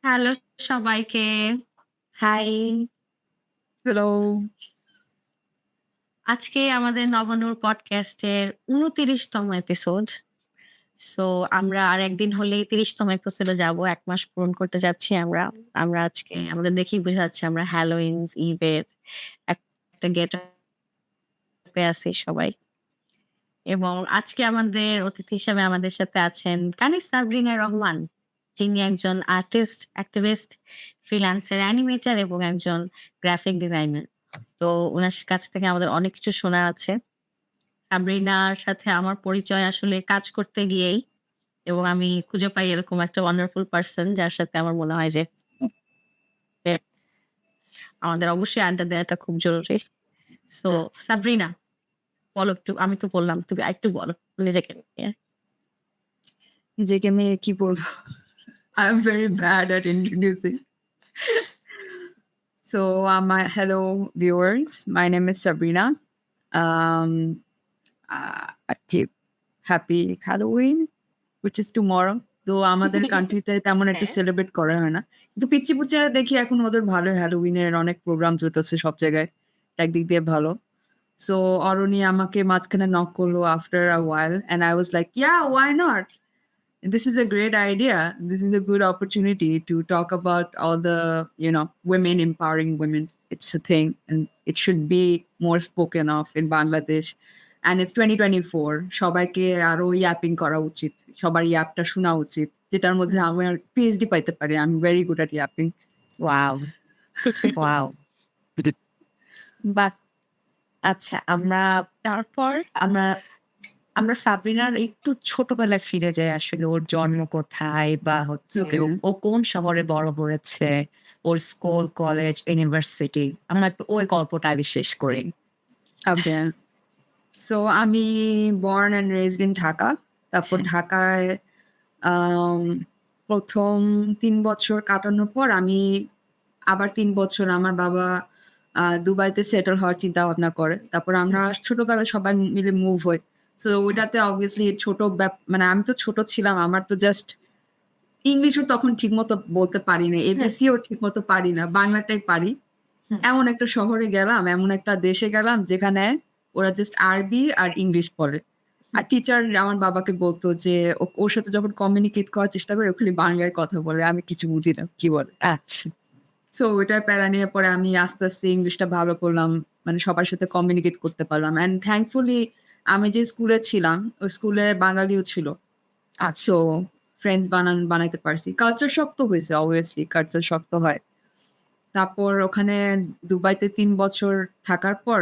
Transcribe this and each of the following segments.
Hello সবাইকে। High. Hello. আজকে আমাদের নবান্নর পডকাস্টের ২৯ তম এপিসোড। সো আমরা আর একদিন হলেই ৩০ তম এপিসোডে যাবো। ১ মাস পূরণ করতে যাচ্ছি আমরা। আমরা আজকে আমাদের দেখেই বোঝা যাচ্ছে আমরা হ্যালোইন ইভের একটা গেটআপে আছি সবাই। এবং আজকে আমাদের অতিথি হিসেবে আমাদের সাথে আছেন কানিজ সাবরিনা রহমান। যিনি একজন আর্টিস্ট, অ্যাক্টিভিস্ট, ফ্রিল্যান্সার, অ্যানিমেটর এবং একজন গ্রাফিক ডিজাইনার। তো উনার কাছ থেকে আমাদের অনেক কিছু শোনার আছে। সাবরিনার সাথে আমার পরিচয় আসলে কাজ করতে গিয়েই এবং আমি খুঁজে পাই এরকম একটা ওয়ান্ডারফুল পারসন যার সাথে আমার মনে হয় যে আমাদের অবশ্যই আড্ডা দেওয়াটা খুব জরুরি। সো সাবরিনা, বলো একটু। আমি তো বললাম, তুমি আরেকটু বলো নিজেকে নিয়ে। নিজেকে নিয়ে কি বলবো? I am very bad at introducing. So, hello viewers. My name is Sabrina. Happy Halloween, which is tomorrow. তো আমাদের কান্ট্রিতে তেমন একটা হ্যাঁ। সেলিব্রেট করা হয় না। কিন্তু পিচ্চি পুচ্চিরা দেখি এখন ওদের ভালো হ্যালোউইনের অনেক প্রোগ্রাম চলতেছে সব জায়গায়। একদিক দিয়ে ভালো। So Aroni আমাকে মাঝখানে নক করলো after a while and I was like, yeah, why not? This is a great idea. This is a good opportunity to talk about all the, women empowering women. It's a thing and it should be more spoken of in Bangladesh. And it's 2024. সবাইকে আরো yapping করা উচিত। সবার ইয়াপটা শোনা উচিত। যেটার মধ্যে আমার পিএইচডি পাইতে পারি। I'm very good at yapping. Wow! Wow! বাহ! আচ্ছা, তারপর আমরা সাবরিনার একটু ছোটবেলায় ফিরে যাই আসলে। ওর জন্ম কোথায় বা হচ্ছে Okay. ও কোন শহরে বড় হয়েছে, ওর স্কুল, কলেজ, ইউনিভার্সিটি। আমরা একটু ওই গল্পটা আগে শেষ করি। Okay. So আমি born and raised in Dhaka. তারপর ঢাকায় প্রথম ৩ বছর কাটানোর পর আমি আবার 3 বছর আমার বাবা দুবাইতে সেটেল হওয়ার চিন্তা ভাবনা করে। তারপর আমরা ছোটবেলায় সবাই মিলে মুভ হই। সো ওইটাতে অবভিয়াসলি মানে আমি তো ছোট ছিলাম। আমার তো জাস্ট ইংলিশও তখন ঠিকমতো বলতে পারি না। এবিসিও ঠিকমতো পারি না। বাংলাটাই পারি। এমন একটা শহরে গেলাম, এমন একটা দেশে গেলাম যেখানে ওরা জাস্ট আরবি আর ইংলিশ বলে। আর টিচার আমার বাবাকে বলতো যে ওর সাথে যখন কমিউনিকেট করার চেষ্টা করি ও খালি বাংলায় কথা বলে। আমি কিছু বুঝি না কি বলে। আচ্ছা। সো ওইটার প্যারা নিয়ে পরে আমি আস্তে, আস্তে ইংলিশটা ভালো করলাম। মানে সবার সাথে কমিউনিকেট করতে পারলাম। অ্যান্ড থ্যাঙ্কফুলি আমি যে স্কুলে ছিলাম, ওই স্কুলে বাঙালিও ছিল। সো ফ্রেন্ডস বানাইতে পারছি। কালচার শক্ত হয়েছে obviously কালচার শক্ত হয়। তারপর ওখানে দুবাইতে ৩ বছর থাকার পর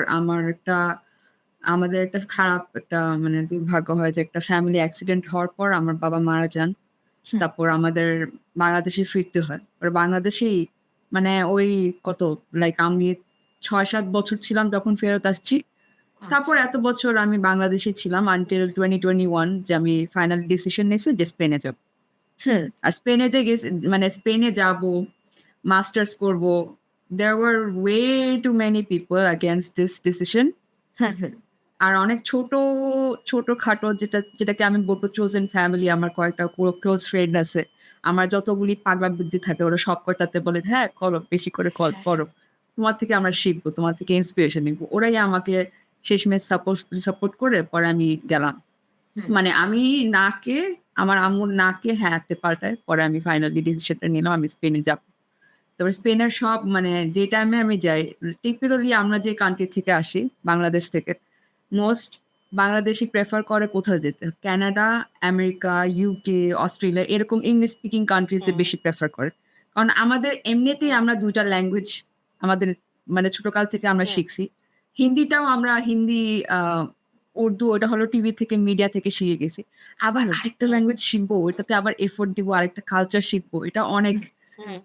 আমাদের একটা খারাপ একটা মানে দুর্ভাগ্য হয় যে একটা ফ্যামিলি অ্যাক্সিডেন্ট হওয়ার পর আমার বাবা মারা যান। তারপর আমাদের বাংলাদেশে ফিরতে হয়। আর বাংলাদেশেই মানে ওই আমি ৬-৭ বছর ছিলাম যখন ফেরত আসছি। তারপর এত বছর আমি বাংলাদেশে ছিলাম until 2021 যে আমি ফাইনাল ডিসিশন নিয়েছি যে স্পেনে যাব। আর স্পেনে মানে স্পেনে যাবো, মাস্টার্স করব। There were way too many people against this decision. আর অনেক ছোটখাটো যেটাকে আমি বলবো chosen family আমার কয়েকটা ক্লোজ ফ্রেন্ড আছে। আমার যতগুলি পাগলা বুদ্ধি থাকে ওরা সব কয়টাতে বলে, "হ্যাঁ, করো, বেশি করে করো। তোমার থেকে আমরা শিখবো, তোমার থেকে ইন্সপিরেশন নিবো।" ওরাই আমাকে শেষমেশ সাপোর্ট করে পরে আমি গেলাম। মানে আমি আমার আম্মুর হ্যাঁতে পাল্টায় পরে আমি ফাইনালি ডিসিশনটা নিলাম আমি স্পেনে যাব। তারপর স্পেনের সব মানে যে টাইমে আমি যাই টিপিক্যালি আমরা যে কান্ট্রি থেকে আসি বাংলাদেশ থেকে মোস্ট বাংলাদেশি প্রেফার করে কোথায় যেতে? কানাডা, আমেরিকা, ইউকে, অস্ট্রেলিয়া এরকম ইংলিশ স্পিকিং কান্ট্রিজে বেশি প্রেফার করে। কারণ আমাদের এমনিতেই আমরা ২ টা ল্যাঙ্গুয়েজ আমাদের মানে ছোটকাল থেকে আমরা শিখছি। হিন্দিটাও আমরা উর্দু ওটা হলো টিভি থেকে মিডিয়া থেকে শিখে গেছি। আবার আরেকটা ল্যাঙ্গুয়েজ শিখবো, ওইটাতে আবার এফোর্ট দিব, আরেকটা কালচার শিখবো। এটা অনেক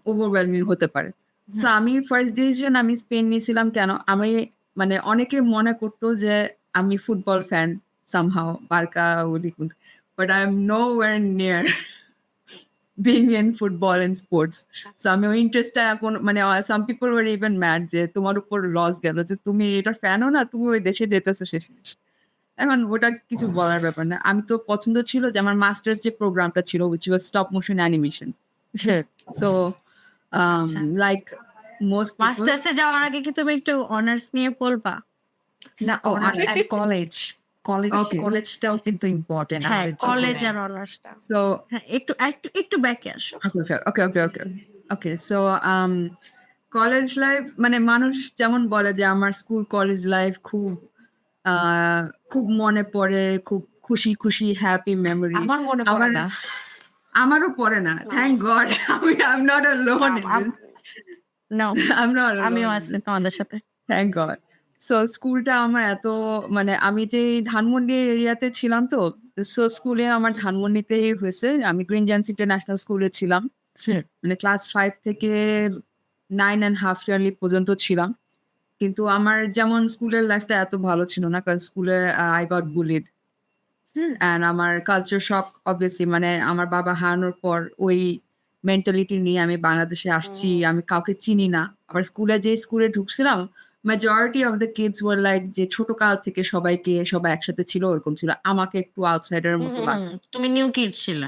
ওভারওয়েলমিং হতে পারে। সো আমি ফার্স্ট ডিসিশন আমি স্পেন নিয়েছিলাম কেন? আমি মানে অনেকে মনে করতো যে আমি football fan somehow Barca Likud. But I am nowhere near being in football and sports. So আমি ওই ইন্টারেস্টটা এখন মানে some people were even mad যে তোমার উপর লস গেল যে তুমি এটার ফ্যানও না, তুমি ওই দেশে যেতেছো শেষমেশ। এখন ওটা কিছু বলার ব্যাপার না। আমি তো পছন্দ ছিল যে আমার মাস্টার্স যে প্রোগ্রামটা ছিল which was stop motion animation. So আচ্ছা। Like most people. মাস্টার্সে যাওয়ার আগে কি তুমি একটু অনার্স নিয়ে পড়বা? না অনার্স এন্ড কলেজ Okay. কলেজটাও কিন্তু ইম্পর্টেন্ট হ্যাঁ, আমাদের কলেজ জীবনে। আর অনার্সটা। So হ্যাঁ, একটু ব্যাকে আসো। okay. So college life মানে মানুষ যেমন বলে যে আমার স্কুল কলেজ লাইফ খুব মনে পড়ে, খুব খুশি হ্যাপি মেমোরি। আমার মনে পড়ে না। আমারও পড়ে না। Thank God. I'm not alone in this. No, I'm not আমিও alone in আছি this. তোমাদের সাথে। Thank God. So স্কুলটা আমার মানে আমি যে ধানমন্ডি এরিয়াতে ছিলাম তো, সো স্কুলে আমার ধানমন্ডিতেই হয়েছে। আমি গ্রিন জেন্স ইন্টারন্যাশনাল স্কুলে ছিলাম। মানে ক্লাস 5 থেকে 9.5 ইয়ারলি পর্যন্ত ছিলাম। কিন্তু আমার যেমন স্কুলের লাইফটা এত ভালো ছিল না, কারণ স্কুলে I got bullied. অ্যান্ড আমার কালচার শক অবভিয়াসলি, মানে আমার বাবা হারানোর পর ওই মেন্টালিটি নিয়ে আমি বাংলাদেশে আসছি, আমি কাউকে চিনি না। আবার যে স্কুলে ঢুকছিলাম, majority of the kids were like যে ছোট কাল থেকে সবাই একসাথে ছিল, ওরকম ছিল। আমাকে একটু আউটসাইডার মতো লাগতো। তুমি নিউ কিড ছিলে।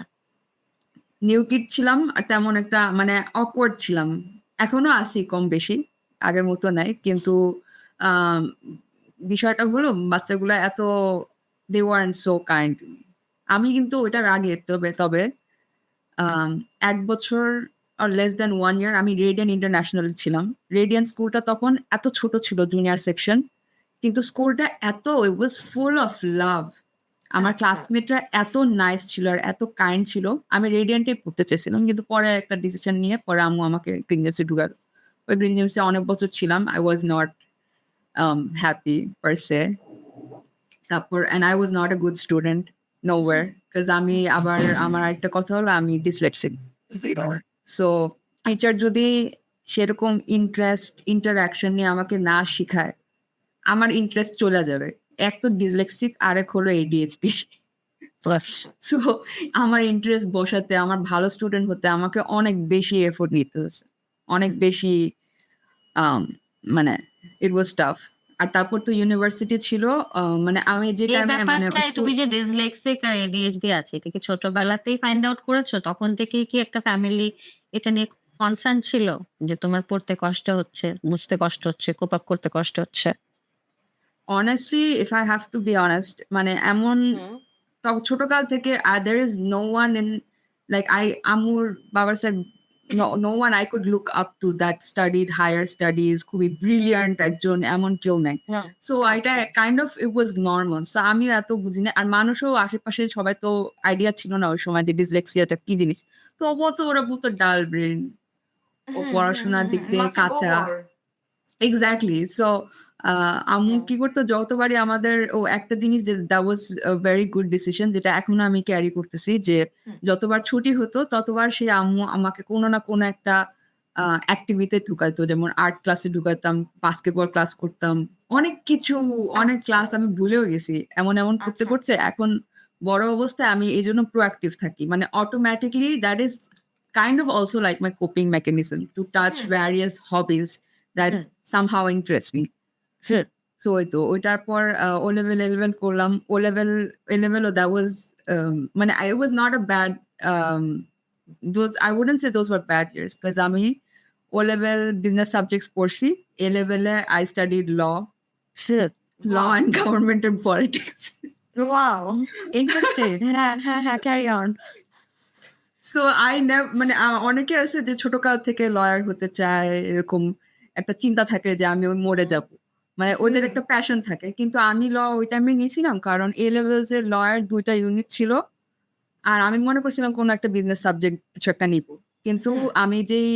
নিউ কিড ছিলাম আর তেমন একটা মানে অকওয়ার্ড ছিলাম। এখনো আছি কম বেশি, আগের মতো নাই। কিন্তু আম বিষয়টা হলো বাচ্চাগুলা এত they weren't so kind to me. আমি কিন্তু ওইটার আগে তবে ১ বছর or less than 1 year আমি রেডিয়ান ইন্টারন্যাশনাল ছিলাম। রেডিয়ান স্কুলটা তখন এত ছোট ছিল, জুনিয়র সেকশন। কিন্তু স্কুলটা it was full of love. আমার ক্লাসমেটরা এত নাইস ছিল আর এত কাইন্ড ছিল। আমি রেডিয়ান্টে পড়তে চেয়েছিলাম, কিন্তু পরে একটা ডিসিশন নিয়ে পরে আম্মু আমাকে গ্রিন জেমসে ঢুকালো। ওই গ্রিন জেমসে অনেক বছর ছিলাম। I was not happy per se. তারপর and I was not a good student nowhere, because আমার আরেকটা কথা হলো আমি dyslexic. So টিচার যদি সেরকম ইন্টারঅ্যাকশন নিয়ে আমাকে না শিখায়, আমার ইন্টারেস্ট চলে যাবে। এক তো ডিসলেক্সিক, আরেক হলো ADHD. সো আমার ইন্টারেস্ট বসাতে, আমার ভালো স্টুডেন্ট হতে আমাকে অনেক বেশি এফোর্ট নিতে হয়েছে, অনেক বেশি মানে ইট ওয়াজ টাফ। আর তারপর তো ইউনিভার্সিটি ছিল, মানে আমি যে এই টাইমে মানে ব্যাপারটায় তুমি যে ডিসলেক্সিক আর ADHD আছে, এটা কি ছোটবেলাতেই ফাইন্ড আউট করেছো? তখন থেকেই কি একটা ফ্যামিলি এটা নিয়ে কনসার্ন ছিল যে তোমার পড়তে কষ্ট হচ্ছে, বুঝতে কষ্ট হচ্ছে, কোপ আপ করতে কষ্ট হচ্ছে? honestly if I have to be honest, মানে এমন ছোটকাল থেকে there is no one in like আম্মুর বাবার said no one I could look up to that studied higher studies, খুবই ব্রিলিয়ান্ট একজন, এমন কেউ নাই। সো এটা kind of it was normal. So আমি এত বুঝি না, আর মানুষও আশেপাশে সবাই তো আইডিয়া ছিল না ওই সময় যে ডিসলেক্সিয়াটা কি জিনিস। তো ওরা বলতো ডাল ব্রেন, ও পড়াশোনার দিক দিয়ে কাঁচা। এক্স্যাক্টলি। সো আম্মু কি করতো, যতবারই আমাদের একটা জিনিস যে that was a very good decision, যেটা এখনো আমি ক্যারি করতেছি, যে যতবার ছুটি হতো ততবার সে আম্মু আমাকে কোনো না কোনো একটা অ্যাক্টিভিটিতে ঢুকাইতো। যেমন আর্ট ক্লাসে ঢুকাইতাম, বাস্কেটবল ক্লাস করতাম। অনেক কিছু, অনেক ক্লাস আমি ভুলেও গেছি। এমন করতে এখন বড় অবস্থায় আমি এজন্য প্রোঅ্যাক্টিভ থাকি। মানে automatically that is kind of also like my coping mechanism to touch various hobbies that somehow interest me. So ওইটার পর O level 11 করলাম। O level that was মানে I was not a bad I wouldn't say those were bad years, because আমি O level business subjects পড়ছি। A level I studied law and government and politics. Wow, interesting. হ্যাঁ, carry on. So মানে অনেকে আছে যে ছোটকাল থেকে lawyer হতে চায়, এরকম একটা চিন্তা থাকে যে আমি মরে যাব। মানে ওদের একটা প্যাশন থাকে। কিন্তু আমি ওই টাইমে নিয়েছিলাম কারণ A levels এর লয়ার ২ টা ইউনিট ছিল। আর আমি মনে করছিলাম কোনো একটা বিজনেস সাবজেক্ট কিছু একটা নিব। কিন্তু আমি যেই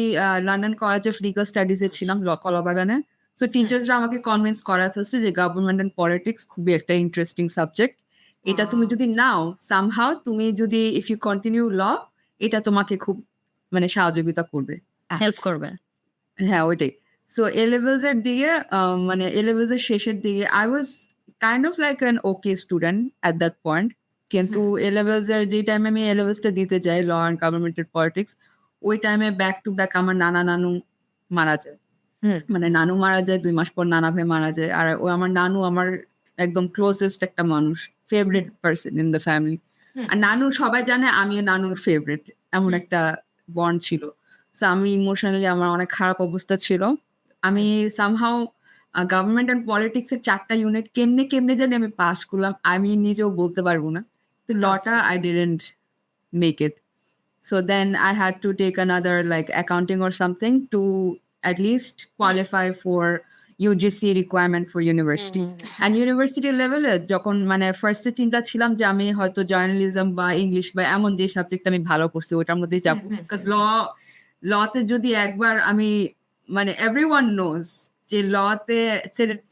London college of legal studies এ ছিলাম কলাবাগানে। সো টিচার্সরা আমাকে কনভিন্স করায় ফেলছে যে গভর্নমেন্ট এন্ড পলিটিক্স খুবই একটা ইন্টারেস্টিং সাবজেক্ট। এটা তুমি যদি নাও, সামহাউ তুমি যদি ইফ ইউ কন্টিনিউ এটা তোমাকে খুব মানে সহযোগিতা করবে, হেল্প করবে। হ্যাঁ, ওইটাই। সো A levels এর দিকে মানে A levels এর শেষের দিকে I was kind of like an okay student at that point. কিন্তু A levels এর যে টাইমে আমি A levels টা দিতে যাই, law and government and politics, ওই টাইমে ব্যাক টু ব্যাক আমার নানু মারা যায়। মানে নানু মারা যায়, ২ মাস পর নানা ভাই মারা যায়। আর আমার নানু আমার একদম ক্লোজেস্ট একটা মানুষ, favourite person in the family. আর নানু সবাই জানে আমিও নানুর ফেভারিট, এমন একটা বন্ড ছিল। সো আমি ইমোশনালি আমার অনেক খারাপ অবস্থা ছিল। আমি সামহাউ গভর্নমেন্ট অ্যান্ড পলিটিক্স এর 4 টা ইউনিট কেমনে জানি আমি পাস করলাম। আমি নিজেও বলতে পারব না। তো লটা আচ্ছা। I didn't make it. So then I had to take another like accounting or something to at least qualify for UGC requirement for university. And university level এ যখন মানে ফার্স্ট এ চিন্তা ছিলাম যে আমি হয়তো জার্নালিজম বা ইংলিশ বা এমন যে সাবজেক্ট আমি ভালো করছি ওটার মধ্যেই যাব। বিকজ লতে যদি একবার আমি মানে এভরিওয়ান নোজ যে লতে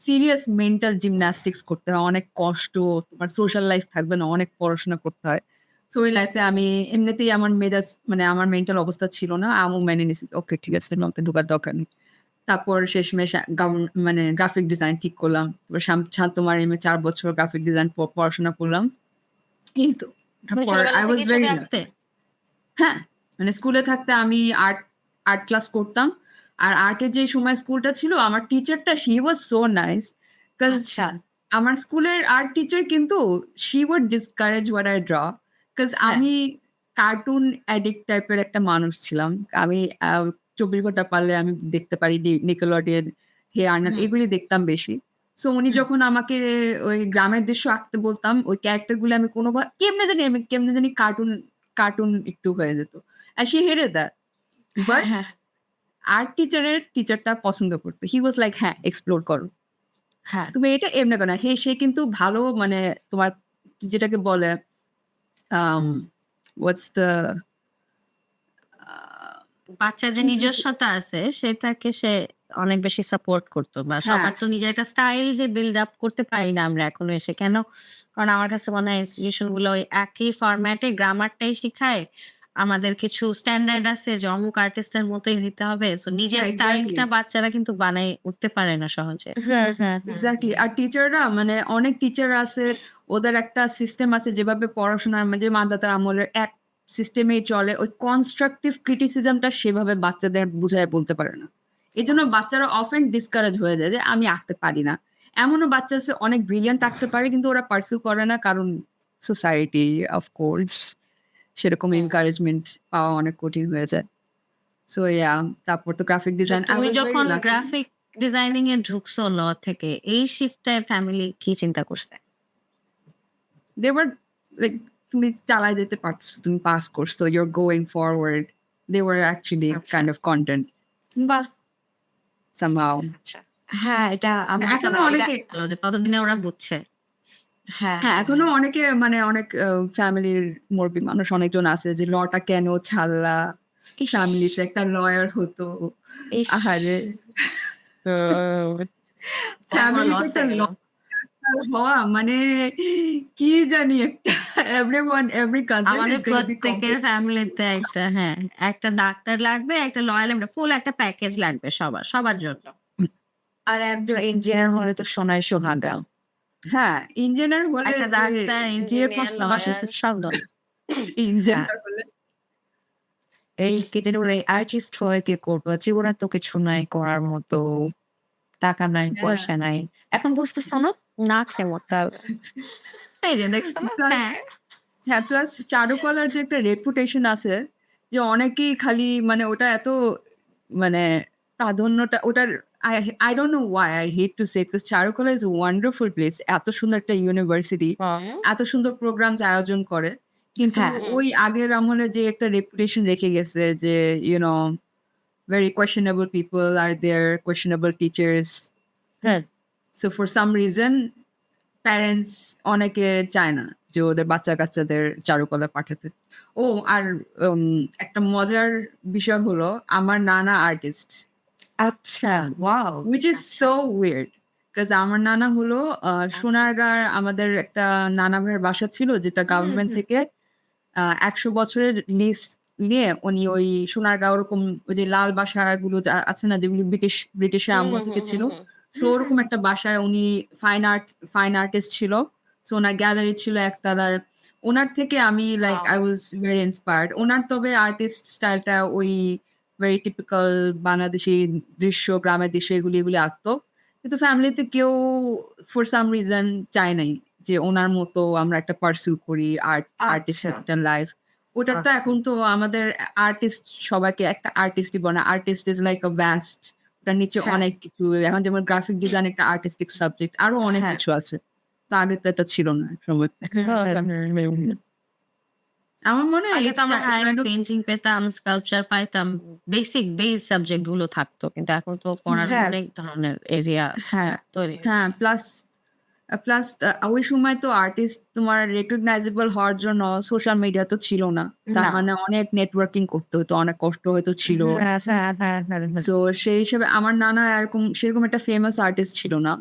সিরিয়াস মেন্টাল জিমন্যাস্টিক্স করতে হয়, অনেক কষ্ট, তোমার সোশ্যাল লাইফ থাকবে না, অনেক পড়াশোনা করতে হয়। সো ওই লাইফে আমি এমনিতেই আমার মেজাজ মানে আমার মেন্টাল অবস্থা ছিল না। আমিও মেনে নিছি ওকে ঠিক আছে লতে ঢোকার দরকার নেই। তারপর শেষমেশ মানে গ্রাফিক ডিজাইন ঠিক করলাম। তারপর শান্তমার এমএ 4 বছর গ্রাফিক ডিজাইন পড়াশোনা করলাম। এই তো। তুমি তারপর ছোটবেলা I was থেকেই very ছবি lucky. আঁকতে? হ্যাঁ, মানে স্কুলে থাকতে আমি আর্ট ক্লাস করতাম। আর আর্টের যে সময় স্কুলটা ছিল আমার টিচারটা she was so nice because আচ্ছা। আমার স্কুলের আর্ট টিচার কিন্তু she would discourage what I draw because হ্যাঁ। আমি কার্টুন অ্যাডিক্ট টাইপের একটা মানুষ ছিলাম। আমি 24 ঘন্টা পারলে আমি দেখতে পারি নিকেলোডিয়ান, হে আর্নল্ড এগুলি দেখতাম বেশি। সো উনি যখন আমাকে ওই গ্রামের দৃশ্য আঁকতে বলতাম, ওই ক্যারেক্টার গুলো আমি কেমনে জানি কার্টুন একটু হয়ে যেত। And she hated that. But হ্যাঁ, আর্ট টিচারটা পছন্দ করতো। He was like, "হ্যাঁ, এক্সপ্লোর করো। হ্যাঁ। তুমি এটা এমনে করো না।" সে কিন্তু ভালো মানে তোমার যেটাকে বলে um what's the বাচ্চার যে কি নিজস্বতা আছে সেটাকে সে অনেক বেশি সাপোর্ট করতো বা হ্যাঁ, সবার তো নিজের একটা স্টাইল যে বিল্ড আপ করতে পারি না আমরা এখনো এসে কেন? কারণ আমার কাছে মনে হয় ইনস্টিটিউশন গুলো ওই একই ফরম্যাটে গ্রামারটাই শিখায়। আমাদের কিছু স্ট্যান্ডার্ড আছে যে অমুক আর্টিস্টের মতোই হইতে হবে। সো নিজের হ্যাঁ, এক্সাক্টলি। স্টাইলটা বাচ্চারা কিন্তু বানায় উঠতে পারে না সহজে। হ্যাঁ, হ্যাঁ, হ্যাঁ। এক্সাক্টলি। আর টিচাররা মানে অনেক টিচার আছে, ওদের একটা সিস্টেম আছে যেভাবে পড়াশোনার মানে মাদাতার আমলের এক সিস্টেমেই চলে। ওই কনস্ট্রাকটিভ ক্রিটিসিজমটা সেভাবে বাচ্চাদের বুঝায় বলতে পারে না। এজন্য বাচ্চারা অফেন ডিসকারেজ হয়ে যায় যে আমি আঁকতে পারি না। এমনও বাচ্চা আছে অনেক ব্রিলিয়ান্ট আঁকতে পারে কিন্তু ওরা পারসিউ করে না কারণ সোসাইটি অফ কোর্স সেরকম এনকারেজমেন্ট পাওয়া অনেক কঠিন হয়ে যায়। সো ইয়া তারপর তো গ্রাফিক তো ডিজাইন I তুমি was very যখন lucky. গ্রাফিক ডিজাইনিং এ ঢুকছো ল থেকে এই শিফটটায় ফ্যামিলি কি চিন্তা করছে? They were like তুমি চালায় যেতে পারছো, তুমি পাস করছো, you're going forward. They were actually আচ্ছা। kind of content বাহ! somehow. আচ্ছা। হ্যাঁ, এটা আমার এখনো এটা অনেকে ভালো যে ততদিনে ওরা বুঝছে। হ্যাঁ, হ্যাঁ, এখনো অনেকে মানে অনেক ফ্যামিলির মুরব্বি মানুষ অনেকজন আছে যে লটা কেন ছাড়লা? ইস! ফ্যামিলিতে একটা লয়ার হতো। ইস! আহারে! অনেক বড় ফ্যামিলিতে লস একটা হয়ে গেল। লয়ার হওয়া মানে কি জানি একটা every cousin আমাদের is gonna be প্রত্যেকের ফ্যামিলিতে একটা হ্যাঁ, একটা ডাক্তার লাগবে, একটা লয়ার লাগবে, ফুল একটা প্যাকেজ লাগবে সবার জন্য। আর একজন ইঞ্জিনিয়ার হলে তো সোনায় সোহাগা। হ্যাঁ, ইঞ্জিনিয়ার হলে একটা যে ডাক্তার, বিয়ে ইঞ্জিনিয়ার, করছে বাসার লয়ার সব দরকার। হ্যাঁ, ইঞ্জিনিয়ার হলে এই কি জানি বলে আর্টিস্ট হয়ে কি করবো? জীবনে তো কিছু নাই করার মতো। টাকা নাই, হ্যাঁ, পয়সা নাই। এখন বুঝতেছো না? না চমৎকার। এই যে দেখছো না? প্লাস হ্যাঁ। হ্যাঁ, প্লাস চারুকলার যে একটা রেপুটেশন আছে যে অনেকেই খালি মানে ওটা এত মানে প্রাধান্যটা ওটার I I don't know why I hate to say it because চারুকলা is a wonderful place. এত সুন্দর একটা ইউনিভার্সিটি, হ্যাঁ। এত সুন্দর প্রোগ্রামস আয়োজন করে। কিন্তু হ্যাঁ, ওই আগের আমলে যে একটা রেপুটেশন রেখে গেছে যে you know very questionable people are there, questionable teachers. হ্যাঁ। So for some reason parents অনেকে চায় না যে ওদের বাচ্চা-কাচ্চাদের চারুকলায় পাঠাতে। ও আর উম একটা মজার বিষয় হলো আমার নানা আর্টিস্ট। আচ্ছা, wow! which is so weird because আমার নানা হলো সোনারগাঁর আমাদের একটা নানা ভাইয়ের বাসা ছিল যেটা গভর্নমেন্ট থেকে ১০০ বছরের লিজ নিয়ে উনি ওই সোনারগাঁও ওরকম ওই যে লাল বাসাগুলো আছে না যেগুলো ব্রিটিশের আমল থেকে ছিল। সো ওরকম একটা বাসায় উনি ফাইন আর্টিস্ট ছিল। সো উনার গ্যালারি ছিল একতলায়। উনার থেকে আমি like I was very inspired. উনার তবে আর্টিস্ট স্টাইলটা ওই very typical বাংলাদেশী দৃশ্য, গ্রামের দৃশ্য এগুলি আঁকতো। কিন্তু ফ্যামিলিতে কেউ for some reason চায় নাই যে উনার মতো আমরা একটা pursue করি আর্টিস্ট আচ্ছা। একটা লাইফ। ওটার তো আচ্ছা। এখন তো আমাদের আর্টিস্ট সবাইকে একটা আর্টিস্টই বলে। Artist is like a vast, ওটার নিচে হ্যাঁ। অনেক কিছু। এখন যেমন গ্রাফিক ডিজাইন একটা আর্টিস্টিক সাবজেক্ট, আরো অনেক হ্যাঁ। কিছু আছে। তো আগে তো এটা ছিল না এক সময়। আমার মনে হয় আগে তো আমরা হাইয়েস্ট kind of পেইন্টিং পেতাম, স্কাল্পচার পাইতাম। বেস সাবজেক্ট গুলো থাকতো। কিন্তু এখন তো পড়ার হ্যাঁ। অনেক ধরনের এরিয়া হ্যাঁ। তৈরি হ্যাঁ, হয়েছে। প্লাস ওই সময় তো আর্টিস্ট তোমার রেকগনাইজেবল হওয়ার জন্য সোশ্যাল মিডিয়া তো ছিল না। তার না। মানে অনেক নেটওয়ার্কিং করতে হতো, অনেক কষ্ট হয়তো ছিল। হ্যাঁ, হ্যাঁ। সো সেই হিসেবে আমার নানা সেরকম একটা ফেমাস আর্টিস্ট ছিল না।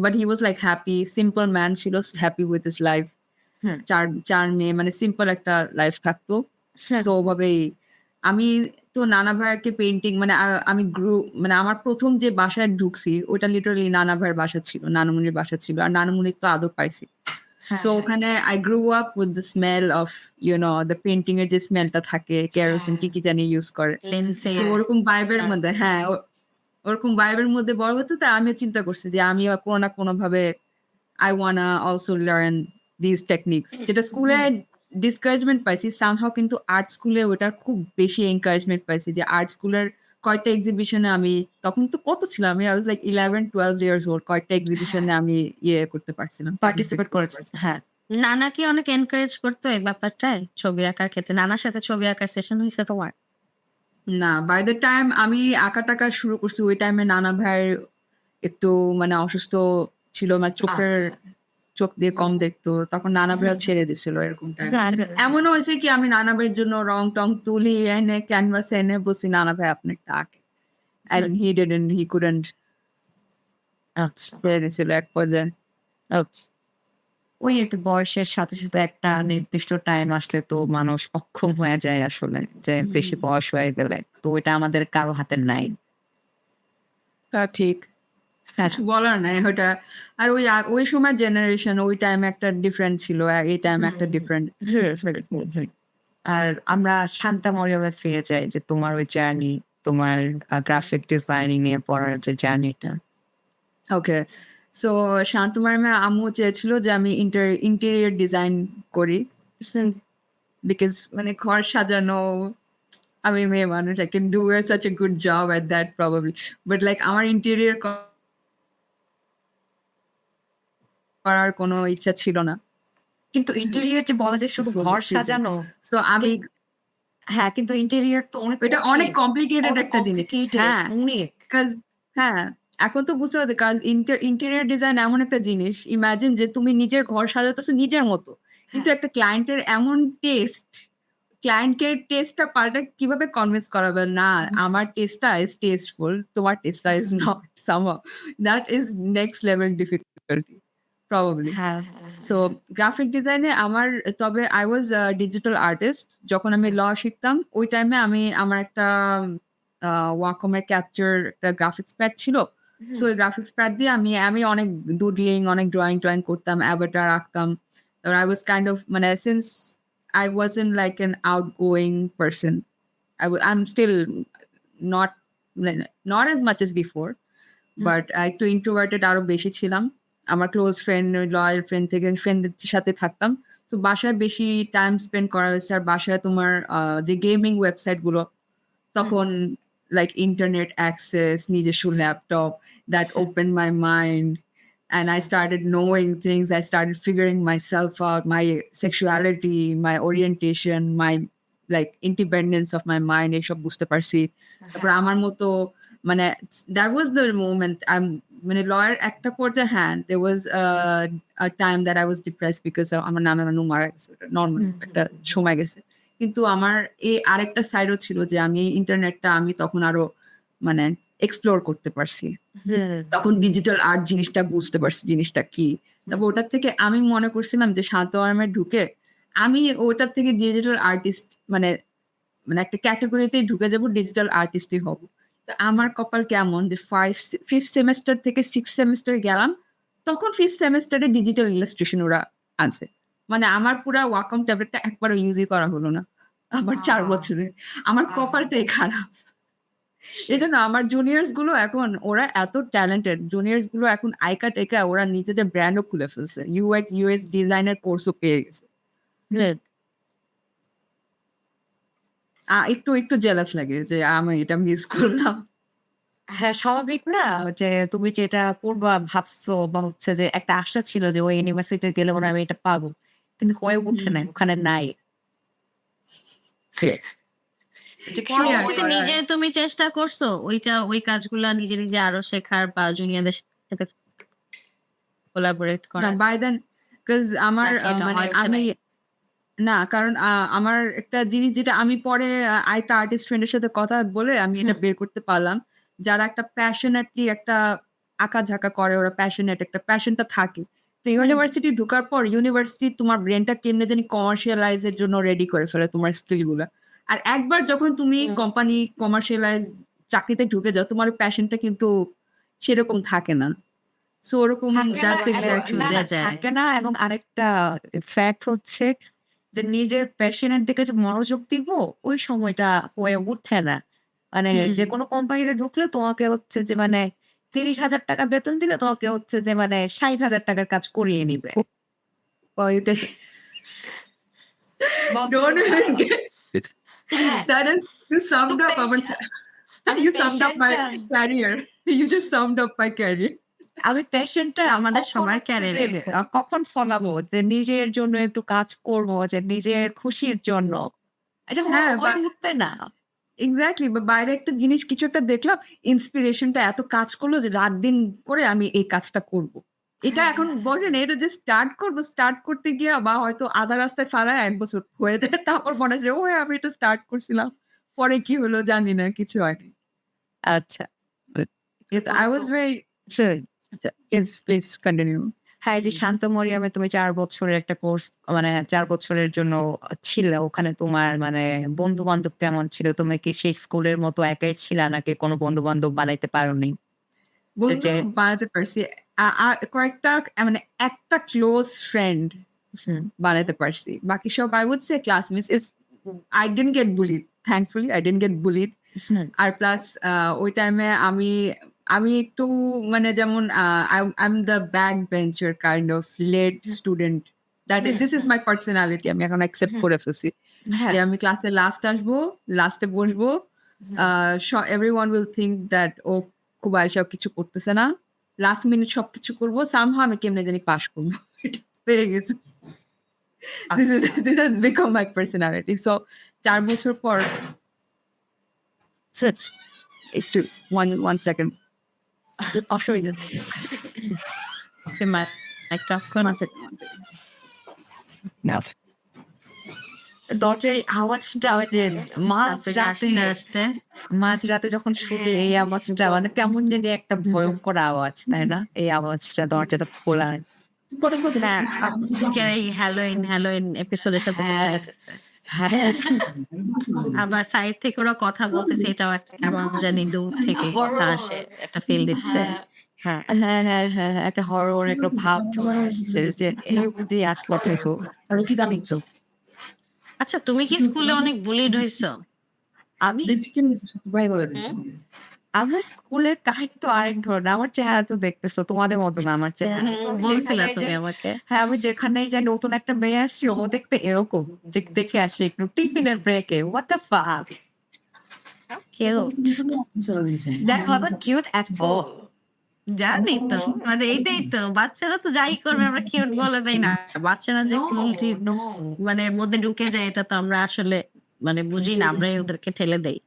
But he was like happy, simple man ছিল, হ্যাপি উইথ হিজ লাইফ। হুম। ৪ মেয়ে, মানে সিম্পল একটা লাইফ থাকতো। সো ওভাবেই আমি তো নানা ভাইয়াকে পেইন্টিং, মানে আমি মানে আমার ১ম যে বাসায় ঢুকছি ওটা লিটারালি নানা ভাইয়ের বাসা ছিল, নানুমনির বাসা ছিল। আর নানুমনির তো আদর পাইছি। হ্যাঁ, সো ওখানে I grew up with the smell of the painting এর যে স্মেলটা থাকে, কেরোসিন কি জানি ইউজ করে। সো লেন্সের ওরকম ভাইবের মধ্যে, হ্যাঁ, ওরকম ভাইবের মধ্যে বড় হতো। তাই আমিও চিন্তা করছি যে আমিও কোনো না কোনোভাবে I wanna also learn these techniques. যেটা স্কুলে ডিসকারেজমেন্ট পাইছি somehow, কিন্তু আর্ট স্কুলে ওটার খুব বেশি এনকারেজমেন্ট পাইছি যে আর্ট স্কুলের কয়েকটা এক্সিবিশনে আমি তখন তো কত ছিলাম আমি, I was like 11-12 years old, কয়েকটা এক্সিবিশনে আমি করতে পারছিলাম, পার্টিসিপেট করেছে। হ্যাঁ। নানা কি অনেক এনকারেজ করতো এই ব্যাপারটায়? ছবি আঁকার ক্ষেত্রে নানার সাথে ছবি আঁকার সেশন হইছে তোমার? না, বাই দ্য টাইম আমি আঁকা-টাকা শুরু করছি ওই টাইমে নানা ভাইয়ের একটু মানে অসুস্থ ছিল, মানে চোখ দিয়ে কম দেখতো। তখন নানা ভাইয়া ছেড়ে দিছিল এরকম টাইম। এমনও হয়েছে কি আমি নানা ভাইয়ের জন্য রং-টং তুলি এনে ক্যানভাসে এনে বলছি, "নানা ভাই আপনি একটা আঁকেন।" and he couldn't, আচ্ছা। ছেড়ে দিছিল এক পর্যায়ে। আচ্ছা। ওই আরকি বয়সের সাথে একটা নির্দিষ্ট টাইম আসলে তো মানুষ অক্ষম হয়ে যায় আসলে। যে বেশি বয়স হয়ে গেলে। তো ওইটা আমাদের কারো হাতে নাই। তা ঠিক। হ্যাঁ। কিছু বলার নাই ওটা। আর ওই সময়ের জেনারেশন, ওই টাইমে একটা ডিফারেন্ট ছিল। এই টাইমে একটা ডিফারেন্ট। আর আমরা শান্তা মরিয়মে ফিরে যাই যে তোমার ওই জার্নি, তোমার গ্রাফিক ডিজাইনিং নিয়ে পড়ার যে জার্নিটা। ওকে। সো শান্তমার আম্মু চেয়েছিল যে আমি ইন্টেরিয়র ডিজাইন করি। বিকজ মানে ঘর সাজানো, আমি মেয়ে মানুষ, I can do such a good job at that probably. But like আমার ইন্টেরিয়র করার কোনো ইচ্ছা ছিল না। কিন্তু ইন্টেরিয়র যে বলা যায় শুধু ঘর সাজানো। সো আমি হ্যাঁ, কিন্তু ইন্টেরিয়র তো অনেক এটা অনেক কঠিন। কমপ্লিকেটেড অনেক একটা জিনিস। কমপ্লিকেটেড হ্যাঁ, অনেক। কাজ হ্যাঁ, এখন তো বুঝতে পারছি কাজ ইন্টেরিয়র ডিজাইন এমন একটা জিনিস, ইমাজিন যে তুমি নিজের ঘর সাজাতেছো নিজের মতো। কিন্তু একটা ক্লায়েন্টের এমন টেস্ট, ক্লায়েন্টের টেস্টটা পাল্টে কিভাবে কনভিন্স করাবে? না, আমার টেস্টটা ইজ টেস্টফুল, তোমার টেস্টটা is not somehow. That is next level difficulty probably. হ্যাঁ, সো গ্রাফিক ডিজাইনে তবে I was a digital artist যখন আমি ল শিখতাম। ওই টাইমে আমার একটা Wacom এর ক্যাপচার একটা গ্রাফিক্স প্যাড ছিল। সো ওই গ্রাফিক্স প্যাড দিয়ে আমি অনেক ডুডলিং, অনেক ড্রইং করতাম, অ্যাভাটার আঁকতাম। I was kind of, মানে since I wasn't like an outgoing person, I'm still not not as much as before, but একটু ইন্ট্রোভার্টেড আরো বেশি ছিলাম। আমার ক্লোজ ফ্রেন্ড, লয়াল ফ্রেন্ড থেকে ফ্রেন্ডদের সাথে থাকতাম। তো বাসায় বেশি টাইম স্পেন্ড করা হয়েছে। আর বাসায় তোমার যে গেমিং ওয়েবসাইট গুলো, তখন লাইক ইন্টারনেট অ্যাক্সেস, নিজস্ব laptop, that open my mind and I started knowing things. I started figuring myself out, my sexuality, my orientation, my like independence of my mind, এসব বুঝতে পারছি। তারপর আমার মতো মানে that was the moment মানে lawyer একটা পর্যায়ে, হ্যাঁ, there was a time that I was depressed because আমার নানু মারা গেছে। নরমাল একটা সময় গেছে। কিন্তু আমার আরেকটা সাইডও ছিল যে আমি ইন্টারনেটটা তখন আরো মানে এক্সপ্লোর করতে পারছি। তখন ডিজিটাল আর্ট জিনিসটা বুঝতে পারছি জিনিসটা কি। তারপর ওটার থেকে আমি মনে করছিলাম যে শান্ত আরামে ঢুকে আমি ওটার থেকে ডিজিটাল আর্টিস্ট মানে একটা ক্যাটেগরিতেই ঢুকে যাব, ডিজিটাল আর্টিস্টই হব। তো আমার কপাল কেমন যে 5th সেমেস্টার থেকে 6th সেমেস্টার গেলাম, তখন 5th সেমেস্টারে ডিজিটাল ইলাস্ট্রেশন ওরা আনছে। মানে আমার পুরা ওয়াকম ট্যাবলেটটা একবারও ইউজই করা হলো না আমার 4 বছরে। আমার কপালটাই খারাপ। এজন্য আমার জুনিয়র্স গুলো এখন ওরা এত ট্যালেন্টেড, জুনিয়র্স গুলো এখন আইকা-টেকা ওরা নিজেদের ব্র্যান্ডও খুলে ফেলছে। UX, UX ডিজাইনের কোর্সও পেয়ে গেছে। একটু জেলাস লাগে যে আমি এটা মিস করলাম। হ্যাঁ, স্বাভাবিক না যে তুমি যেটা করবা ভাবছো বা হচ্ছে যে একটা আশা ছিল যে ওই ইউনিভার্সিটি গেলে মনে হয় আমি এটা পাবো। কিন্তু হয়ে উঠে নাই, ওখানে নাই। যে কেন কি আর পরবর্তীতে করার? নিজে তুমি চেষ্টা করছো ওই কাজগুলা নিজে আরো শেখার বা জুনিয়রদের সাথে কোলাবোরেট না করার? বাই দেন কজ আমার নাকি এটা মানে হয়ে ওঠে আমি নাই? না কারণ আমার একটা জিনিস যেটা আমি পরে আরেকটা আর্টিস্ট ফ্রেন্ডের সাথে কথা বলে আমি এটা হুম, বের করতে পারলাম। যারা একটা প্যাশনেটলি একটা আঁকা-ঝাঁকা করে ওরা প্যাশনেট একটা প্যাশনটা থাকে। তো হুম, ইউনিভার্সিটি ঢোকার পর ইউনিভার্সিটি তোমার ব্রেইনটা কেমনে জানি কমার্শিয়ালাইজ এর জন্য রেডি করে ফেলে তোমার স্কিল গুলা। আর একবার যখন তুমি হুম। কোম্পানি কমার্শিয়ালাইজ চাকরিতে ঢুকে যাও তোমার প্যাশনটা কিন্তু সেরকম থাকে না। সো ওরকম থাকে না দ্যাটস এবং এক্সাক্টলি ভুলে যায়। থাকে না এবং আরেকটা ফ্যাক্ট হচ্ছে যে নিজের প্যাশনের দিকে যে মনোযোগ দিব ওই সময়টা হয়ে উঠে না। মানে হুম। যেকোনো কোম্পানিতে ঢুকলে তোমাকে হচ্ছে যে মানে ৳৩০,০০০ বেতন দিলে তোমাকে হচ্ছে যে মানে ৳৬০,০০০ কাজ করিয়ে নিবে। এটা বলছে যে don't even get হ্যাঁ, that is you তো summed up our আমি you summed up my প্যাশনটা career. You just summed up my career. আমি প্যাশনটা আমাদের কখন সবার হচ্ছে যে ক্যারিয়ারে। কখন ফলাবো যে নিজের জন্য একটু কাজ করব যে নিজের খুশির জন্য। এটা হ্যাঁ, বা হয়ে উঠবে না। এক্সাক্টলি বা বাইরে একটা জিনিস কিছু একটা দেখলাম, ইন্সপিরেশনটা এত কাজ করলো যে রাত-দিন করে আমি এই কাজটা করব। এটা হ্যাঁ, এখন হ্যাঁ, বলে না, এটা জাস্ট স্টার্ট করব। স্টার্ট করতে গিয়ে বা হয়তো আধা রাস্তায় ফালায় ১ বছর হয়ে যায়। তারপর মনে হয় যে, "ও হ্যাঁ, আমি এটা স্টার্ট করছিলাম। পরে কি হলো জানি না, কিছু হয়নি।" আচ্ছা। So I was very সেই আচ্ছা, please continue. হ্যাঁ, এই যে শান্ত মরিয়মে তুমি ৪ বছরের একটা কোর্স মানে ৪ বছরের জন্য ছিলে। ওখানে তোমার মানে বন্ধু-বান্ধব কেমন ছিল? তুমি কি সেই স্কুলের মতো একাই ছিলা নাকি কোন বন্ধু-বান্ধব বানাইতে পারোনি? যে, বন্ধু যে বানাতে পারছি। আ আ কয়েকটা মানে একটা ক্লোজ ফ্রেন্ড হুম, বানাতে পারছি। বাকি সব I would say classmates is I didn't get bullied. Thankfully I didn't get bullied. Hmm, আর প্লাস ওই টাইমে আমি আমি একটু মানে যেমন I'm the backbencher kind of late student. Hmm, This is my personality. আমি এখন অ্যাকসেপ্ট হুম, করে ফেলছি। যে হ্যাঁ, আমি ক্লাসে লাস্ট আসবো, লাস্টে বসবো। হুম, everyone will think that ও খুব আইসা কিছু করতেছে না। লাস্ট মিনিট সবকিছু করব। somehow আমি কেমনে জানি পাস করব। এটা হয়ে গেছে। আচ্ছা। This has become my personality. So ৪ বছর পর একটু one second. অসুবিধা নেই। একটা অক্ষণ One আছে। second, one second. দরজার আওয়াজটা ওই যে তারপরে মাঝরাতে আস্তে মাঝরাতে যখন শুনি এই আওয়াজটা মানে কেমন জানি একটা ভয়ংকর আওয়াজ, তাই না? এই আওয়াজটা দরজাটা খোলার। হ্যাঁ, আজকের এই হ্যালোইন এপিসোডের সাথে হ্যাঁ, মিলতেছে। হ্যাঁ। আবার সাইড থেকে ওরা কথা বলতেছে এটাও একটা কেমন জানি দূর থেকে কথা আসে। একটা ফিল দিচ্ছে। হ্যাঁ, হ্যাঁ। হ্যাঁ, হ্যাঁ, হ্যাঁ, একটা হরর একটা ভাব চলে আসছে যে এই বুঝি আসলো কিছু। আচ্ছা তুমি কি স্কুলে অনেক বুলিড হইছো? আমি হুম? আমার স্কুলের কাহিনী তো আরেক ধরনের। আমার চেহারা তো দেখতেছো তোমাদের মতো না আমার চেহারা। তো আমি বলছিলা যেখানেই তুমি যাই আমাকে। হ্যাঁ, আমি যেখানেই যাই নতুন একটা মেয়ে আসছি ও দেখতে এরকম। যে দেখে আসি একটু টিফিনের ব্রেকে। What the fuck? Cute. That wasn't cute at all. জানি তো। মানে এটাই তো। বাচ্চারা তো যাই করবে আমরা কিউট বলে দেই না। বাচ্চারা যে No, ক্রুয়েলটি no. মানে এর মধ্যে ঢুকে যায় এটা তো আমরা আসলে মানে বুঝি না। আমরাই ওদেরকে ঠেলে দেই।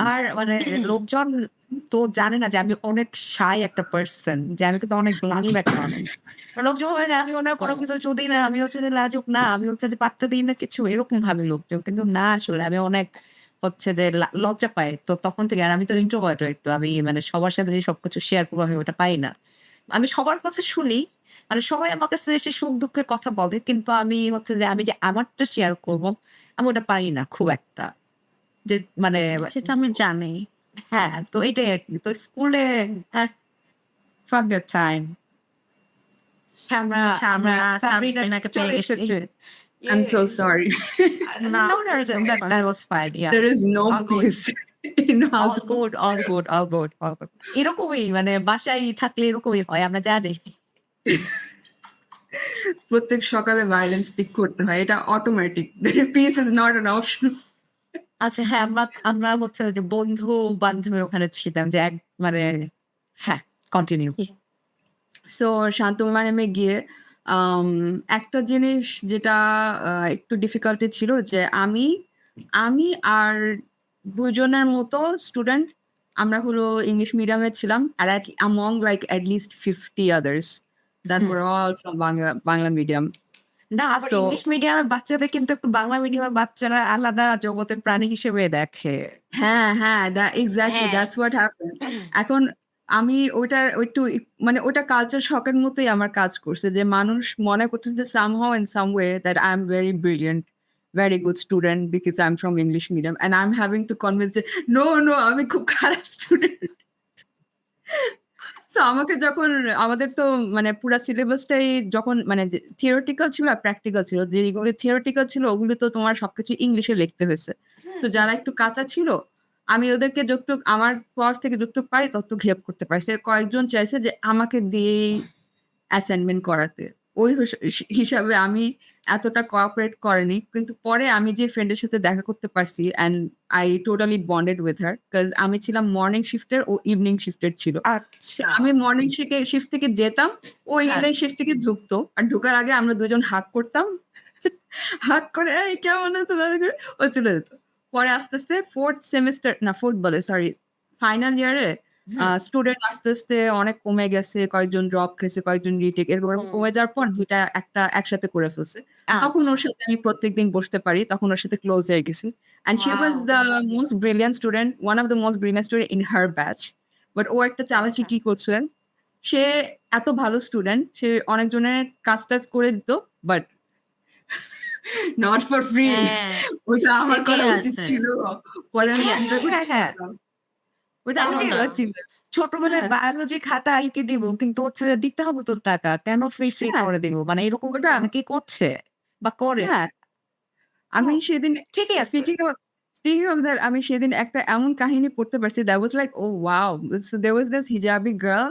আর মানে লোকজন তো জানে না যে আমি অনেক shy একটা পারসন। যে আমি কিন্তু অনেক লাজুক একটা মানুষ। লোকজন ভাবে যে আমি মনে হয় কোনো কিছু চুদি না, আমি হচ্ছে যে লাজুক না, আমি হচ্ছে যে পাত্তা দিই না কিছু এরকম ভাবে লোকজন। কিন্তু না আসলে আমি অনেক হচ্ছে যে লজ্জা পাই। তো তখন থেকে আর আমি তো ইন্ট্রোভার্ট একটু। আমি মানে সবার সাথে যে সবকিছু শেয়ার করব আমি ওটা পারি না। আমি সবার কথা শুনি। মানে সবাই আমার কাছে এসে সুখ-দুঃখের কথা বলে। কিন্তু আমি হচ্ছে যে আমি যে আমারটা শেয়ার করব, আমি ওটা পারি না খুব একটা। যে মানে সেটা আমি জানি। হ্যাঁ, তো এটাই আরকি। তো স্কুলে হ্যাঁ, fuck that time. হ্যাঁ, আমরা আচ্ছা আমরা আমরা সাবরিনা সাবরিনাকে পেয়ে চলে গেছি। এসেছি। I'm so Yay! sorry. না No, no, that was fine. Yeah. There is no All good. peace in All house. good, all good, all good, all good. এরকমই মানে বাসায় থাকলে এরকমই হয়। আমরা জানি। প্রত্যেক সকালে ভায়োলেন্স পিক করতে হয়। এটা automatic. Peace is not an option. আচ্ছা হ্যাঁ, আমরা হচ্ছে যে বন্ধু-বান্ধবের ওখানে ছিলাম যে মানে হ্যাঁ, কন্টিনিউ। সো শান্তময় গিয়ে আম একটা জিনিস যেটা একটু ডিফিকাল্টি ছিল যে আমি আর ২ জনের মতো স্টুডেন্ট আমরা হলো ইংলিশ মিডিয়ামে ছিলাম। আর among like at least 50 others that hmm. were all from Bangla medium. না আবার সো ইংলিশ মিডিয়ামের বাচ্চাদের কিন্তু একটু বাংলা মিডিয়ামের বাচ্চারা আলাদা জগতের প্রাণী হিসেবে দেখে। হ্যাঁ, এক্সাক্টলি হ্যাঁ। That's what happened. এখন আমি ওইটার একটু মানে ওটা কালচার শকের মতোই আমার কাজ করছে যে মানুষ মনে করতেছে যে somehow in some way that I'm very brilliant, very good student because I'm from English medium and I'm having to convince যে no আমি খুব খারাপ স্টুডেন্ট। সো আমাকে যখন আমাদের তো মানে পুরা সিলেবাসটাই যখন মানে থিওরিটিক্যাল ছিল আর প্র্যাকটিক্যাল ছিল। যেগুলো থিওরিটিক্যাল ছিল ওগুলো তো তোমার সবকিছু ইংলিশে লিখতে হয়েছে। সো যারা একটু কাঁচা ছিল, আমি ওদেরকে যতটুক আমার পড়ার থেকে যতটুক পারি ততটুক হেল্প করতে পারছি। কয়েকজন চাইছে যে আমাকে দিয়েই অ্যাসাইনমেন্ট করাতে। ওই হিসাবে আমি এতটা কোঅপারেট করেনি। কিন্তু পরে আমি যে ফ্রেন্ডের সাথে দেখা করতে পারছি and I totally bonded with her because আমি ছিলাম মর্নিং শিফটের, ও ইভনিং শিফটের ছিল। আচ্ছা। আমি মর্নিং শিফট থেকে যেতাম, ও হ্যাঁ। ইভনিং শিফট থেকে ঢুকতো। আর ঢোকার আগে আমরা ২ জন হাগ করতাম। হাগ করে, "এই কেমন আছো?" ভালো করে ও চলে যেত। পরে আস্তে 4th সেমেস্টার না 4th বলে সরি ফাইনাল ইয়ারে হুম। স্টুডেন্ট আস্তে অনেক কমে গেছে। কয়েকজন ড্রপ খেয়েছে, কয়েকজন রিটেক এরকম কমে যাওয়ার পর ২ টা একটা একসাথে করে ফেলছে। তখন আচ্ছা। ওর সাথে আমি প্রত্যেকদিন বসতে পারি। তখন ওর সাথে ক্লোজ হয়ে গেছি। And she was wow! the most brilliant student, one of the most brilliant student in her batch. But ও একটা চালাকি আচ্ছা। কি করছে, সে এত ভালো স্টুডেন্ট, সে অনেকজনের কাজ-টাজ করে দিত। But not for free. হ্যাঁ, ওটা আমার ঠিকই করা উচিত আছে। ছিল। পরে আমি হ্যাঁ, চিন্তা হ্যাঁ, হ্যাঁ। করতেছিলাম। ওটা ওই আমার যে করা চিন্তা ছোটবেলায় হ্যাঁ, বায়োলজি খাতা এঁকে দিব। কিন্তু হচ্ছে যে দিতে হবে তো টাকা। কেন ফ্রি হ্যাঁ, করে দিব? মানে এরকম কিন্তু ওটা অনেকেই করছে বা করে। হ্যাঁ, তো আমি সেদিন ঠিকই আছে। স্পিকিং অফ দ্যাট আমি সেদিন একটা এমন কাহিনী পড়তে পারছি that was like, oh wow! So there was this hijabi girl.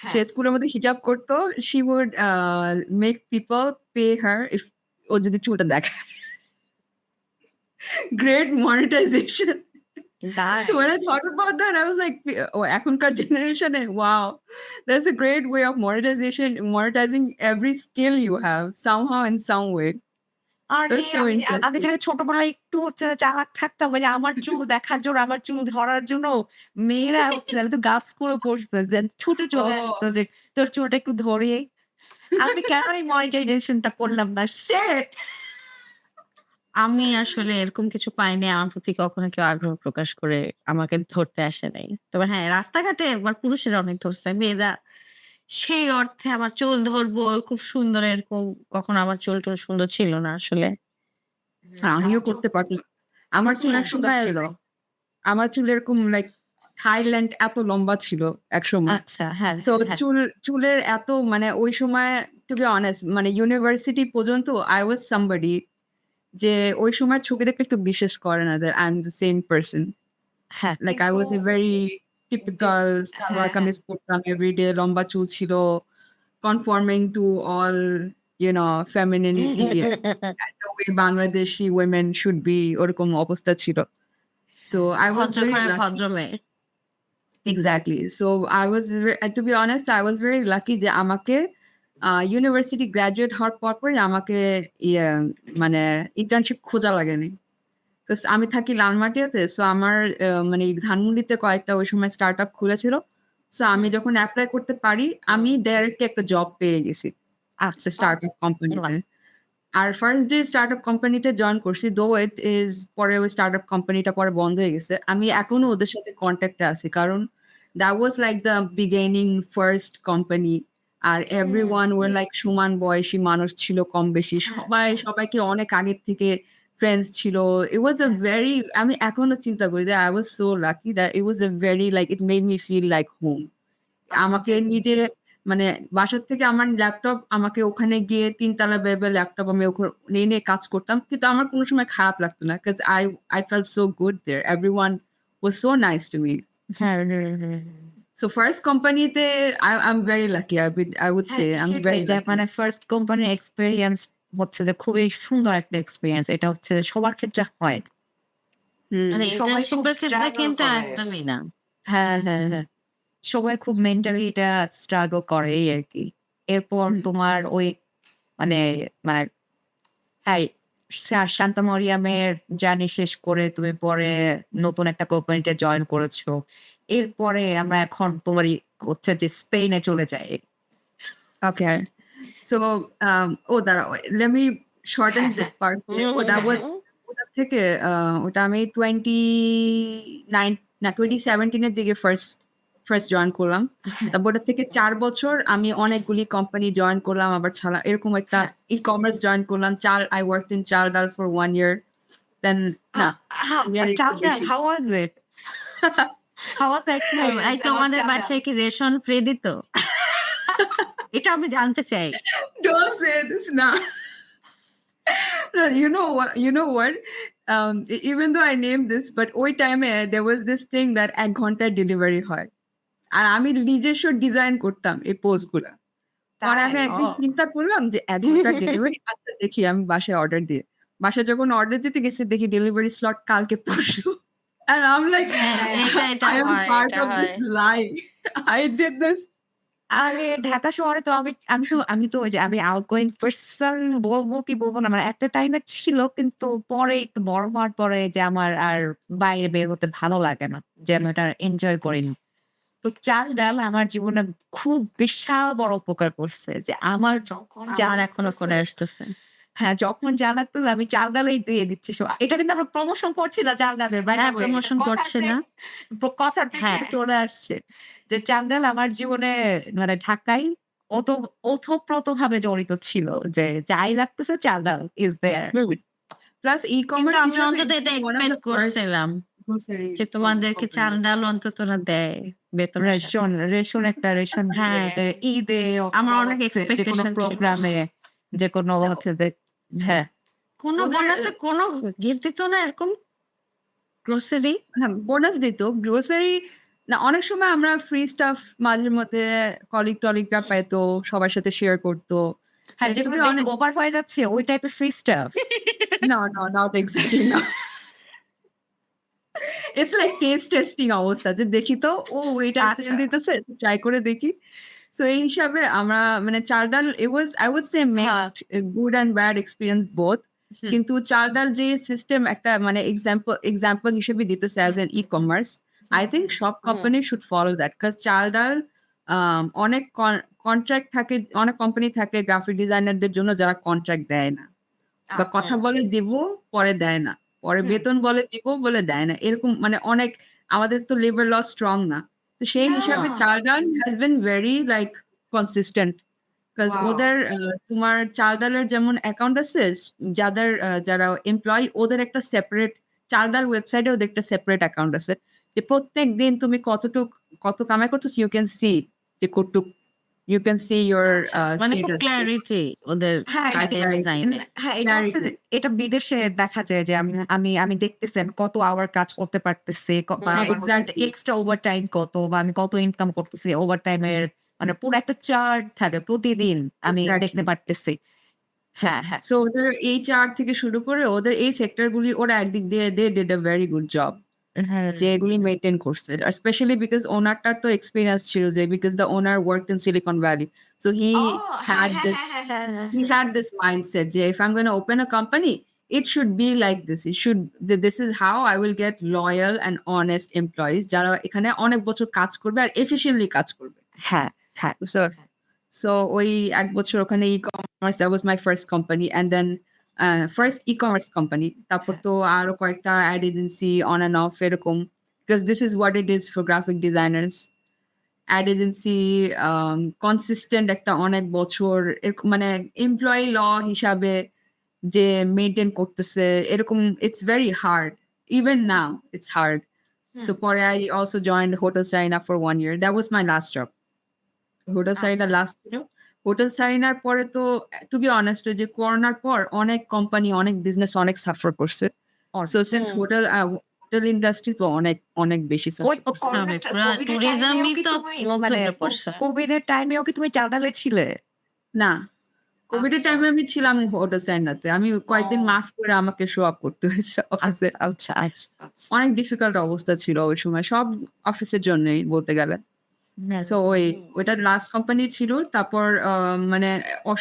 সে হ্যাঁ। স্কুলের মধ্যে হিজাব করতো। She would make people pay her if ও যদি চুলটা দেখায়। Great monetization. So when I nice. thought about that, I was like, oh, এখনকার generation A wow, that's a great way of monetizing every skill you have somehow in some way. আরে That's so আমি interesting. যদি ছোটবেলায় একটু হচ্ছে চালাক থাকতাম ওই যে আমার চুল দেখার জন্য, আমার চুল ধরার জন্য মেয়েরা হচ্ছে আমি তো গার্লস স্কুলে পড়ছি যে ছুটে চলে আসতো Oh, যে তোর চুলটা একটু ধরিয়ে। আমি কেন এই মনিটাইজেশন টা করলাম না? শিট! আমি আসলে এরকম কিছু পাইনি। আমার প্রতি কখনো কেউ আগ্রহ প্রকাশ করে আমাকে ধরতে আসে নাই। তবে হ্যাঁ, রাস্তাঘাটে একবার পুরুষেরা অনেক ধরছে। মেয়েরা সেই অর্থে আমার চুল ধরবো, খুব সুন্দর এরকম কখনো আমার চুল-টুল সুন্দর ছিল না আসলে। আমিও আমার চুল করতে পারতাম। আমার আমার চুল চুল খুব সুন্দর একসময় ছিল। আমার চুল এরকম লাইক থাইল্যান্ড এত লম্বা ছিল একসময়। আচ্ছা, হ্যাঁ, সো হ্যাঁ। চুলের এত মানে ওই সময় টু বি অনেস্ট মানে ইউনিভার্সিটি পর্যন্ত I was somebody যে ওই সময় ছবি দেখলে একটু বিশ্বাস করে না that I'm the same person. হ্যাঁ, Like I কিন্তু was a very typical salwar হ্যাঁ, হ্যাঁ। কামিজ পড়তাম এভরিডে, লম্বা চুল ছিল, conforming to all femininity the way Bangladeshi women should be ওরকম অবস্থা ছিল। So I was ভদ্র very ঘরের lucky. ভদ্র মেয়ে। Exactly. So I was to be honest, I was very lucky যে আমাকে ইউনিভার্সিটি গ্র্যাজুয়েট হওয়ার পরপরই আমাকে ইয়ে মানে ইন্টার্নশিপ খোঁজা লাগেনি। 'Cause আমি থাকি লালমাটিয়াতে। সো আমার মানে ধানমন্ডিতে কয়েকটা ওই সময় স্টার্টআপ খুলেছিল। সো আমি যখন এপ্লাই করতে পারি, আমি ডাইরেক্টলি একটা জব পেয়ে গেছি। একটা আচ্ছা। স্টার্টআপ কোম্পানিতে। বাহ! আর ফার্স্ট যে স্টার্টআপ কোম্পানিতে জয়েন করছি, though it is পরে ওই স্টার্টআপ কোম্পানিটা পরে বন্ধ হয়ে গেছে। আমি এখনো আচ্ছা। ওদের সাথে কনট্যাক্টে আছি। কারণ that was like the beginning first company R hmm. everyone were like সমান বয়সী মানুষ ছিল কম বেশি। হ্যাঁ, হ্যাঁ, সবাইকে অনেক আগের থেকে ফ্রেন্ডস ছিল। It was a হ্যাঁ। very আমি এখনো চিন্তা করি that I was so lucky that it was a very like it made me feel like home. আচ্ছা আমাকে যে নিজের মানে বাসার থেকে আমার ল্যাপটপ আমাকে ওখানে গিয়ে ৩ তলা বেবে ল্যাপটপ আমি এনে কাজ করতাম। কিন্তু আমার কোন সময় খারাপ লাগতো না। 'Cause I felt so good there. Everyone was so nice to me. হ্যাঁ, হুম, হুম, হুম। So first কোম্পানিতে I'm very lucky. I would হ্যাঁ, say I'm সেটাই very যে lucky. মানে ফার্স্ট কোম্পানির এক্সপেরিয়েন্স হচ্ছে যে খুবই সুন্দর একটা এক্সপেরিয়েন্স। এটা হচ্ছে সবার ক্ষেত্রে হয়। মানে সবাই খুব ইন্টার্নশিপের ক্ষেত্রে স্ট্রাগল কিন্তু করে। একদমই না। হ্যাঁ। সবাই খুব মেন্টালি এটা স্ট্রাগল করে এই আরকি। এরপর তোমার ওই মানে মানে হ্যাঁ, শান্তা মরিয়মের জার্নি শেষ করে তুমি পরে নতুন একটা কোম্পানিতে জয়েন করেছো। এরপরে আমরা এখন তোমারই হচ্ছে যে স্পেনে চলে যাই। Okay. So, দাঁড়াও, let me shorten হ্যাঁ, this হ্যাঁ। part. that was ওটা থেকে ওটা আমি 2017 এর দিকে ফার্স্ট জয়েন করলাম। তারপর ওটা থেকে 4 বছর আমি অনেকগুলি কোম্পানি জয়েন করলাম, আবার ছাড়া এরকম একটা ই-কমার্স জয়েন করলাম। I worked in চাল ডাল for 1 year. Then না, we are একটু বেশি। How was it? How was the এই experience about তোমাদের চাল ডাল? বাসায় কি রেশন ফ্রি দিত? এটা আমি জানতে চাই। Don't say this now. No, you know what? Even though I named this, but ওই টাইমে there was this thing that 1 ঘন্টায় ডেলিভারি হয়। আর আমি নিজস্ব ডিজাইন করতাম এই পোস্টগুলা। পরে আমি তাই? একদিন ও। চিন্তা করলাম যে 1 ঘন্টার ডেলিভারি, আচ্ছা দেখি আমি বাসায় অর্ডার দিই। বাসায় যখন অর্ডার দিতে গেছি দেখি ডেলিভারি স্লট কালকে পরশু। And I'm like, হ্যাঁ, এটা I am হয়, part এটা of হয়। this lie. I did this. আরে ঢাকা শহরে তো আমি তো ওই যে আমি আউটগোয়িং পারসন বলবো কি বলবো না মানে একটা টাইমে ছিল কিন্তু পরে একটু বড় হওয়ার পরে যে আমার আর বাইরে বের হতে ভালো লাগে না। যে আমি ওটা এনজয় করিনি। তো চাল ডাল আমার জীবনে খুব বিশাল বড় উপকার করছে। যে আমার যখন আমার এখনো করে আসতেছে। হ্যাঁ, যখন যা লাগতেছে আমি চাল ডালেই দিয়ে দিচ্ছি এটা কিন্তু আমরা প্রমোশন করছি না চাল ডালের বাই হ্যাঁ, দ্যা ওয়ে। প্রমোশন করছে না। কথার থেকে হ্যাঁ। চলে আসছে। যে চাল ডাল আমার জীবনে মানে ঢাকায় ওতপ্রোতভাবে জড়িত ছিল। যে যাই লাগতেছে চাল ডাল ইস দেয়ার। প্লাস কিন্তু ই-কমার্স আমি হিসাবে অন্তত এটা one of the expect first করছিলাম grocery যে তোমাদেরকে company. চাল-ডাল অন্তত ওরা দেয় বেতনের সাথে। রেশন দিয়ে হ্যাঁ, যে ঈদে আমার অথবা অনেক হচ্ছে যেকোনো এক্সপেকটেশন ছিল। প্রোগ্রামে যেকোনো হচ্ছে যে হ্যাঁ। কোনো ওদের বোনাসে কোনো গিফট দিত না এরকম গ্রোসারি? হ্যাঁ, বোনাস দিত। গ্রোসারি না, অনেক সময় আমরা ফ্রি স্টাফ মাঝে মধ্যে কলিগরা পাইতো, সবার সাথে শেয়ার করত। হ্যাঁ, to যেগুলো be দেখতে honest, ওভার হয়ে যাচ্ছে ওই টাইপের free staff. no, not exactly না। It's like taste testing অবস্থা যে দেখি তো, এটা সেল আচ্ছা। দিতেছে, ট্রাই করে দেখি। সো এই হিসাবে আমরা মানে চাল-ডাল it was I would say হ্যাঁ। mixed, good and bad experience both. হুম, কিন্তু চাল-ডাল যে সিস্টেম একটা মানে এক্সাম্পল হিসেবে দিতেছে as an e-commerce, I think সব company should follow that. 'Cause চাল-ডাল অনেক কন্ট্রাক্ট থাকে, অনেক কোম্পানি থাকে গ্রাফিক ডিজাইনারদের জন্য যারা কন্ট্রাক্ট দেয় না। বা কথা বলে দিব, পরে দেয় না। পরে বেতন বলে দিব, বলে দেয় না। এরকম মানে অনেক, আমাদের তো লেবার ল স্ট্রং না। তো সেই হিসাবে চাল-ডাল has been very like consistent. 'Cause ওদের তোমার চাল-ডালের যেমন অ্যাকাউন্ট আছে, যারা এমপ্লয়ি ওদের একটা সেপারেট, চাল-ডাল ওয়েবসাইটে ওদের একটা সেপারেট অ্যাকাউন্ট আছে। যে প্রত্যেকদিন তুমি কত কামাই করতেছো, you can see যে কতটুক, you can see your মানে খুব status. ক্লারিটি ওদের হ্যাঁ, কাজের ডিজাইনে। হ্যাঁ, এটা হচ্ছে যে এটা বিদেশে দেখা যায় যে আমি দেখতেছি আমি কত আওয়ার কাজ করতে পারতেছি বা হ্যাঁ, আমার হচ্ছে যে exactly. এক্সট্রা ওভারটাইম কত বা আমি কত ইনকাম করতেছি ওভারটাইমের মানে পুরো একটা চার্ট থাকে প্রতিদিন আমি দেখতে Exactly. পারতেছি। হ্যাঁ। সো ওদের HR থেকে শুরু করে ওদের এই সেক্টর গুলি ওরা একদিক দিয়ে they did a very good job যে এগুলি মেইনটেইন করছে। আর স্পেশালি বিকজ ওনারটার তো এক্সপেরিয়েন্স ছিল, যে because the owner worked in Silicon Valley. So he had this mindset যে if I'm going to open a company, it should be like this. This is how I will get loyal and honest employees যারা এখানে অনেক বছর কাজ করবে আর efficiently কাজ করবে। হ্যাঁ। So ওই ১ বছর ওখানে ecommerce, that was my first company, and then first ecommerce company. তারপর তো আরো কয়েকটা ad agency on and off এরকম, because this is what it is for graphic designers. Ad agency consistent একটা অনেক বছর এরকম মানে এমপ্লয়ি ল হিসাবে যে মেইনটেইন করতেছে এরকম, it's very hard. Even now it's hard. So পরে I also joined Hotel Saina for 1 year. That was my last job. Hotel Sarina last ছিল। হোটেল সারিনার পরে তো টু বি অনেস্ট, যে করোনার পর অনেক কোম্পানি, অনেক বিজনেস অনেক সাফার করছে। সো সিন্স হোটেল ইন্ডাস্ট্রি তো অনেক বেশি সাফার করছে। পুরা ট্যুরিজমই তো মুগ্ধ মানে হয়ে পড়ছে। কোভিড এর টাইমেও কি তুমি চাল-ডালে ছিলে? না, কোভিড এর আচ্ছা। টাইমে আমি ছিলাম হোটেল সেন্ডাতে। আমি কয়েকদিন ও। মাস্ক পরে আমাকে শো আপ করতে হয়েছে অফিসে। আচ্ছা। অনেক ডিফিকাল্ট অবস্থা ছিল ওই সময়। সব অফিসের জন্যই বলতে গেলে। হ্যাঁ, সো ওইটা লাস্ট কোম্পানি ছিল। তারপর মানে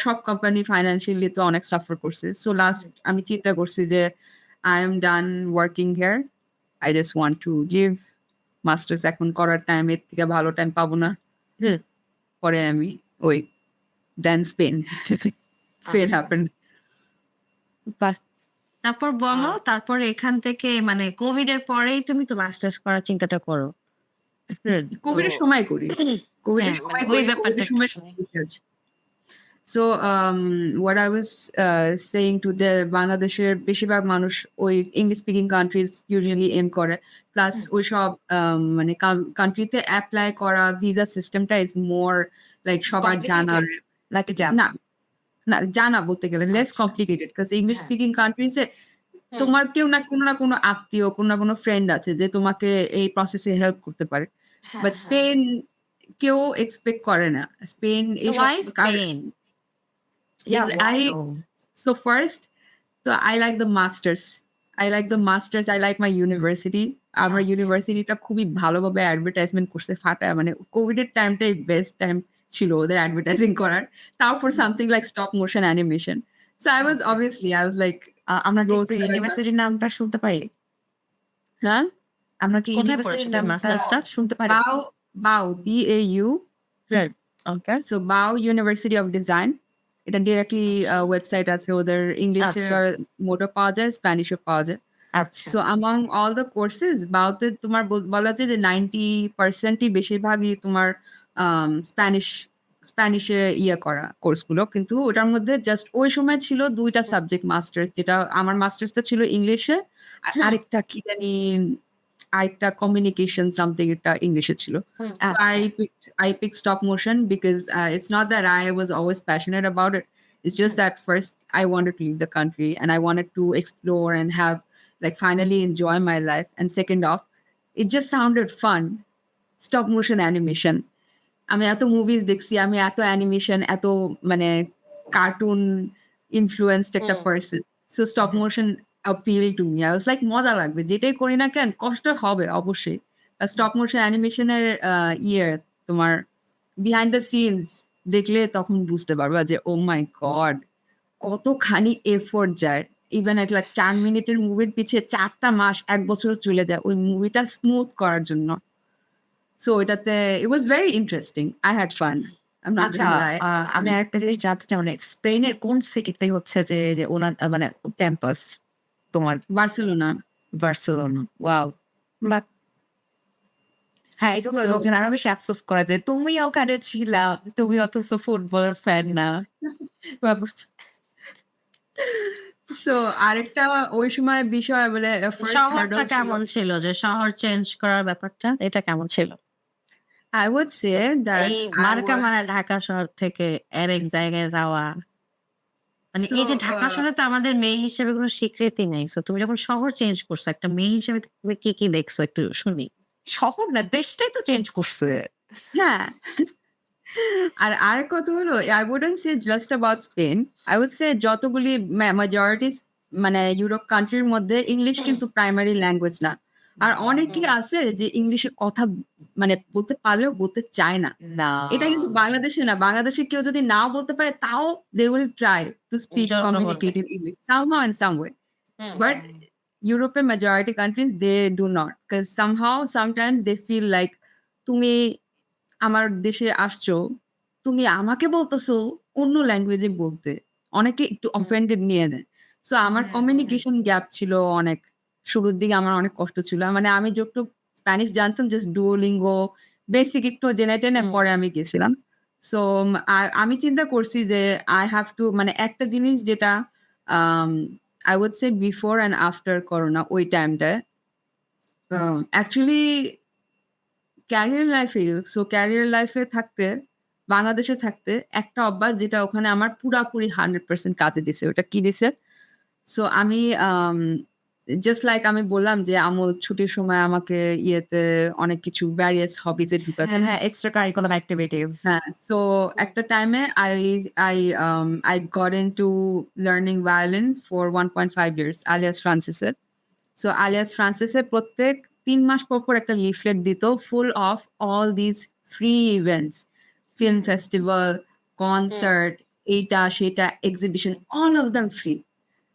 সব কোম্পানি ফাইন্যান্সিয়ালি তো অনেক সাফার করছে। সো লাস্ট আমি চিন্তা করছি যে I am done working here. I just want to give masters এখন করার টাইম এর থেকে ভালো টাইম পাবো না। হুম। পরে আমি ওই দেন স্পেন স্পেন আচ্ছা। হ্যাপেন্ড। বাহ! তারপর বলো, তারপর এখান থেকে মানে কোভিড এর পরেই তুমি তো মাস্টার্স করার চিন্তাটা করো। হুম। কোভিড এর সময় করি। কোভিড হ্যাঁ, এর মানে সময় ওই করি। কোভিড ব্যাপারটা এর একটু সময় শুনি। So what I was saying to the বাংলাদেশের বেশিরভাগ মানুষ ওই English speaking countries usually M করে। প্লাস ওইসব মানে কান্ট্রিতে এপ্লাই করা ভিসা সিস্টেমটা ইজ মোর লাইক সবার জানার নাকি জাপ? না, না জানা বলতে গেলে লেস আচ্ছা। কমপ্লিকেটেড বিকজ ইংলিশ হ্যাঁ। স্পিকিং কান্ট্রিজ এ হুম। তোমার কেউ না কোনো আত্মীয়, কোনো না কোনো ফ্রেন্ড আছে যে তোমাকে এই প্রসেসে হেল্প করতে পারে। হ্যাঁ, বাট স্পেন কেউ এক্সপেক্ট করে না। স্পেন এইসব Why Spain? Yeah, Because why I though? so first, so I like the masters. I like the masters. I like my university. আমার আচ্ছা। ইউনিভার্সিটিটা খুবই ভালোভাবে অ্যাডভার্টাইজমেন্ট করছে ফাটায়। মানে কোভিড এর টাইমটাই বেস্ট টাইম ছিল ওদের অ্যাডভার্টাইজিং করার। তাও for something like stop motion animation. So I was আচ্ছা। obviously I was like আমরা কি rose একটু ইউনিভার্সিটির নামটা শুনতে পারি? হ্যাঁ? আমরা কি কোথায় ইউনিভার্সিটির পড়েছিলে নামটা মাস্টার্সটা? শুনতে পারি? BAU BAU right. Okay. So BAU University of Design. এটা ডিরেক্টলি ওয়েবসাইট আছে ওদের ইংলিশে আচ্ছা। মোডও পাওয়া যায়, স্প্যানিশও পাওয়া যায়। আচ্ছা। So among all the courses বাউতে তোমার বলা যায় যে 90% ই বেশিরভাগই তোমার স্প্যানিশে করা কোর্সগুলো। কিন্তু ওটার মধ্যে জাস্ট ওই সময় ছিল ২ টা সাবজেক্ট মাস্টার্স যেটা আমার মাস্টার্সটা ছিল ইংলিশে। আরেকটা কি জানি আরেকটা কমিউনিকেশন সামথিং একটা ইংলিশে ছিল। So আচ্ছা। I picked stop motion because it's not that I was always passionate about it. It's just that first I wanted to leave the country and I wanted to explore and have like finally enjoy my life. And second off, it just sounded fun. Stop motion animation. আমি এত movies দেখছি, আমি এত animation, এত মানে cartoon influenced একটা person. So stop motion appeal to me. I was like মজা লাগবে। যেটাই করি না কেন কষ্ট হবে অবশ্যই। স্টপ মোশন অ্যানিমেশনের তোমার বিহাইন্ড দ্য সিনস দেখলে তখন বুঝতে পারবা যে ওহ মাই গড! কতখানি এফোর্ট যায়। ইভেন একটা ৪ মিনিটের মুভির পিছে ৪ টা মাস ১ বছরও চলে যায় ওই মুভিটা স্মুথ করার জন্য। সো এটাতে it was very interesting. I had fun. I'm not আচ্ছা, gonna lie. আমি আরেকটা জিনিস জানতে চাই মানে স্পেনের কোন সিটিতে হচ্ছে যে ওনার মানে ক্যাম্পাস তোমার? বার্সেলোনা। বার্সেলোনা। ওয়াও! বাহ! হ্যাঁ, এই জন্য So লোকজন আরো বেশি আফসোস করে যে তুমি ওখানে ছিলা। তুমি অথচ ফুটবলের ফ্যান না। so আরেকটা ওই সময় বিষয় বলে ফার্স্ট শহরটা হার্ডল ছিল। কেমন ছিল? যে শহর চেঞ্জ করার ব্যাপারটা এটা কেমন ছিল? I would say that এই I মার্কা was মারা ঢাকা শহর থেকে আরেক জায়গায় যাওয়া। মানে so এই যে ঢাকা শহরে তো আমাদের মেয়ে হিসেবে কোনো স্বীকৃতি নেই। সো তুমি যখন শহর চেঞ্জ করছো একটা মেয়ে হিসেবে তুমি কি দেখছো একটু শুনি? শহর না দেশটাই তো চেঞ্জ করছে। হ্যাঁ। আর আরেক কথা হলো I wouldn't say just about Spain. I would say যতগুলি majorities মানে ইউরোপ কান্ট্রির মধ্যে ইংলিশ কিন্তু প্রাইমারি ল্যাঙ্গুয়েজ না। আর অনেকেই আছে যে ইংলিশে কথা মানে বলতে পারলেও বলতে চায় না। না। এটা কিন্তু বাংলাদেশে না। বাংলাদেশে কেউ যদি নাও বলতে পারে তাও they will try to speak জন্য বলবে। communicate in English somehow in some way. But European majority countries they do not because somehow sometimes they feel like তুমি আমার দেশে আসছো, তুমি আমাকে বলতেছো অন্য ল্যাঙ্গুয়েজে বলতে। অনেকে একটু অফেন্ডেড নিয়ে নেয়। সো আমার কমিউনিকেশন গ্যাপ ছিল অনেক। শুরুর দিকে আমার অনেক কষ্ট ছিল। মানে আমি যতটুক স্প্যানিশ জানতাম জাস্ট ডুওলিঙ্গো বেসিক একটু জেনে টেনে পরে আমি গেছিলাম। সো আমি চিন্তা করছি যে I have to মানে একটা জিনিস যেটা আম I would say before and after corona ওই টাইমটায় অ্যাকচুয়ালি ক্যারিয়ার লাইফে থাকতে বাংলাদেশে থাকতে একটা অভ্যাস যেটা ওখানে আমার পুরাপুরি 100% কাজে দিছে। ওটা কি দিছে? সো আমি জাস্ট লাইক আমি বললাম যে আম্মু ছুটির সময় আমাকে ইয়েতে অনেক কিছু ভ্যারিয়াস হবিজ এ ঢুকাতো। হ্যাঁ, হ্যাঁ, এক্সট্রা কারিকুলাম অ্যাক্টিভিটিস। হ্যাঁ, সো একটা টাইমে I got into learning violin for 1.5 years alias Francisের। সো alias Francisের প্রত্যেক ৩ মাস পর একটা লিফলেট দিত full of all this free events, film festival, concert, এইটা সেটা, exhibition, all of them free.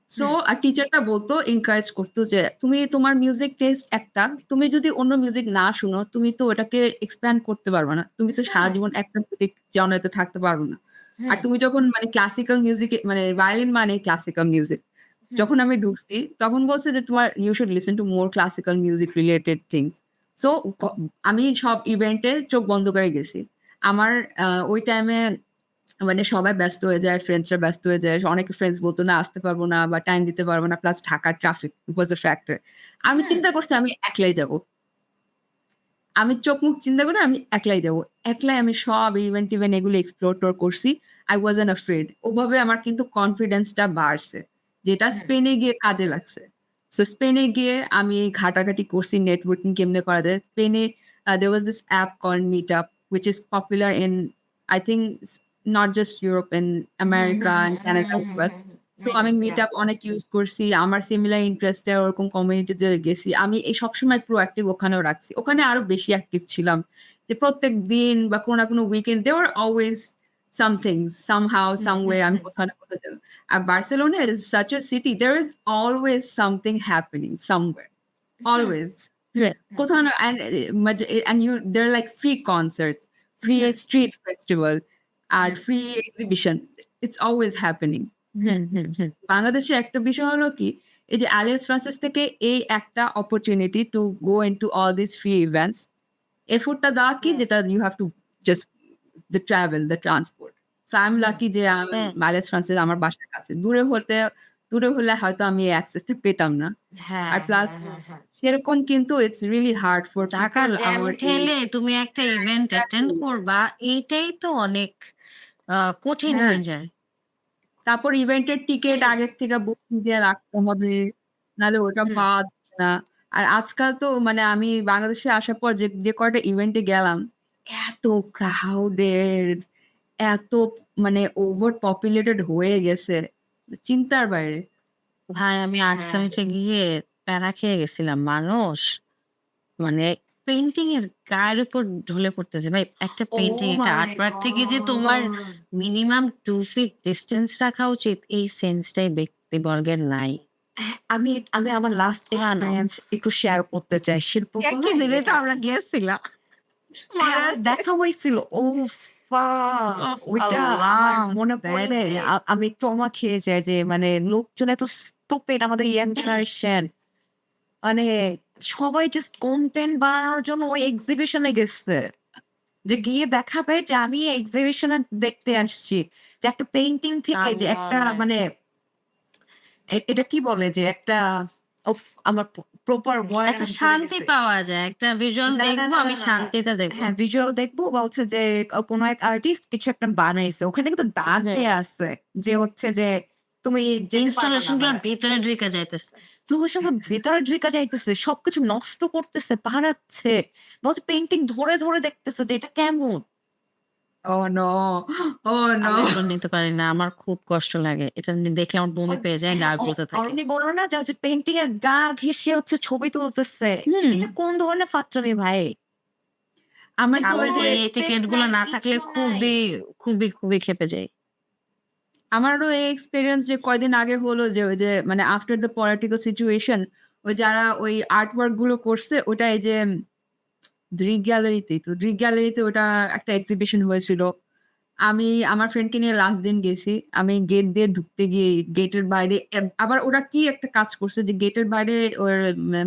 So আর টিচারটা বলতো, এনকারেজ করতো যে তুমি তোমার মিউজিক টেস্ট একটা, তুমি যদি অন্য মিউজিক না শুনো তুমি তো ওটাকে এক্সপ্যান্ড করতে পারবে না, তুমি তো সারা জীবন একটা মিউজিক জনরাতে থাকতে পারবে না। আর তুমি যখন মানে ক্লাসিক্যাল মিউজিক মানে ভায়োলিন মানে ক্লাসিক্যাল মিউজিক, যখন আমি ঢুকছি তখন বলছে যে তোমার you should listen to more classical music related things. So আমি সব ইভেন্টে চোখ বন্ধ করে গেছি। আমার ওই টাইমে মানে সবাই ব্যস্ত হয়ে যায়, ফ্রেন্ডসরা ব্যস্ত হয়ে যায়। অনেকে ফ্রেন্ডস বলতো না আসতে পারবো না বা টাইম দিতে পারবো না। প্লাস ঢাকার ট্রাফিক ওয়াজ আ ফ্যাক্টর। আমি চিন্তা করছি আমি একলাই যাবো। আমি চোখ মুখ চিন্তা করে আমি একলাই যাবো। একলাই আমি সব ইভেন্ট এগুলো এক্সপ্লোর করছি। I wasn't afraid. ওভাবে আমার কিন্তু কনফিডেন্সটা বাড়ছে। যেটা স্পেনে গিয়ে কাজে লাগছে। সো স্পেনে গিয়ে আমি ঘাটাঘাটি করছি নেটওয়ার্কিং কেমনে করা যায়। স্পেনে there was this app called Meetup which is popular in I think not just Europe, in America and Canada as well. So আমি Meetup অনেক ইউজ করছি। আমার সিমিলার ইন্টারেস্টে ওরকম কমিউনিটিতে গেছি। আমি এই সবসময় প্রোঅ্যাক্টিভ ওখানেও রাখছি। ওখানে আরো বেশি অ্যাক্টিভ ছিলাম। যে প্রত্যেক দিন বা কোনো না কোনো weekend there were always something, somehow, somewhere আমি কোথাও না কোথাও যেতাম। আর Barcelona is such a city, there is always something happening somewhere. Always. কোথাও না and you there are like free concerts, free street festival আর free exhibition. It's always happening. বাংলাদেশে একটা বিষয় হলো কি, এই যে আলিয়াস ফ্রান্সিস থেকে এই একটা opportunity to go into all this free events, এফোর্টটা দেওয়া কি যেটা you have to just the travel, the transport. So I am lucky যে আলিয়াস ফ্রান্সিস আমার বাসার কাছে। দূরে হলে হয়তো আমি এই অ্যাক্সেসটা পেতাম না। হ্যাঁ, আর প্লাস সেরকম কিন্তু ইটস রিয়েলি হার্ড ফর ঢাকার পিপল জ্যাম আওয়ার ঠেলে তুমি একটা ইভেন্ট অ্যাটেন্ড করবা, এইটাই তো অনেক কঠিন হ্যাঁ। হয়ে যায়। তারপর ইভেন্টের টিকেট আগের থেকে বুকিং দিয়ে রাখতে হবে, নাহলে ওটা পাওয়া যাবে না। আর আজকাল তো মানে আমি বাংলাদেশে আসার পর যে কয়টা ইভেন্টে গেলাম, এত ক্রাউডেড, এত মানে ওভার পপুলেটেড হয়ে গেছে, চিন্তার বাইরে। ভাই আমি আর্ট সামিটে গিয়ে প্যারা খেয়ে গেছিলাম। মানুষ মানে পেইন্টিং এর গায়ের উপর ঢলে পড়তেছে। ভাই একটা পেইন্টিং একটা আর্টওয়ার্ক থেকে যে তোমার মিনিমাম 2 ফিট ডিসট্যান্স রাখা উচিত, এই সেন্সটাই ব্যক্তিবর্গের নাই। আমি আমি আমার লাস্ট না, না। এক্সপেরিয়েন্স একটু শেয়ার করতে চাই। একই শিল্পকলায় দিনে তো আমরা গিয়েছিলাম। হ্যাঁ, আমার দেখা হয়েছিল। fuck! ওহ ওইটা আল্লাহ! আমার মনে that পড়লে day। আমি ট্রমা খেয়ে যাই যে মানে লোকজন এত stupid আমাদের ইয়াং জেনারেশন। মানে সবাই জাস্ট কনটেন্ট বানানোর জন্য ওই এক্সিবিশনে গেছে। যে গিয়ে দেখাবে যে আমি এক্সিবিশনে দেখতে আসছি। যে একটা পেইন্টিং থেকে যে একটা আল্লাহ! মানে এটা কি বলে যে একটা উফ আমার প্রপার ওয়ার্ড একটা শান্তি পাওয়া যায়। একটা ভিজুয়াল দেখবো, আমি শান্তিতে দেখবো। হ্যাঁ, ভিজুয়াল দেখবো বা হচ্ছে যে কোনো এক আর্টিস্ট কিছু একটা বানাইছে। ওখানে কিন্তু দাগ দেয়া আছে। যে হচ্ছে যে তুমি যেতে পারবা না ইনস্টলেশন গুলোর মানে ভিতরে ঢুইকা যাইতেছে। তোমার সঙ্গে ভেতরে ঢুইকা যাইতেছে। সবকিছু নষ্ট করতেছে, বানাচ্ছে। বলছে পেইন্টিং ধরে দেখতেছে যে এটা কেমন? Oh no! Oh আমি no! এগুলো নিতে পারি না। আমার খুব কষ্ট লাগে। এটা দেখলে আমার বমি পেয়ে যায়, হ্যাঁ, গায়ে পড়তে থাকে। অরণি বলল না যে হচ্ছে পেইন্টিং এর গা ঘেঁষে হচ্ছে ছবি তুলতেছে। হুম। এটা কোন ধরনের ফাত্রামি ভাই? আমার তো ওই আমি যে এই টিকেট গুলো না থাকলে খুবই ক্ষেপে যাই। আমারও এই এক্সপেরিয়েন্স যে কয়দিন আগে হলো যে ওই যে মানে আফটার দ্য পলিটিক্যাল সিচুয়েশন ওই যারা ওই আর্ট ওয়ার্ক গুলো করছে ওটা এই যে ড্রিক গ্যালারিতে ওটা একটা এক্সিবিশন হয়েছিল। আমি আমার ফ্রেন্ডকে নিয়ে লাস্ট দিন গেছি। আমি গেট দিয়ে ঢুকতে গিয়ে গেটের বাইরে আবার ওরা কি একটা কাজ করছে যে গেটের বাইরে ওর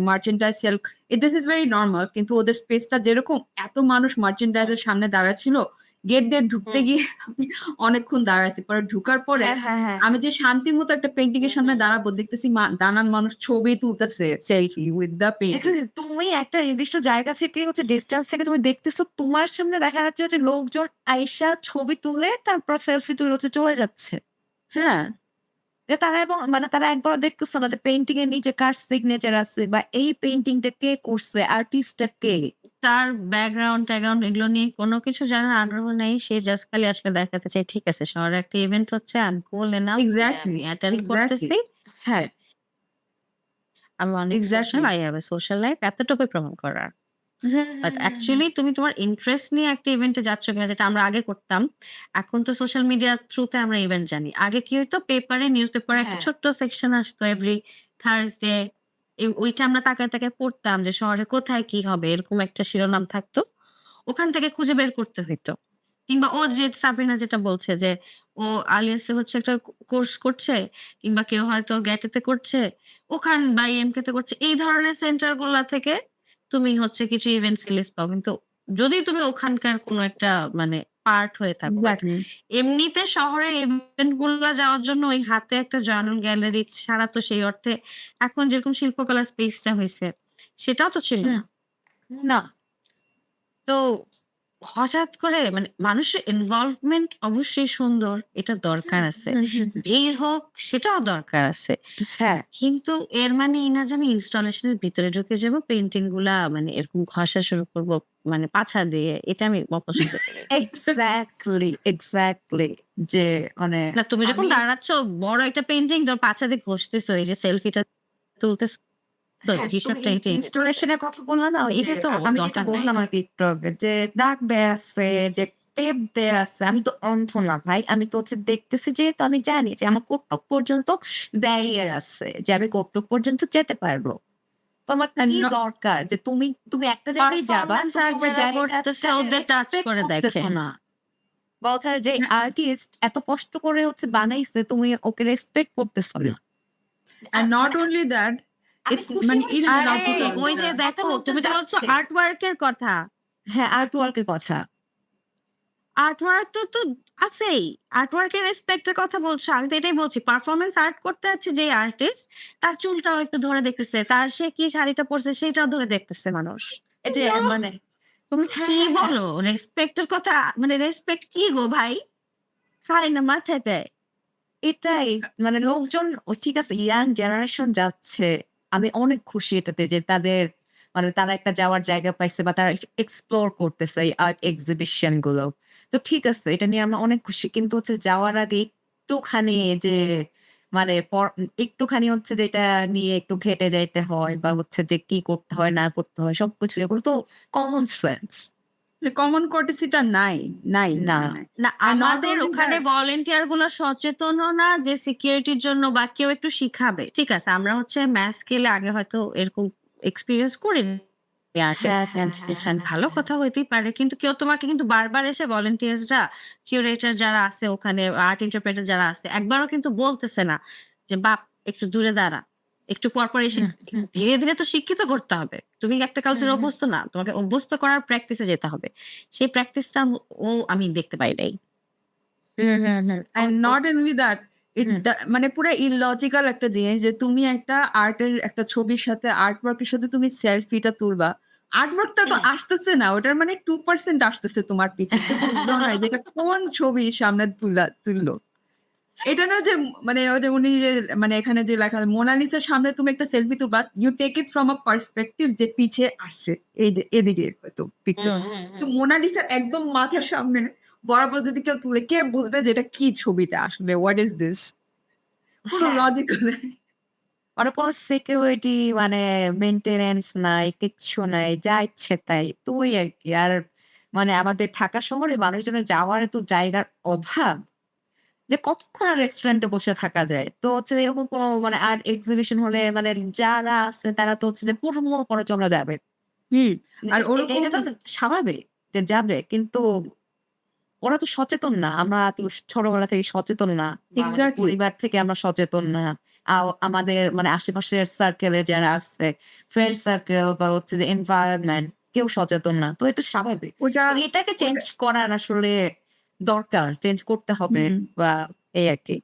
merchandise sale, this is very normal. কিন্তু ওদের স্পেসটা যেরকম এত মানুষ মার্চেন্ডাইজ এর সামনে দাঁড়ায় ছিল, গেট দিয়ে ঢুকতে গিয়ে আমি অনেকক্ষণ দাঁড়াইছি। পরে ঢুকার পরে হ্যাঁ। আমি যে শান্তির মতো একটা পেইন্টিং এর সামনে দাঁড়াবো দেখতেছি নানান মানুষ ছবি তুলতেছে সেলফি উইথ দ্য পেইন্টিং। তুমি একটা নির্দিষ্ট জায়গা থেকে হচ্ছে ডিসট্যান্স থেকে তুমি দেখতেছো তোমার সামনে দেখা যাচ্ছে যে লোকজন আইসা ছবি তুলে তারপর সেলফি তুলে হচ্ছে চলে যাচ্ছে। হ্যাঁ, যে তারা এবং মানে তারা একবারও দেখতেছে না যে পেইন্টিং এর নিচে কার সিগনেচার আছে বা এই পেইন্টিংটা কে করছে, আর্টিস্টটা কে। তার ব্যাকগ্রাউন্ড এগুলো নিয়ে কোনো কিছু জানার আগ্রহ নেই। সে জাস্ট খালি আসলে দেখাতে চায়, ঠিক আছে শহরে একটা ইভেন্ট হচ্ছে, I'm cool enough যে এক্সাক্টলি, আমি অ্যাটেন্ড এক্সাক্টলি, করতেছি। হ্যাঁ, আমি অনেক social, exactly. I have a social life, এতটুকুই প্রমাণ করার। হুম, বাট হুম, হুম, অ্যাকচুয়ালি তুমি তোমার ইন্টারেস্ট নিয়ে একটা ইভেন্টে যাচ্ছ কিনা, যেটা আমরা আগে করতাম। এখন তো সোশ্যাল মিডিয়ার থ্রুতে আমরা ইভেন্ট জানি। আগে কি হইতো, নিউজ পেপারে একটা হ্যাঁ, ছোট্ট সেকশন আসতো এভরি থার্সডে। ওইটা আমরা তাকায় পড়তাম যে শহরে কোথায় কি হবে, এরকম একটা শিরোনাম থাকতো। ওখান থেকে খুঁজে বের করতে হইতো। কিংবা ও যে সাবরিনা যেটা বলছে যে ও আলিয়াসে হচ্ছে একটা কোর্স করছে, কিংবা কেউ হয়তো গ্যাটেতে করছে, ওখান বা ইএমকে তে করছে। এই ধরনের সেন্টার গুলা থেকে তুমি হচ্ছে কিছু ইভেন্ট লিস্ট পাও। কিন্তু যদি তুমি ওখানকার কোনো একটা মানে পার্ট হয়ে থাকো। But exactly. এমনিতে শহরের ইভেন্ট গুলা যাওয়ার জন্য ওই হাতে একটা জার্নাল গ্যালারি ছাড়া তো সেই অর্থে এখন যেরকম শিল্পকলা স্পেসটা হইছে, সেটাও তো ছিল হুম, না। না। তো হঠাৎ করে মানে মানুষের ইনভলভমেন্ট অবশ্যই সুন্দর, এটা দরকার হুম, আছে। হুম, হুম, হুম। ভিড় হোক সেটাও দরকার আছে। হ্যাঁ, কিন্তু এর মানে এই না যে আমি ইনস্টলেশন এর ভিতরে ঢুকে যাবো, পেইন্টিং গুলা মানে এরকম ঘষা শুরু করব মানে পাছা দিয়ে। এটা আমি অপছন্দ করি। এক্সাক্টলি, এক্সাক্টলি যে মানে না তুমি যখন আমি দাঁড়াচ্ছ বড় একটা পেইন্টিং তোর পাছা দিয়ে ঘষতেছো, এই যে সেলফিটা তুলতেছো, তো হ্যাঁ, তুমি হিসাবটা এটাই। ইনস্টলেশন এর কথা বললা না? ওই যে এটা তো আমি যেটা দরকার নাই। বললাম আরকি একটু আগে যে দাগ দেয়া আছে, যে টেপ দেয়া আছে। আমি তো অন্ধ না ভাই। আমি তো হচ্ছে দেখতেছি, যেহেতু আমি জানি যে আমার কতটুক পর্যন্ত ব্যারিয়ার আছে, যে আমি কতটুক পর্যন্ত যেতে পারবো। তো আমার অ্যান্ড কি দরকার যে তুমি তুমি একটা জায়গায় যাবা, পারফরম্যান্স তুমি আর ওই যারা করতেছে জায়গাটাকে ওদের টাচ রেসপেক্ট করে দেখে। করতেছো না। বা হচ্ছে যে আর্টিস্ট এত কষ্ট করে হচ্ছে বানাইছে, তুমি ওকে রেসপেক্ট করতেছো না। অ্যান্ড নট মানে অনলি দ্যাট, আমি ইটস খুশি মানে হইছি যে আরে ইললজিক্যাল ওই যেটা। যে এত দেখো লোকজন তুমি যে বলছো যাচ্ছে। আর্ট ওয়ার্ক এর কথা। হ্যাঁ, আর্ট ওয়ার্ক এর কথা। আর্ট ওয়ার্ক তো আছেই। আর্ট ওয়ার্ক এর রেসপেক্ট এর কথা বলছো। আমি তো এটাই বলছি। পারফরম্যান্স আর্ট করতে যাচ্ছে যে আর্টিস্ট, তার চুলটাও একটু ধরে দেখতেছে। তার সে কি শাড়িটা পড়ছে সেটাও ধরে দেখতেছে মানুষ। এই যে না, মানে তুমি হ্যাঁ, কি হ্যাঁ, হ্যাঁ। বলো? রেসপেক্ট এর কথা মানে রেসপেক্ট কি গো ভাই? খায় না মাথায় দেয়। এটাই মানে লোকজন ঠিক আছে, ইয়াং জেনারেশন যাচ্ছে। আমি অনেক খুশি এটাতে যে তাদের মানে তারা একটা যাওয়ার জায়গা পাইছে বা তারা এক্সপ্লোর করতেছে এই আর্ট এক্সিবিশন গুলো। তো ঠিক আছে, এটা নিয়ে আমরা অনেক খুশি। কিন্তু হচ্ছে যাওয়ার আগে একটুখানি যে মানে একটুখানি হচ্ছে যে এটা নিয়ে একটু ঘেঁটে যাইতে হয় বা হচ্ছে যে কি করতে হয় না করতে হয় সবকিছু এগুলো তো কমন সেন্স। কমন কোর্টেসিটা নাই, নাই, না। নাই, নাই। না অ্যান্ড নট আমাদের অনলি ওখানে দ্যাট, ভলান্টিয়ার গুলো সচেতনও না যে সিকিউরিটির জন্য বা কেউ একটু শিখাবে। ঠিক আছে আমরা হচ্ছে ম্যাস স্কেলে আগে হয়তো এরকম এক্সপেরিয়েন্স করিনি। আর্টের হ্যাঁ, হ্যাঁ, হ্যাঁ, ইনস্টিটিউশন হ্যাঁ, ভালো হ্যাঁ। কথা হইতেই পারে। কিন্তু কেউ তোমাকে কিন্তু বারবার এসে ভলান্টিয়ার্স রা, কিউরেটর যারা আছে ওখানে, আর্ট ইন্টারপ্রেটার যারা আছে, একবারও কিন্তু বলতেছে না যে, "বাপ একটু দূরে দাঁড়া।" একটু পর এসে হুম, হুম, ধীরে তো শিক্ষিত করতে হবে। তুমি একটা হুম, কালচারে হুম। অভ্যস্ত না। তোমাকে অভ্যস্ত করার প্র্যাকটিস এ যেতে হবে। সেই প্র্যাকটিসটা আমি দেখতে পাই নাই। হুম, হুম, হুম। অ্যান্ড নট অনলি দ্যাট, হুম, মানে পুরা ইললজিক্যাল একটা জিনিস যে তুমি একটা আর্টের একটা ছবির সাথে আর্ট ওয়ার্ক এর সাথে তুমি সেলফিটা তুলবা। আর্ট ওয়ার্কটা তো হুম। আসতেছে না। ওটার মানে 2% আসতেছে তোমার পিছে। তো বুঝলো না যে এটা কোন ছবি সামনে তুললো। এটা না যে মানে ওই যে উনি যে মানে এখানে যে লেখা মোনালিসার সামনে তুমি একটা সেলফি তুলবা, you take it from a perspective যে পিছে আসছে। এই যে এদিকে হয়তো পিকচার। হুম, হুম, তো হুম। মোনালিসার একদম মাথার সামনে বরাবর যদি কেউ তুলে, কে বুঝবে যে এটা কি ছবিটা আসলে? What is this? কোন হ্যাঁ, লজিক নাই। ওরা কোনো সিকিউরিটি মানে মেইনটেন্যান্স নাই, কিচ্ছু নাই। যা ইচ্ছে তাই। তো ওই আরকি। আর মানে আমাদের ঢাকা শহরে মানুষজনের যাওয়ার এত জায়গার অভাব যে কতক্ষণ আর রেস্টুরেন্টে বসে থাকা যায়। তো হচ্ছে এরকম কোনো মানে আর্ট এক্সিবিশন হলে মানে যারা আছে তারা তো হচ্ছে যে পুরো করে চলে যাবে। হুম। আর ওরকম এটা তো স্বাভাবিক যে যাবে। কিন্তু ওরা তো সচেতন না। আমরা তো ছোটবেলা থেকে সচেতন না। বা আমাদের এক্সাক্টলি। পরিবার থেকে আমরা সচেতন না। আমাদের মানে আশেপাশের সার্কেলে যারা আছে, ফ্রেন্ড সার্কেল বা হচ্ছে যে এনভায়রনমেন্ট কেউ সচেতন না। তো এটা স্বাভাবিক। ওইটা তো এটাকে চেঞ্জ ওইটা করার আসলে দরকার। চেঞ্জ করতে হবে হুম। বা এই আরকি।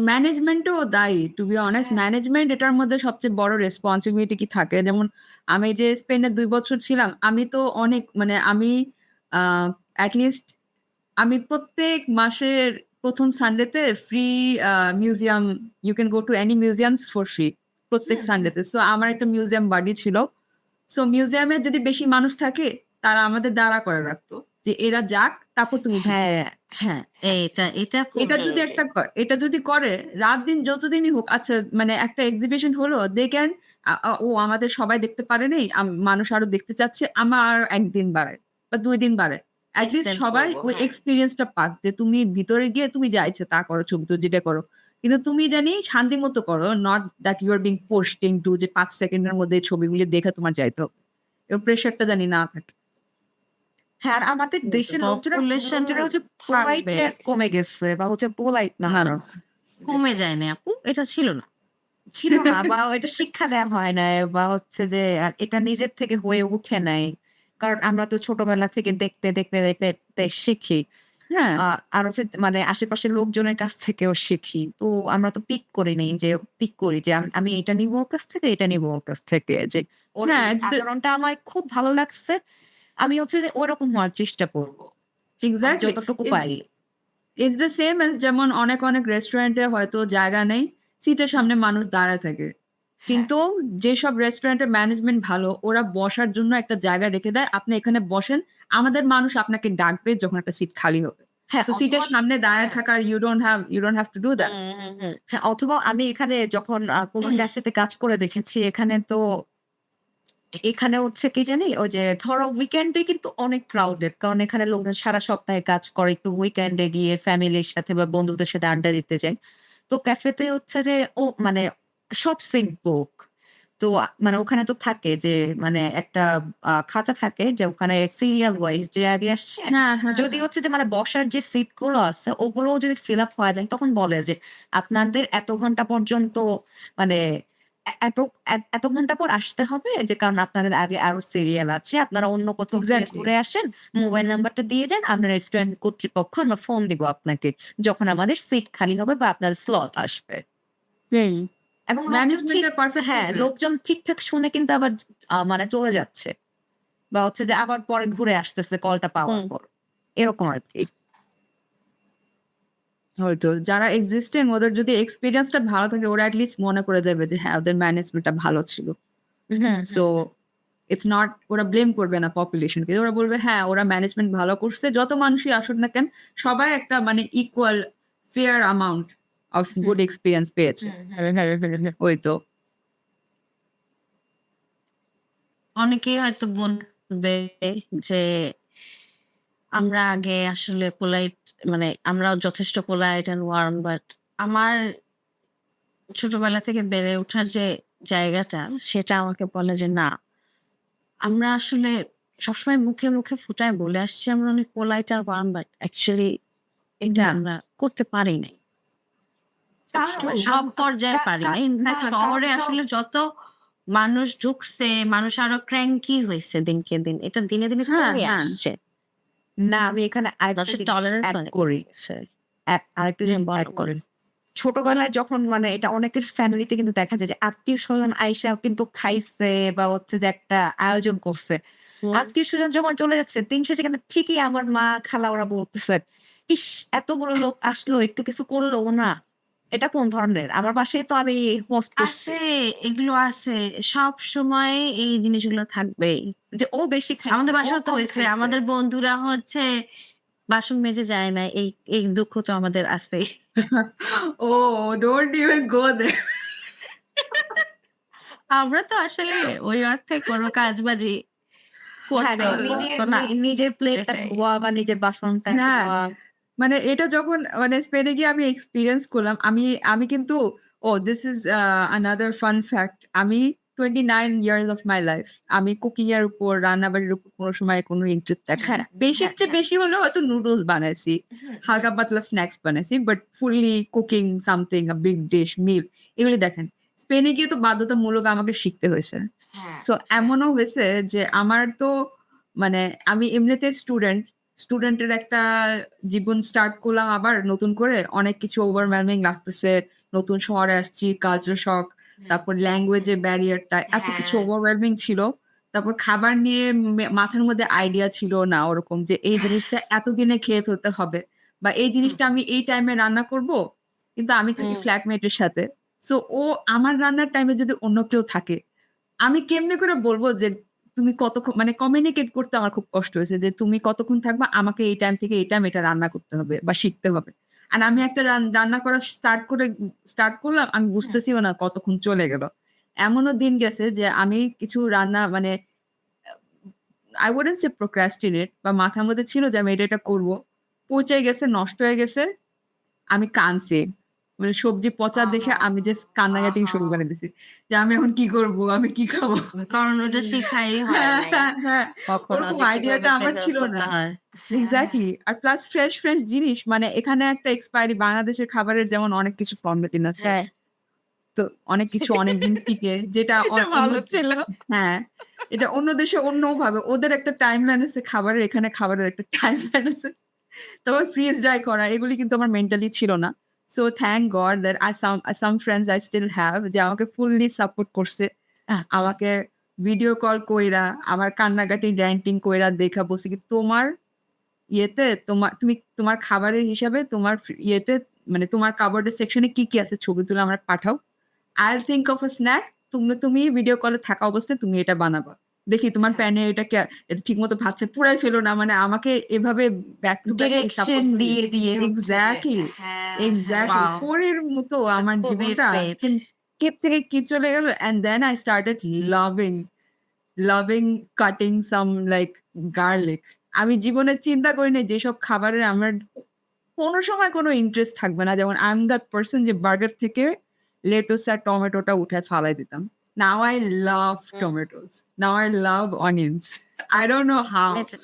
ম্যানেজমেন্টও দায়ী। টু বি অনেস্ট, হ্যাঁ। ম্যানেজমেন্ট এটার মধ্যে সবচেয়ে বড় রেসপনসিবিলিটি কি থাকে? যেমন আমি যে স্পেনে ২ বছর ছিলাম, আমি তো অনেক মানে আমি আ এট লিস্ট আমি প্রত্যেক মাসের প্রথম সানডেতে free museum, you can go to any museums for free প্রত্যেক সানডেতে। সো আমার একটা মিউজিয়াম বাড়ি ছিল। সো মিউজিয়ামে যদি বেশি মানুষ থাকে তারা আমাদের দাঁড়া করে রাখতো যে এরা যাক তারপর তুমি ঢুকো। হ্যাঁ, হ্যাঁ। এটা খুব এটা যদি জরুরি। এটা যদি করে রাত দিন যতদিনই হোক, আচ্ছা মানে একটা এক্সিবিশন হলো, দে ক্যান ও আমাদের সবাই দেখতে পারে নাই, মানুষ আরো দেখতে চাচ্ছে, আমার আর একদিন বাড়ায় বা 2 দিন বাড়ায়। এটলিস্ট এক্সটেন্ড সবাই করব, ওই হ্যাঁ। এক্সপেরিয়েন্সটা পাক যে তুমি ভিতরে গিয়ে তুমি যা ইচ্ছে তা করো, ছবি তো যেটা করো। কিন্তু তুমি জানি শান্তি মতো করো, not that you are being pushed into যে 5 সেকেন্ডের মধ্যে ছবিগুলি দেখে তোমার যাইতে হবে। এর প্রেশারটা জানি না থাকে। হ্যাঁ, আর আমাদের দেশের পপুলেশন লোকজনের হচ্ছে থাকবে। পোলাইটনেস কমে গেছে বা হচ্ছে পোলাইট না না, আরো। কমে যায় না আপু, এটা ছিল না। ছিল না বা এটা শিক্ষা দেয়া হয় নাই বা হচ্ছে যে এটা নিজের থেকে হয়ে উঠে নাই। কারণ আমরা তো ছোটবেলা থেকে দেখতে শিখি। হ্যাঁ, আর হচ্ছে মানে আশেপাশের লোকজনের কাছ থেকেও শিখি। তো আমরা তো পিক করি যে আমি এটা নিবো ওর কাছ থেকে, এটা নিবো ওর কাছ থেকে। যে ওর এই হ্যাঁ, it's the আচরণটা আমার খুব ভালো লাগছে। আমি হচ্ছে যে ওরকম হওয়ার চেষ্টা করব। আমি এক্সাক্টলি। যতটুকু পারি। ইটস দ্য সেম অ্যাজ যেমন অনেক রেস্টুরেন্টে হয়তো জায়গা নেই, সিটের সামনে মানুষ দাঁড়ায় থাকে। হ্যাঁ। কিন্তু যেসব রেস্টুরেন্টের ম্যানেজমেন্ট ভালো, ওরা বসার জন্য একটা জায়গা রেখে দেয়। আপনি এখানে বসেন, আমাদের মানুষ আপনাকে ডাকবে যখন একটা সিট খালি হবে। হ্যাঁ, সো অথবা সিটের সামনে দাঁড়ায় হ্যাঁ, থাকার you don't have to do that. হ্যাঁ, অথবা আমি এখানে যখন কোন ক্যাফেতে কাজ করে দেখেছি এখানে হচ্ছে কি জানি? ওই যে ধরো উইকেন্ডে কিন্তু অনেক ক্রাউডেড। কারণ এখানে লোকজন সারা সপ্তাহে কাজ করে। একটু উইকেন্ডে গিয়ে ফ্যামিলির সাথে বা বন্ধুদের সাথে আড্ডা দিতে যায়। তো ক্যাফেতে হচ্ছে যে মানে সব সিট বুক। তো মানে ওখানে তো থাকে যে মানে একটা খাতা থাকে যে ওখানে সিরিয়াল ওয়াইজ যে আগে আসছে। হ্যাঁ, হ্যাঁ, যদি হচ্ছে যে মানে বসার যে সিট গুলো আছে ওগুলোও যদি ফিল আপ হয়ে যায় তখন বলে যে আপনাদের এত ঘন্টা পর্যন্ত মানে এ এত এত ঘন্টা পর আসতে হবে যে কারণ আপনাদের আগে আরো সিরিয়াল আছে। আপনারা অন্য কোথাও থেকে এক্সাক্টলি। ঘুরে আসেন। মোবাইল নাম্বারটা দিয়ে যান। আমরা রেস্টুরেন্ট কর্তৃপক্ষ আমরা ফোন দিব আপনাকে। যখন আমাদের সিট খালি হবে বা আপনার স্লট আসবে। হুম। এবং লোকজন ম্যানেজমেন্টের পারফেক্ট হ্যাঁ, লোকজন ঠিকঠাক শুনে কিন্তু আবার মানে চলে যাচ্ছে। বা হচ্ছে যে আবার পরে ঘুরে আসতেছে কলটা পাওয়ার পর। এরকম আরকি। হয়তো যারা এক্সিস্টিং ওদের যদি এক্সপেরিয়েন্সটা ভালো থাকে, ওরা এট লিস্ট মনে করে যাবে যে হ্যাঁ, ওদের ম্যানেজমেন্টটা ভালো ছিল। সো ইটস নট, ওরা ব্লেম করবে না পপুলেশনকে। ওরা বলবে হ্যাঁ, ওরা ম্যানেজমেন্ট ভালো করছে। যত মানুষই আসুক না কেন, সবাই একটা মানে equal fair amount of good experience পেয়েছে। ওই তো। অনেকেই হয়তো বলবে যে আমরা আগে আসলে পোলাইট, মানে আমরাও যথেষ্ট পোলাইট অ্যান্ড ওয়ার্ম, বাট আমার ছোটবেলা থেকে বেড়ে ওঠার যে জায়গাটা সেটা আমাকে বলে যে না, আমরা আসলে সবসময় মুখে ফুটায় বলে আসছি আমরা অনেক পোলাইট আর ওয়ার্ম, বাট অ্যাকচুয়ালি এটা না। আমরা করতে পারি নাই। কারণ সব পর্যায়ে পারি নাই। ইনফ্যাক্ট শহরে আসলে যত মানুষ ঢুকছে, মানুষ আরো ক্র্যাঙ্কি হইছে দিনকে দিন। এটা দিনে হ্যাঁ, কমে হ্যাঁ। আসছে। না আমি এখানে আরেকটা মানুষের জিনিস টলারেন্স এড অনেক করি। কমে গেছে। আরেকটা জিনিস বলো, এড বলো। করি। ছোটবেলায় যখন মানে এটা অনেকের ফ্যামিলিতে কিন্তু দেখা যায় যে আত্মীয়স্বজন আইসা কিন্তু খাইছে বা হচ্ছে যে একটা আয়োজন করছে। হুম। আত্মীয়স্বজন যখন চলে যাচ্ছে দিন শেষে কিন্তু ঠিকই আমার মা, খালা ওরা বলতেছে, "ইস! এতগুলো লোক আসলো একটু কিছু করলও না। এটা কোন ধরনের? আমার বাসায় তো আমি হোস্ট করছি।" আছে, এগুলো আছে। সবসময় এই জিনিসগুলো থাকবেই। যে ও বেশি খাইছে, আমাদের ও বাসায়ও তো কম হইছে। খাইছে। আমাদের বন্ধুরা হচ্ছে বাসন মেজে যায় না। এই দুঃখ তো আমাদের আছেই। Oh, don't even go there. আমরা তো আসলে ওই অর্থে কোনো কাজবাজি হ্যাঁ, করতে তো না। নিজের প্লেটটা এটাই। ধোয়া বা নিজের বাসনটা না, ধোয়া। মানে এটা যখন মানে স্পেনে গিয়ে আমি এক্সপেরিয়েন্স করলাম। আমি আমি কিন্তু this is another fun fact. আমি 29 ইয়ার্স অফ মাই লাইফ আমি কুকিং এর উপর, রান্নাবাড়ির উপর কোনো সময় কোনো ইন্টারেস্ট দেখাই হ্যাঁ, না। বেশির হ্যাঁ, চেয়ে হ্যাঁ। বেশি হলেও হয়তো নুডলস বানাইছি। হুম, হুম। হালকা পাতলা স্ন্যাকস বানাইছি। But fully cooking something, a big dish, meal এগুলি দেখেন। স্পেনে গিয়ে তো বাধ্যতামূলক আমাকে শিখতে হয়েছে। হ্যাঁ, সো হ্যাঁ। এমনও হয়েছে যে আমার তো মানে আমি এমনিতে স্টুডেন্টের একটা জীবন স্টার্ট করলাম আবার নতুন করে। অনেক কিছু ওভারওয়েলমিং লাগতেছে। নতুন শহরে আসছি, কালচার শক, তারপর ল্যাঙ্গুয়েজের ব্যারিয়ারটা এত কিছু হ্যাঁ। ওভারওয়েলমিং ছিল। তারপর খাবার নিয়ে মাথার মধ্যে আইডিয়া ছিল না ওরকম যে এই জিনিসটা এতদিনে খেয়ে ফেলতে হবে। বা এই জিনিসটা আমি এই টাইমে রান্না করব, কিন্তু আমি থাকি হুম। ফ্ল্যাটমেটের সাথে। সো ও আমার রান্নার টাইমে যদি অন্য কেউ থাকে, আমি কেমনে করে বলব যে তুমি কতক্ষণ, মানে কমিউনিকেট করতে আমার খুব কষ্ট হয়েছে যে তুমি কতক্ষণ থাকবা, আমাকে এই টাইম থেকে এই টাইম এটা রান্না করতে হবে বা শিখতে হবে। আর আমি একটা রান্না করা স্টার্ট করলাম, আমি বুঝতেছিও না কতক্ষণ চলে গেল। এমনও দিন গেছে যে আমি কিছু রান্না মানে I wouldn't say procrastinate, বা মাথার মধ্যে ছিল যে আমি এটা করব। পচে গেছে, নষ্ট হয়ে গেছে। আমি কাঁদছি। মানে সবজি পচা দেখে আমি জাস্ট কান্নাকাটি শুরু করে দিছি। যে আমি এখন কি করব? আমি কি খাবো? কারণ ওটা শিখাই হয় হ্যাঁ, নাই। হ্যাঁ, হ্যাঁ। কখনো ওরকম যে কিভাবে আইডিয়াটা আমার প্রিজার্ভ ছিল করতে না। হয়। এক্সাক্টলি। আর প্লাস ফ্রেশ জিনিস, মানে এখানে একটা এক্সপায়ারি, বাংলাদেশের খাবারের যেমন অনেক কিছু ফরমেটিন আছে। হ্যাঁ। তো অনেক কিছু অনেকদিন টিকে, যেটা এটা অন্য, ভালো ছিল। হ্যাঁ, এটা অন্য দেশে অন্যভাবে। ওদের একটা টাইমলাইন আছে খাবারের, এখানে খাবারের একটা টাইমলাইন আছে। তবে ফ্রিজ ড্রাই করা এগুলি কিন্তু আমার মেন্টালি ছিল না। So thank god that some friends I still have, যে আমাকে ফুললি সাপোর্ট করছে। আচ্ছা। আমাকে ভিডিও কল কইরা, আমার কান্নাকাটি র‍্যান্টিং কইরা দেখা বলছে কি তোমার ইয়েতে তুমি তোমার খাবারের হিসাবে তোমার ইয়েতে, মানে তোমার কাবার্ডের সেকশনে কি আছে ছবি তুলে আমাকে পাঠাও। I'll think of a snack, তুমি ভিডিও কলে থাকা অবস্থায় তুমি এটা বানাবা। দেখি তোমার প্যানে এটা ঠিকমতো ভাজছে, পুড়াই ফেলো না। মানে আমাকে এভাবে ব্যাক টু ব্যাক এই ডিরেকশন সাপোর্ট গুলি, দিয়ে হচ্ছে যে এক্সাক্টলি, হ্যাঁ, হ্যাঁ। এক্সাক্টলি। ওয়াও! পরীর মতো আমার খুবই জীবনটা সুইট। কে থেকে কি চলে গেল, and then I started loving cutting some like garlic. আমি জীবনে চিন্তা করি নাই যেসব খাবারের আমার কোন সময় কোন ইন্টারেস্ট থাকবে না। যেমন I am that person যে বার্গার থেকে লেটুস আর টমেটোটা উঠে ফালাই দিতাম। Now I love hmm. tomatoes. Now I love onions. I don't know how. এটা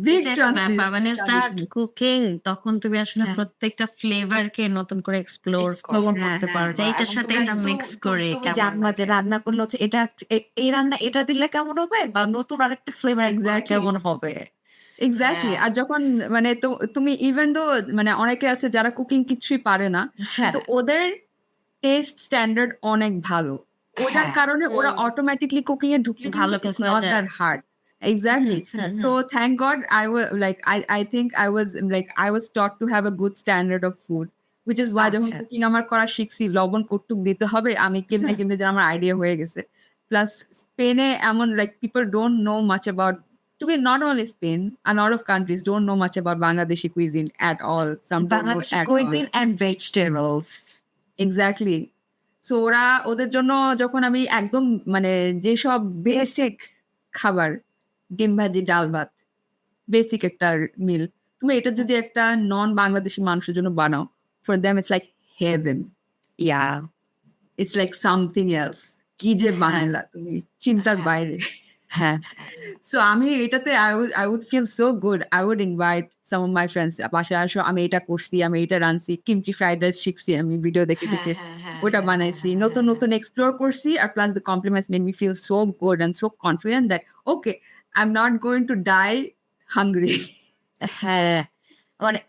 Big এটা একটা ব্যাপার। মানে স্টার্ট transition. কুকিং, তখন তুমি আসলে হ্যাঁ। প্রত্যেকটা ফ্লেভার কে নতুন করে এক্সপ্লোর এক্সপ্লোর করো। হ্যাঁ, করতে হ্যাঁ। পারবা। এইটার এবং সাথে তুমি এটা একদম মিক্স করে তুমি কেমন জানবা যে লাগে। রান্না করলে হচ্ছে এটা এই রান্না এটা দিলে কেমন হবে বা নতুন আরেকটা ফ্লেভার এড করলে এক্সাক্টলি, কেমন হবে। এক্সাক্টলি। হ্যাঁ, আর যখন মানে তুমি ইভেন দো মানে অনেকে আছে যারা কুকিং কিচ্ছুই পারে না। হ্যাঁ, কিন্তু ওদের টেস্ট স্ট্যান্ডার্ড অনেক ভালো। ওটার হ্যাঁ। কারণে ওরা হুম। অটোমেটিক্যালি কুকিং এ ঢুকলে কিন্তু ভালো ইটস কুক হয়ে নট যায়। That hard. Hmm, exactly. Hmm, so hmm. Thank god I think I was taught to have a good standard of food, which is why যখন আচ্ছা। কুকিং আমার করা শিখছি, লবণ কতটুক দিতে হবে আমি কেমনে যেন আমার আইডিয়া হয়ে গেছে। প্লাস স্পেনে এমন people don't know much about, to be not only Spain, a lot of countries don't know much about Bangladeshi cuisine at all. Some don't know Bangladeshi at all. Cuisine and vegetables. Exactly. So ওদের জন্য যখন আমি একদম মানে যেসব basic খাবার, ডিম ভাজি, ডাল ভাত, বেসিক একটা মিল। তুমি এটা যদি একটা নন বাংলাদেশী মানুষের জন্য বানাও, for them it's like haven. Yeah it's like something else. কি যে হ্যাঁ, বানাইলা তুমি, চিন্তার হ্যাঁ, বাইরে। হ্যাঁ। সো আমি এটাতে I would feel so good. I would invite some of my friends, বাসায় আসো, আমি এটা করছি, আমি এটা রাঁধছি। কিমচি ফ্রাইড রাইস শিখছি আমি ভিডিও দেখে। ওটা বানাইছি। নতুন এক্সপ্লোর করছি। আর plus the compliments made me feel so good and so confident that okay, I'm not going to die hungry. হ্যাঁ, মানে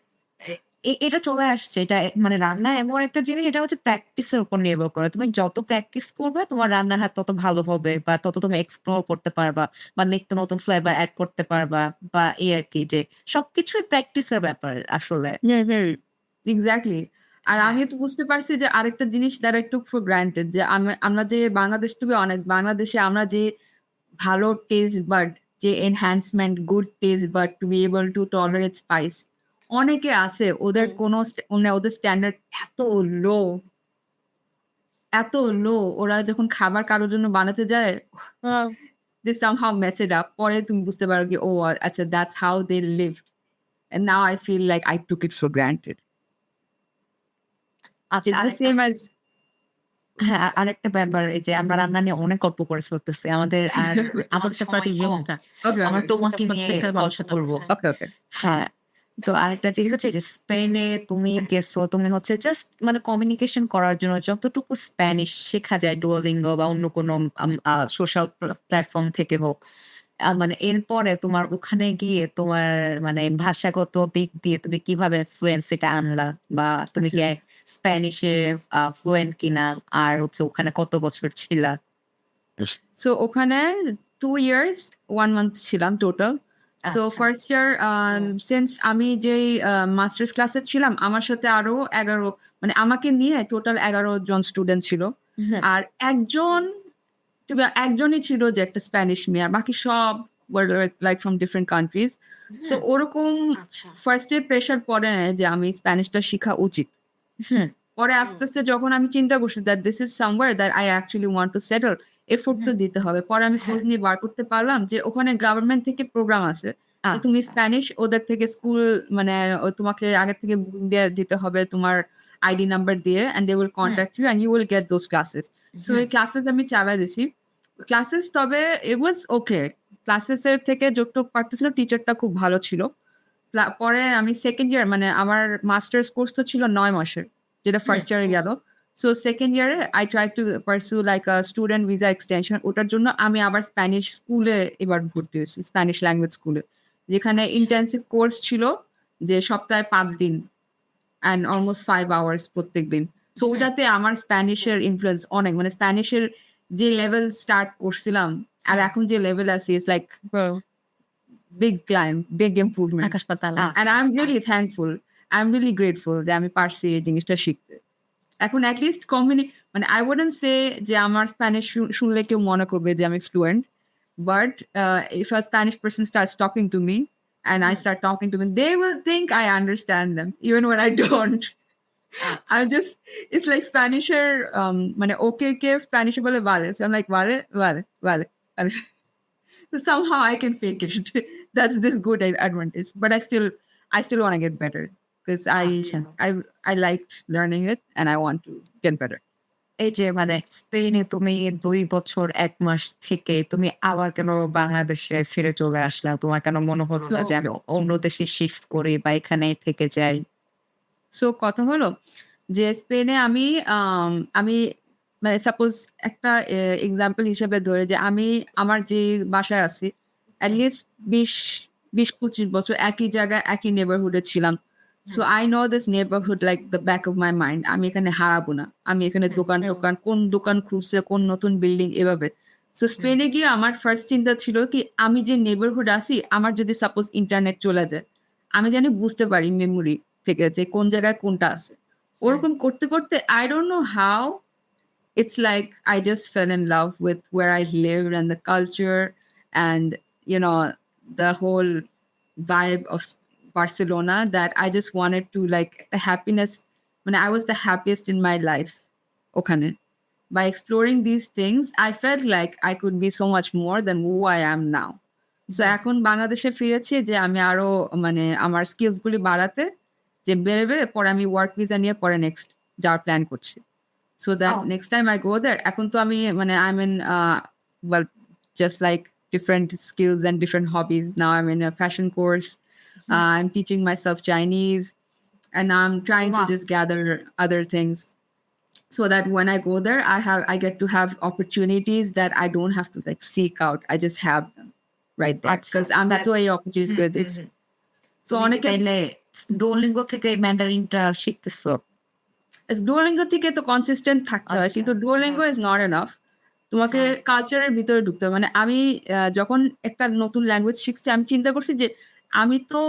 এ এটা চলে আসছে। এটা মানে রান্না এমন একটা জিনিস, এটা হচ্ছে প্র্যাকটিস এর উপর নির্ভর করে। তুমি যত প্র্যাকটিস করবে তোমার রান্নার হাত তত ভালো হবে বা তত তুমি এক্সপ্লোর করতে পারবা বা নিত্য নতুন ফ্লেভার এড করতে পারবা বা এই আরকি যে সবকিছুই প্র্যাকটিসের ব্যাপার আসলে। এক্সাক্টলি। আর হ্যাঁ, আমি তো বুঝতে পারছি যে আরেকটা জিনিস that I took for granted, যে আমরা যে বাংলাদেশ, to be honest, বাংলাদেশে আমরা যে ভালো টেস্ট বাড, যে enhancement, good taste bud to be able to tolerate spice, অনেকে আছে ওদের হুম। কোনো মানে ওদের স্ট্যান্ডার্ড লো, এত লো, ওরা যখন খাবার কারোর জন্য বানাতে যায়, wow! they somehow mess it up. পরে তুমি বুঝতে পারো কি ও আচ্ছা, that's how they lived. And now I feel like I took it for granted. আচ্ছা It's the আরেকটা same as হ্যাঁ, আরেকটা ব্যাপার এই যে আমরা রান্না নিয়ে অনেক গল্প করে ফেলতেছি। আমাদের আচ্ছা, সময় কম। প্রতিযোগিতা। okay, আমরা okay. তোমাকে নিয়ে প্রত্যেকটা গল্প মানুষের করব। Okay, okay. হ্যাঁ, তো আরেকটা জিনিস হচ্ছে যে স্পেনে তুমি গেছো, তুমি হচ্ছে জাস্ট মানে কমিউনিকেশন করার জন্য যতটুকু স্প্যানিশ শেখা যায় ডুওলিঙ্গো বা অন্য কোনো সোশ্যাল প্ল্যাটফর্ম থেকে হোক। মানে এরপরে তোমার ওখানে গিয়ে তোমার মানে ভাষাগত দিক দিয়ে তুমি কিভাবে ফ্লুয়েন্সিটা আনলা? বা তুমি আচ্ছা। কি স্প্যানিশে ফ্লুয়েন্ট কিনা? আর হচ্ছে ওখানে কত বছর ছিলা? সো ওখানে 2 ইয়ার্স 1 মান্থ ছিলাম টোটাল। সো আচ্ছা। ফার্স্ট ইয়ার সিন্স আমি যেই মাস্টার্স ক্লাসে ছিলাম, আমার সাথে আরো ১১ মানে আমাকে নিয়ে টোটাল ১১ জন স্টুডেন্ট ছিল। হুম, আর একজনই ছিল যে একটা স্প্যানিশ মেয়ে। আর বাকি সব were like from different countries. So hmm, ওরকম আচ্ছা। ফার্স্ট এ প্রেশার পড়ে নাই যে আমি স্প্যানিশটা শিখা উচিত। হুম, পরে আস্তে, আস্তে যখন আমি চিন্তা করছি that this is somewhere that I actually want to settle, effort তো হুম, দিতে হবে। পরে আমি খোঁজ হ্যাঁ, নিয়ে বার করতে পারলাম যে ওখানে গভর্নমেন্ট থেকে প্রোগ্রাম আছে। যে তুমি আচ্ছা। স্প্যানিশ ওদের থেকে স্কুল মানে তোমাকে আগে থেকে বুকিং দিয়ে দিতে হবে তোমার আইডি নাম্বার দিয়ে and they will hmm, contact you and you will get those classes. So hmm, এই ক্লাসেস আমি চালায় দিছি। ক্লাসেস তবে it was okay. ক্লাসেস এর থেকে যতটুকু পারতেছিল টিচারটা খুব ভালো ছিল। পরে আমি 2nd ইয়ার মানে আমার মাস্টার্স কোর্স তো ছিল ৯ মাসের। যেটা হুম, ফার্স্ট ইয়ারে গেল। সো 2nd ইয়ারে I tried to pursue like a student visa extension ওটার জন্য আমি আবার স্প্যানিশ স্কুলে এবার ভর্তি হয়েছি। স্প্যানিশ ল্যাঙ্গুয়েজ স্কুলে। যেখানে আচ্ছা। ইনটেনসিভ কোর্স ছিল যে সপ্তাহে ৫ দিন অ্যান্ড অলমোস্ট 5 আওয়ার্স প্রত্যেকদিন। সো হুম, ওইটাতে আমার স্প্যানিশের ইনফ্লুয়েন্স অনেক মানে স্প্যানিশের যে লেভেল স্টার্ট করছিলাম আর হুম, এখন যে লেভেল আছি it's like bro big climb, big improvement. আকাশ পাতাল। And আচ্ছা। I'm really thankful. I'm really grateful যে আমি পারছি এই জিনিসটা শিখতে। এখন at least মানে I wouldn't say যে আমার স্প্যানিশ শুনলে কেউ মনে করবে যে আমি fluent. But if a Spanish person starts talking to me and I hmm, start talking to them, they will think I understand them even when I don't. আচ্ছা। It's like Spanish এর মানে okay কে Spanish এ বলে vale. So I'm like vale, vale, vale, vale. So somehow I can fake it. That's this good advantage. But I still want to get better because আচ্ছা। I liked learning it and I want to get better. এই যে মানে স্পেনে তুমি ২ বছর ১ মাস থেকে তুমি আবার কেন বাংলাদেশে ফিরে চলে আসলা? তোমার কেন মনে হলো না যে So আমি অন্য দেশে শিফট করি বা এখানেই থেকে যাই? so কথা হলো যে স্পেনে আমি মানে সাপোজ একটা এক্সাম্পল হিসেবে ধরে যে আমি আমার যে বাসায় আছি at হুম, least ২০-২৫ বছর একই জায়গায় একই নেবারহুডে ছিলাম। So hmm, I know this neighborhood like the back of my mind. আমি এখানে হারাবো না। আমি এখানে হুম, দোকান-টোকান কোন দোকান খুলছে, কোন নতুন বিল্ডিং এভাবে। সো হুম, স্পেনে গিয়ে আমার ফার্স্ট চিন্তা ছিল কি আমি যে নেবারহুড আছি আমার যদি সাপোজ ইন্টারনেট চলে যায়, আমি জানি বুঝতে পারি মেমোরি থেকে যে কোন জায়গায় কোনটা আছে। হুম, ওরকম করতে, করতে I don't know how it's like I just fell in love with where I lived and the culture and, you know, the whole vibe of Barcelona that I just wanted to like the happiness when I was the happiest in my life. ওখানে। By exploring these things, I felt like I could be so much more than who I am now. So হুম। এখন বাংলাদেশে ফিরেছি যে আমি আরো মানে আমার skills গুলি বাড়াতে যে বেড়ে পরে আমি ওয়ার্ক ভিসা নিয়ে পরে নেক্সট যাওয়ার প্ল্যান করছি। So that O next time I go there, এখন তো আমি মানে I'm in well just like different skills and different hobbies. Now I'm in a fashion course. Hmm, I'm teaching myself Chinese and I'm trying to বাহ! just gather other things so that when I go there, I get to have opportunities that I don't have to like seek out. I just have them right there আচ্ছা। because আমি তাই তো এই opportunities হুম, গুলো হুম, দেখছি। হুম। So তুমি কি অনেকে তাইলে Duolingo থেকে ম্যান্ডারিনটা শিখতেছো? Duolingo থেকে তো consistent থাকতে হয়। আচ্ছা। কিন্তু হুম, Duolingo is not enough. তোমাকে হ্যাঁ, কালচারের ভিতরে ঢুকতে হবে। মানে আমি যখন একটা নতুন ল্যাঙ্গুয়েজ শিখছি, আমি চিন্তা করছি যে আমি তো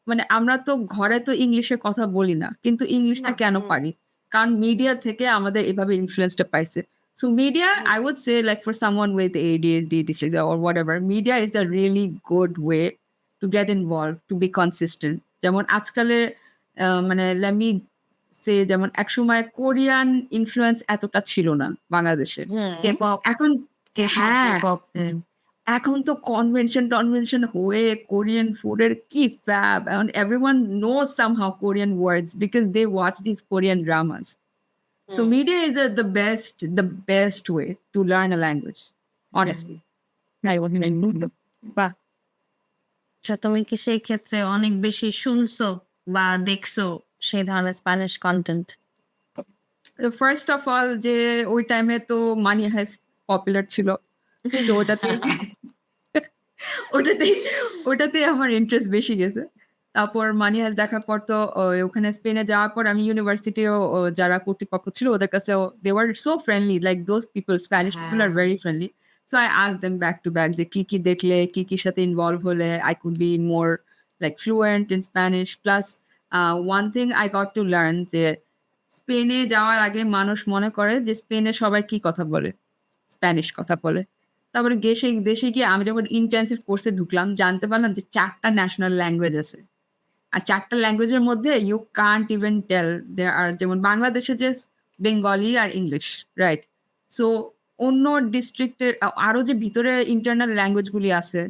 মানে আমরা তো ঘরে তো ইংলিশে কথা বলি না। কিন্তু ইংলিশটা না, কেন হুম, পারি? কারণ মিডিয়া থেকে আমাদের এভাবে ইনফ্লুয়েন্সটা পাইছে। So media, hmm, I would say like for someone with ADHD, dyslexia or whatever, media is a really good way to get involved, to be consistent. যেমন আজকালের মানে let me say যেমন একসময় কোরিয়ান ইনফ্লুয়েন্স এতটা ছিল না বাংলাদেশে। হুম। K-pop, এখন K-pop, হ্যাঁ, J-pop এখন তো কনভেনশন হয়ে কোরিয়ান ফুডের কি fab and everyone knows somehow Korean words because they watch these Korean dramas. So hmm, media is the best way to learn a language, hmm. honestly. বাহ! আচ্ছা তুমি কি সেই ক্ষেত্রে অনেক বেশি শুনছো বা দেখছো সেই ধরনের Spanish content? First of all যে ওই টাইমে তো মানি হাইস্ট পপুলার ছিল। সো ওটাতেই ওটাতেই ওটাতেই আমার ইন্টারেস্ট বেশি গেছে। তারপর মানি হাইস্ট দেখার পর তো ওখানে স্পেনে যাওয়ার পর আমি ইউনিভার্সিটিরও যারা কর্তৃপক্ষ ছিল ওদের কাছেও they were so friendly like those people Spanish people হ্যাঁ, are very friendly. So I asked them back to back যে কি দেখলে কি সাথে ইনভলভ হলে I could be more like fluent in Spanish. Plus one thing I got to learn যে স্পেনে যাওয়ার আগে মানুষ মনে করে যে স্পেনে সবাই কি কথা বলে, স্প্যানিশ কথা বলে। তারপরে দেশে গিয়ে আমি যখন ইন্টেনসিভ কোর্সে ঢুকলাম জানতে পারলাম যে 4 টা ন্যাশনাল ল্যাঙ্গুয়েজ আছে। আর 4 টা ল্যাঙ্গুয়েজের মধ্যে you can't even tell there are যেমন বাংলাদেশে যে বেঙ্গলি আর ইংলিশ, রাইট? সো অন্য ডিস্ট্রিক্টের আরো যে ভিতরে ইন্টারনাল ল্যাঙ্গুয়েজ গুলি আছে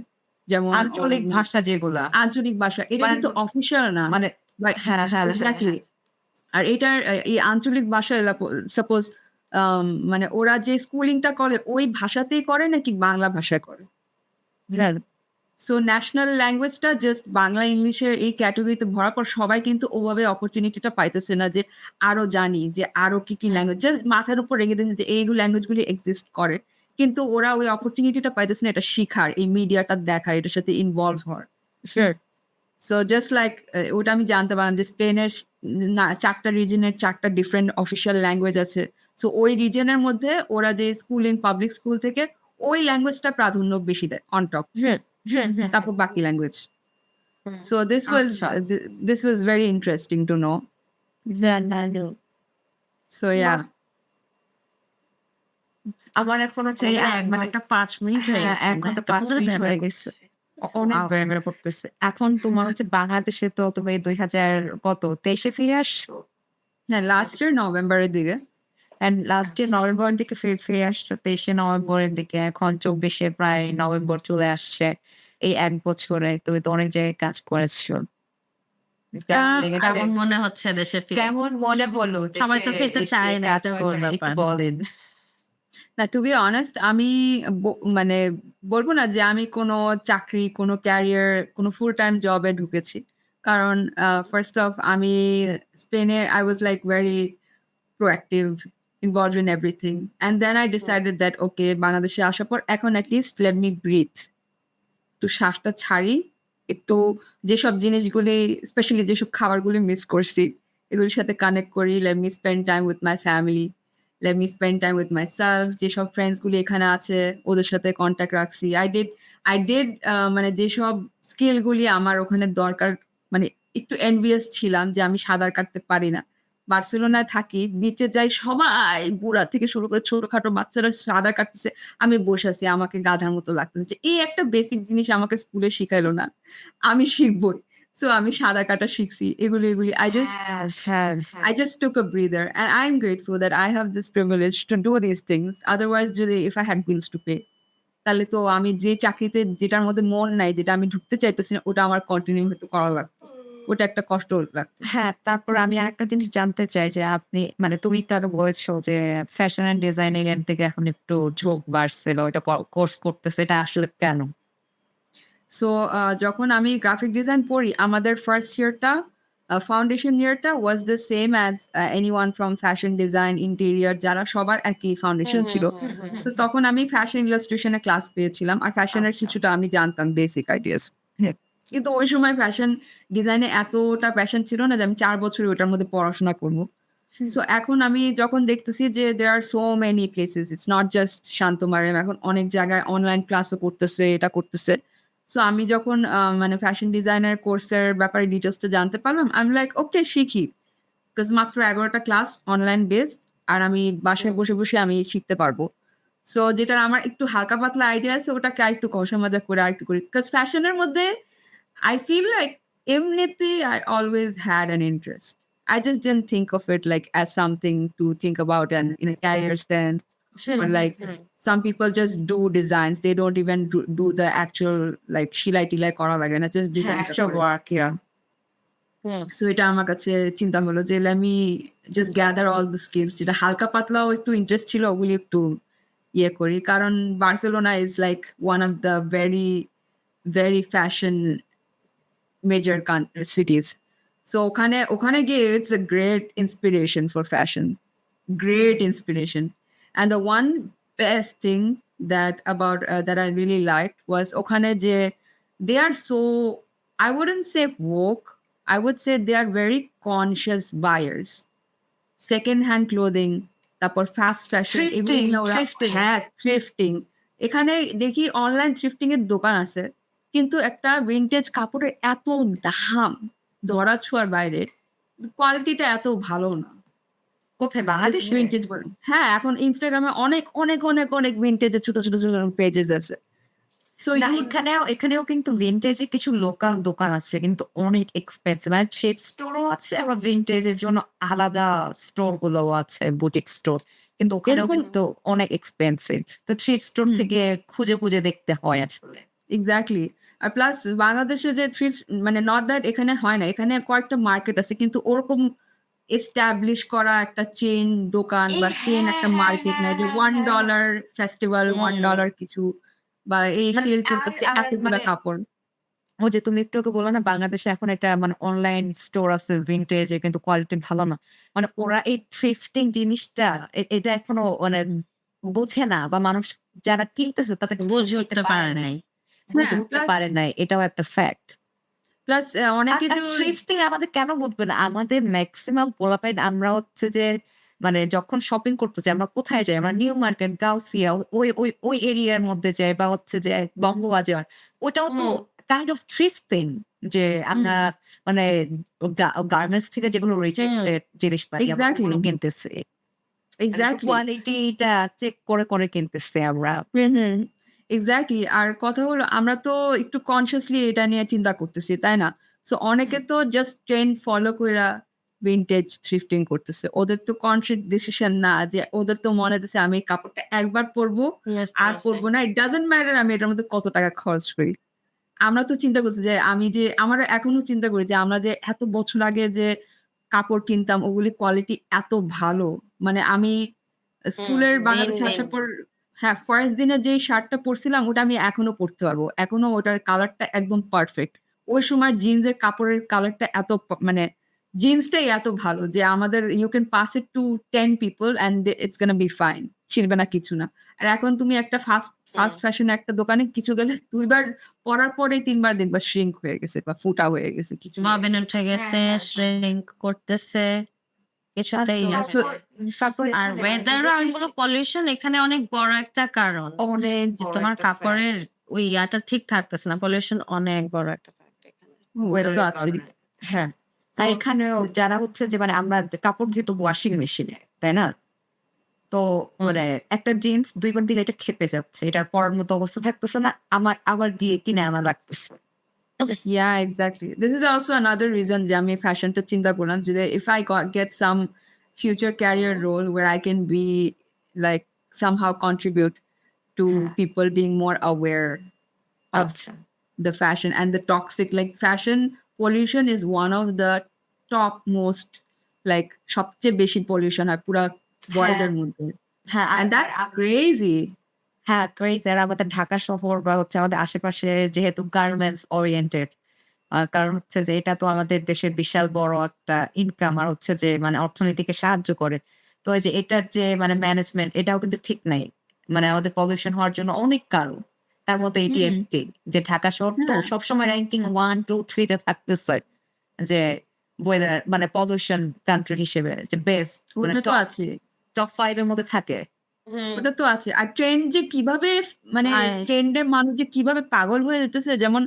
যেমন আঞ্চলিক ভাষা যেগুলা আঞ্চলিক ভাষা এটা মানে কিন্তু অফিসিয়াল না। মানে হ্যাঁ, এক্স্যাক্টলি। আর এটার এই আঞ্চলিক ভাষা সাপোজ মানে ওরা যে স্কুলিংটা করে ওই ভাষাতেই করে নাকি বাংলা ভাষায় করে? সো ন্যাশনাল ল্যাঙ্গুয়েজটা জাস্ট বাংলা ইংলিশের এই ক্যাটেগরিতে ভরার পর সবাই কিন্তু ওভাবে অপরচুনিটিটা পাইতেছে না যে আরো জানি যে আরো কি ল্যাঙ্গুয়েজ জাস্ট মাথার উপর রেখে দিয়েছে যে এইগুলো ল্যাঙ্গুয়েজগুলি এক্সিস্ট করে। কিন্তু ওরা ওই অপরচুনিটিটা পাইতেছে না এটা শিখার, এই মিডিয়াটা দেখার, এটার সাথে ইনভলভ হওয়ার। সো জাস্ট লাইক ওটা আমি জানতে পারলাম যে স্পেনের 4 টা রিজনের 4 টা ডিফারেন্ট অফিসিয়াল ল্যাঙ্গুয়েজ আছে। সো ওই রিজনের মধ্যে ওরা যে পাবলিক স্কুল থেকে ওই ল্যাঙ্গুয়েজটা প্রাধান্য বেশি দেয় অন টপ। তারপর বাকি language. So this was very interesting to know. So yeah. আমার এখন হচ্ছে মানে একটা 5 মিনিট হয়ে হ্যাঁ, গেছে। এখন তো 5 মিনিট হয়ে গেছে। অনেক ব্যায়াম করতেছে। এখন তোমার হচ্ছে বাংলাদেশে তো তুমি 2023 ফিরে আসছো? হ্যাঁ, লাস্ট ইয়ার নভেম্বরের দিকে। অ্যান্ড লাস্ট ইয়ার নভেম্বরের দিকে ফিরে আসছো 23 নভেম্বরের দিকে। এখন 24 প্রায় নভেম্বর চলে আসছে। এই 1 বছরে তুমি তো অনেক জায়গায় কাজ করেছো। কেমন মনে হচ্ছে দেশে ফিরে? কেমন মনে হলো? সবাই তো ফিরতে চায় না, কাজ এটা করে ব্যাপার। একটু বলেন। না, টু বি অনেস্ট আমি মানে বলবো না যে আমি কোনো চাকরি, কোনো ক্যারিয়ার, কোনো ফুল টাইম জবে ঢুকেছি। কারণ ফার্স্ট অফ আমি স্পেনে I was like very proactive, involved in everything. And then I decided that okay, বাংলাদেশে আসার পর এখন at least let me breathe. একটু শ্বাসটা ছাড়ি, একটু যেসব জিনিসগুলি স্পেশালি যেসব খাবারগুলি মিস করছি এগুলির সাথে কানেক্ট করি। Let me spend time with my family. Let me spend time with myself. যেসব ফ্রেন্ডস গুলি এখানে আছে ওদের সাথে কন্ট্যাক্ট রাখছি। I did মানে যেসব স্কিল গুলি আমার ওখানে দরকার, মানে একটু এনভিয়াস ছিলাম যে আমি সাঁতার কাটতে পারি না। বার্সেলোনায় থাকি, বিচে যাই, সবাই বুড়া থেকে শুরু করে ছোটখাটো বাচ্চারা সাঁতার কাটতেছে, আমি বসে আছি, আমাকে গাধার মতো লাগতেছে। যে এই একটা বেসিক জিনিস আমাকে স্কুলে শিখাইলো না, আমি শিখবই। সো আমি সাঁতার কাটা শিখছি। এগুলি I just took a breather and I'm grateful that I have this privilege to do these things. Otherwise, if I had bills to pay, তাহলে তো আমি যে চাকরিতে যেটার মধ্যে মন নাই, যেটা আমি ঢুকতে চাইতেছি না, ওটা আমার কন্টিনিউ হয়তো করা লাগতো। ওটা একটা কষ্ট লাগতো। হ্যাঁ, তারপর আমি আরেকটা জিনিস জানতে চাই যে আপনি মানে তুমি একটু আগে বলেছো যে ফ্যাশন অ্যান্ড ডিজাইনিং এর দিকে এখন একটু ঝোঁক বাড়ছিল, এটা কোর্স করতেছে, এটা আসলে কেন? সো যখন আমি গ্রাফিক ডিজাইন পড়ি আমাদের ফার্স্ট ইয়ারটা ফাউন্ডেশন ইয়ারটা was the same as anyone from fashion design, interior, যারা সবার একই ফাউন্ডেশন ছিল। সো তখন আমি ফ্যাশন ইলাস্ট্রেশনের ক্লাস পেয়েছিলাম আর ফ্যাশনের কিছুটা আমি জানতাম বেসিক আইডিয়াস। কিন্তু ওই সময় ফ্যাশন ডিজাইনে এতটা প্যাশন ছিল না যে আমি 4 বছর ওটার মধ্যে পড়াশোনা করবো। সো এখন আমি যখন দেখতেছি যে there are so many places, it's not just শান্তমারিয়াম, এখন অনেক জায়গায় অনলাইন ক্লাসও করতেছে, এটা করতেছে। সো আমি যখন মানে ফ্যাশন ডিজাইনের কোর্সের ব্যাপারে ডিটেলসটা জানতে পারলাম, আমি লাইক ওকে শিখি। বিকজ মাত্র 11টা ক্লাস অনলাইন বেসড আর আমি বাসায় বসে আমি শিখতে পারবো। সো যেটার আমার একটু হালকা পাতলা আইডিয়া আছে ওটাকে আরেকটু কষা মজা করে আরেকটু করি। বিকজ ফ্যাশনের মধ্যে I feel like এমনিতেই I always had an interest. I just didn't think of it like as something to think about and in a career sense. Or like some people just do designs. They don't even do the actual like shilai kora lage na, just design actual work, yeah. So এটা আমার কাছে চিন্তা হলো যে let me just gather all the skills. যেটা হালকা পাতলাও একটু ইন্টারেস্ট ছিল ওগুলি একটু ইয়ে করি। কারণ Barcelona is like one of the very, very fashion major cities. So ওখানে গিয়ে it's a great inspiration for fashion. Great inspiration. And the one best thing that about that I really liked was ওখানে যে they are so, I wouldn't say woke, I would say they are very conscious buyers. Second hand clothing, তারপর fast fashion, Thrifting. হ্যাঁ, thrifting. এখানে দেখি online thrifting এর দোকান আছে। কিন্তু একটা ভিনটেজ কাপড়ের এত দাম ধরা ছোঁয়ার বাইরে। কোয়ালিটিটা এত ভালো না। কোথায় জাস্ট বাংলাদেশে? ভিনটেজ বলেন। হ্যাঁ, এখন Instagram এ অনেক ভিনটেজের ছোট পেজেস আছে। সো না, ইউ এখানেও কিন্তু ভিনটেজ এর কিছু লোকাল দোকান আছে কিন্তু অনেক এক্সপেন্সিভ। মানে থ্রিফট স্টোরও আছে আবার ভিনটেজ এর জন্য আলাদা স্টোর গুলোও আছে, বুটিক স্টোর। কিন্তু ওখানেও এরকম কিন্তু অনেক এক্সপেন্সিভ। তো থ্রিফট স্টোর হুম। থেকে খুঁজে দেখতে হয় আসলে। এক্সাক্টলি। আর প্লাস বাংলাদেশে যে থ্রিফট মানে নট দ্যাট এখানে হয় না। এখানে কয়েকটা মার্কেট আছে। কিন্তু ওরকম এস্টাবলিশ করা একটা চেইন দোকান বা চেইন একটা মার্কেট নাই যে হ্যাঁ। $1 ফেস্টিভাল, হুম। $1 কিছু বা এই মানে সেল আর চলতেছে আর এতগুলা মানে কাপড়। ওই যে তুমি একটু আগে বললে না বাংলাদেশে এখন একটা মানে অনলাইন স্টোর আছে ভিনটেজ এর কিন্তু কোয়ালিটি ভালো না। মানে ওরা এই থ্রিফটিং জিনিসটা এটা এখনো মানে বোঝে না বা মানুষ যারা কিনতেছে তাদেরকে বুঝে বুঝে উঠতে উঠতে পারে পারে নাই। নাই। বুঝে হ্যাঁ, উঠতে পারে নাই। এটাও একটা ফ্যাক্ট। প্লাস অনেকে আর তো থ্রিফটিং আমাদের কেন বুঝবে না? আমাদের মেক্সিমাম পোলাপাইন আমরা হচ্ছে যে মানে যখন শপিং করতে যাই আমরা কোথায় যাই? আমরা নিউ মার্কেট, গাউসিয়া ওই এরিয়ার মধ্যে যাই বা হচ্ছে যে বঙ্গবাজার। ওটাও তো হুম, কাইন্ড অফ থ্রিফটিং যে হুম, আমরা মানে গার্মেন্টস থেকে যেগুলো হুম। রিজেক্টেড জিনিস পাই আমরা এক্সাক্টলি, ওগুলো কিনতেছি। মানে একটু এক্সাক্টলি। কোয়ালিটিটা চেক করে কিনতেছি আমরা। হুম। এক্সাক্টলি। আর কথা হলো আমরা তো একটু কনসিয়াসলি এটা নিয়ে চিন্তা করতেছি, তাই না? সো অনেকে তো জাস্ট ট্রেন্ড ফলো কইরা ভিনটেজ থ্রিফটিং করতেছে। ওদের তো কনসিয়াস ডিসিশন না যে ওদের তো মনে হইতেছে আমি এই কাপড়টা একবার পরবো, বুঝতে আর পারছি। পরবো না। ইট ডাজন্ট ম্যাটার আমি এটার মধ্যে কত টাকা খরচ করি। আমরা তো চিন্তা করছি যে আমি যে আমরা এখনো চিন্তা করি যে আমরা যে এত বছর আগে যে কাপড় কিনতাম ওগুলি কোয়ালিটি এত ভালো। মানে আমি হুম, স্কুলের দিন, বাংলাদেশে দিন। আসার পর হ্যাঁ, ফার্স্ট দিনে যেই শার্টটা পরছিলাম ওটা আমি এখনো পরতে পারবো। এখনো ওটার কালারটা একদম পারফেক্ট। ওই সময় জিন্সের কাপড়ের কালারটা এত মানে জিন্সটাই এত ভালো যে আমাদের you can pass it to 10 people and it's gonna be fine. ছিঁড়বে না কিছু না। আর এখন তুমি একটা হুম। ফাস্ট ফ্যাশন একটা দোকানে কিছু গেলে ২ বার পরার পরেই ৩ বার দেখবা শ্রিঙ্ক হয়ে গেছে বা ফুটা হয়ে গেছে, কিছু হয়ে ববিন গেছে। উঠে গেছে, হ্যাঁ। শ্রিঙ্ক করতেছে। কিছুতেই সো হবে সো না। তারপর আর এখানে ওয়েদারও আমি বলব পলিউশন এখানে অনেক বড় একটা কারণ। অনেক যে বড় তোমার একটা ফ্যাক্ট। কাপড়ের ওই ইয়াটা ঠিক থাকতেছে না। পলিউশন অনেক বড় একটা ফ্যাক্টর এখানে। ওটা ওয়েদার তো এর আছেই। কারণে। হ্যাঁ। আর সো এখানেও যারা হচ্ছে যে মানে আমরা কাপড় ধুই তো ওয়াশিং মেশিনে, তাই না? তো হুম। মানে একটা জিন্স ২ বার দিলে এটা ক্ষেপে যাচ্ছে। এটার পরার মতো অবস্থা থাকতেছে না। আমার আবার গিয়ে কিনে আনা লাগতেছে। yeah, exactly. This is also another reason যে আমি ফ্যাশনটা চিন্তা করলাম যে if I get some future career role where I can be like somehow contribute to হ্যাঁ, people being more aware of আচ্ছা। the fashion and the toxic like fashion pollution is one of the top most like সবচেয়ে বেশি pollution হয় পুরা হ্যাঁ, ওয়ার্ল্ডের মধ্যে হ্যাঁ, আর and আর that's আম crazy. হ্যাঁ, ক্রেজ আর আমাদের ঢাকা শহর বা হচ্ছে আমাদের আশেপাশে যেহেতু গার্মেন্টস ওরিয়েন্টেড কারণ হচ্ছে যে এটা তো আমাদের দেশের বিশাল বড় একটা ইনকাম আর হচ্ছে যে মানে অর্থনীতিকে সাহায্য করে। তো এই যে এটার যে মানে ম্যানেজমেন্ট এটাও কিন্তু ঠিক নাই। মানে আমাদের পলিউশন হওয়ার জন্য অনেক কারণ। তার মধ্যে এটি হুম, একটি। যে ঢাকা শহর তো হ্যাঁ, সবসময় র‍্যাংকিং 1, 2, 3 তে থাকতেছে। যে ওয়েদার মানে পলিউশন কান্ট্রি হিসেবে যে বেস্ট মানে ওটা তো টপ আছে। টপ 5 এর মধ্যে থাকে। হুম। ওটা তো আছে। আর ট্রেন্ড যে কিভাবে মানে আর ট্রেন্ড এ মানুষ যে কিভাবে পাগল হয়ে যেতেছে যেমন